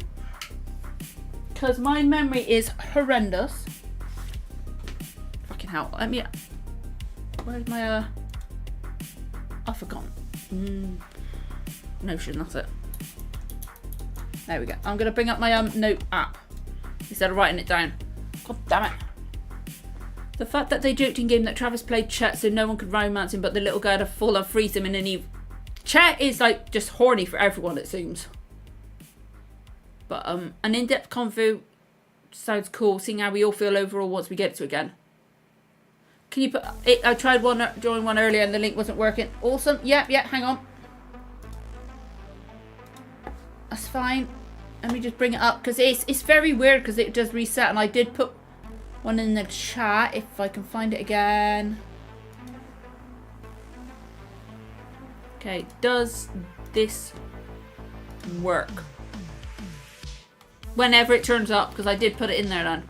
because my memory is horrendous. Fucking hell. Let me... Where's my... I've forgotten. Notion, that's it. There we go. I'm going to bring up my note app instead of writing it down. God damn it. The fact that they joked in game that Travis played Chet so no one could romance him, but the little guy had to full on freeze him in an eve. Chet is like just horny for everyone, it seems. But an in-depth convo sounds cool, seeing how we all feel overall once we get to it again. Can you put it? I tried join one earlier and the link wasn't working. Awesome. Yeah, hang on. That's fine. Let me just bring it up because it's very weird because it does reset, and I did put one in the chat if I can find it again. Okay, does this work? Whenever it turns up, because I did put it in there then.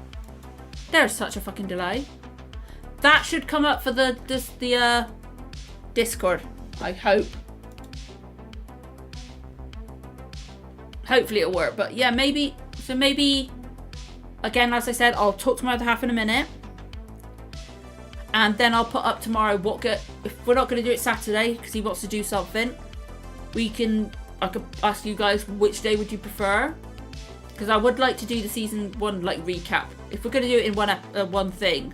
There's such a fucking delay. That should come up for the Discord, I hope. Hopefully it'll work, but yeah, maybe, again, as I said, I'll talk to my other half in a minute. And then I'll put up tomorrow if we're not going to do it Saturday, because he wants to do something, I could ask you guys which day would you prefer. Because I would like to do the season 1 like recap. If we're going to do it in one thing,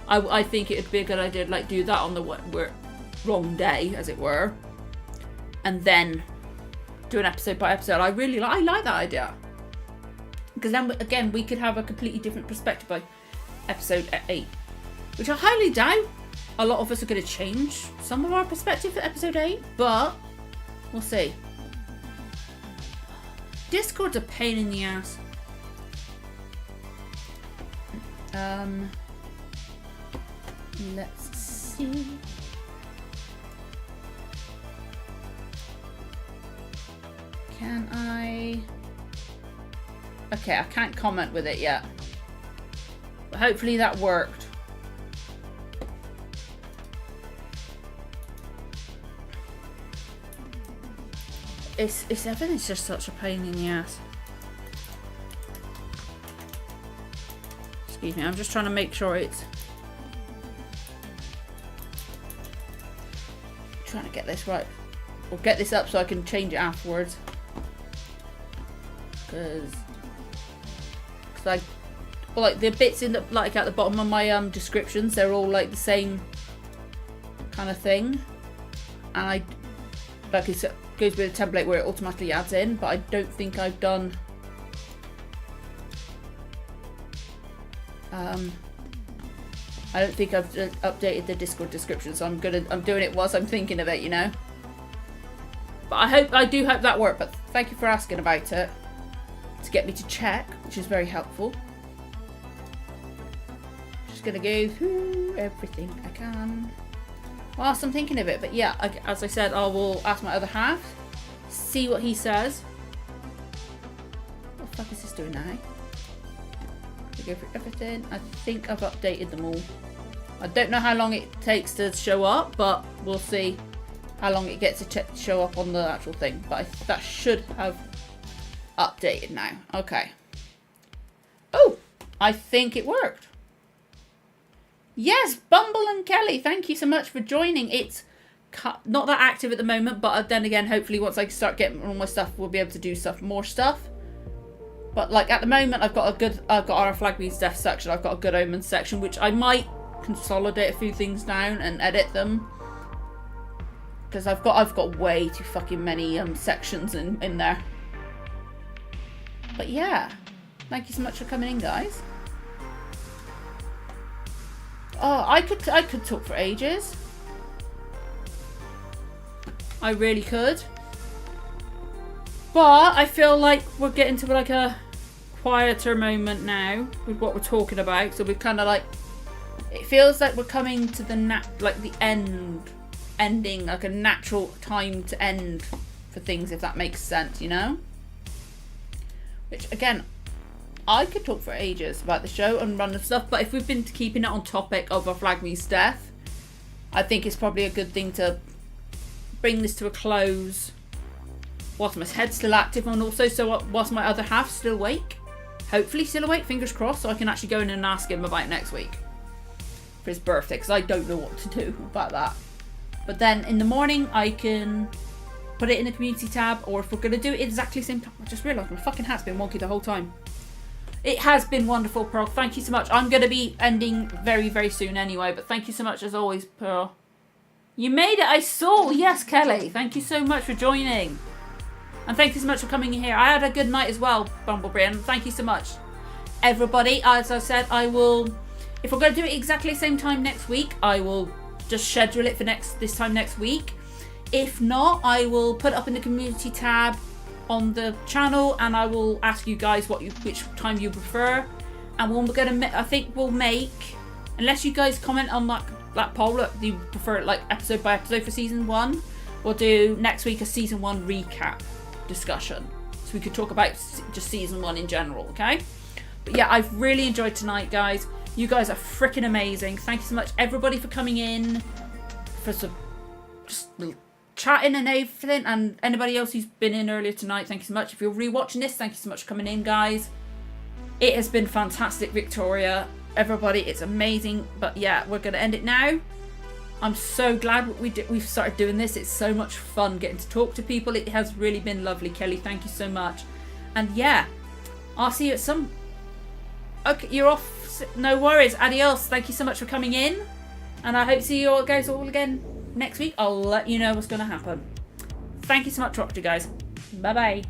I think it would be a good idea to like do that on the wrong day, as it were, and then do an episode by episode. I like that idea, because then again we could have a completely different perspective by episode 8, which I highly doubt a lot of us are going to change some of our perspective for episode 8, but we'll see. Discord's a pain in the ass. Let's see. Can I? Okay, I can't comment with it yet. But hopefully that worked. Everything's just such a pain in the ass. Excuse me, I'm just trying to make sure it's trying to get this right. Or get this up so I can change it afterwards. Because like the bits in the like at the bottom of my descriptions, they're all like the same kind of thing. And I like it goes with a template where it automatically adds in, but I don't think I've done I don't think I've updated the Discord description, so I'm doing it whilst I'm thinking of it, you know. But I do hope that worked. But thank you for asking about it to get me to check, which is very helpful. Just gonna go through everything I can whilst I'm thinking of it. But yeah, as I said, I will ask my other half, see what he says. What the fuck is this doing now? Go through everything. I think I've updated them all. I don't know how long it takes to show up, but we'll see how long it gets to show up on the actual thing. But that should have updated now. Okay. Oh, I think it worked. Yes, Bumble and Kelly, thank you so much for joining. It's not that active at the moment, but then again, hopefully once I start getting all my stuff, we'll be able to do more stuff. But like at the moment, I've got our Flag Means Death section, I've got a Good Omens section, which I might consolidate a few things down and edit them, because I've got way too fucking many sections in there. But yeah, thank you so much for coming in, guys. Oh, I could talk for ages. I really could. But I feel like we're getting to like a quieter moment now with what we're talking about. So we're kind of like, it feels like we're coming to the ending, like a natural time to end for things, if that makes sense, you know? Which again, I could talk for ages about the show and random stuff, but if we've been keeping it on topic of a Flag Means Death, I think it's probably a good thing to bring this to a close whilst my head's still active, and also so whilst my other half's still awake. Hopefully still awake, fingers crossed, so I can actually go in and ask him about next week for his birthday, because I don't know what to do about that. But then in the morning I can put it in the community tab, or if we're going to do it exactly the same time. I just realised my fucking hat's been wonky the whole time. It has been wonderful, Pearl. Thank you so much. I'm going to be ending very, very soon anyway, but thank you so much as always, Pearl. You made it, I saw. Yes, Kelly. Thank you so much for joining. And thank you so much for coming in here. I had a good night as well, Bumblebee, and thank you so much. Everybody, as I said, I will, if we're going to do it exactly the same time next week, I will just schedule it for this time next week. If not, I will put it up in the community tab on the channel, and I will ask you guys which time you prefer. And we're gonna, I think we'll make, unless you guys comment on that poll, look, do you prefer it like episode by episode for season 1? We'll do next week a season 1 recap discussion, so we could talk about just season 1 in general, okay? But yeah, I've really enjoyed tonight, guys. You guys are freaking amazing. Thank you so much, everybody, for coming in, for some just chatting and everything, and anybody else who's been in earlier tonight, thank you so much. If you're rewatching this, thank you so much for coming in, guys. It has been fantastic, Victoria. Everybody, it's amazing. But yeah, we're gonna end it now. I'm so glad we've started doing this. It's so much fun getting to talk to people. It has really been lovely, Kelly. Thank you so much. And yeah, I'll see you at some. Okay, you're off. No worries. Adios. Thank you so much for coming in, and I hope to see you all guys all again next week. I'll let you know what's going to happen. Thank you so much, Doctor, guys. Bye bye.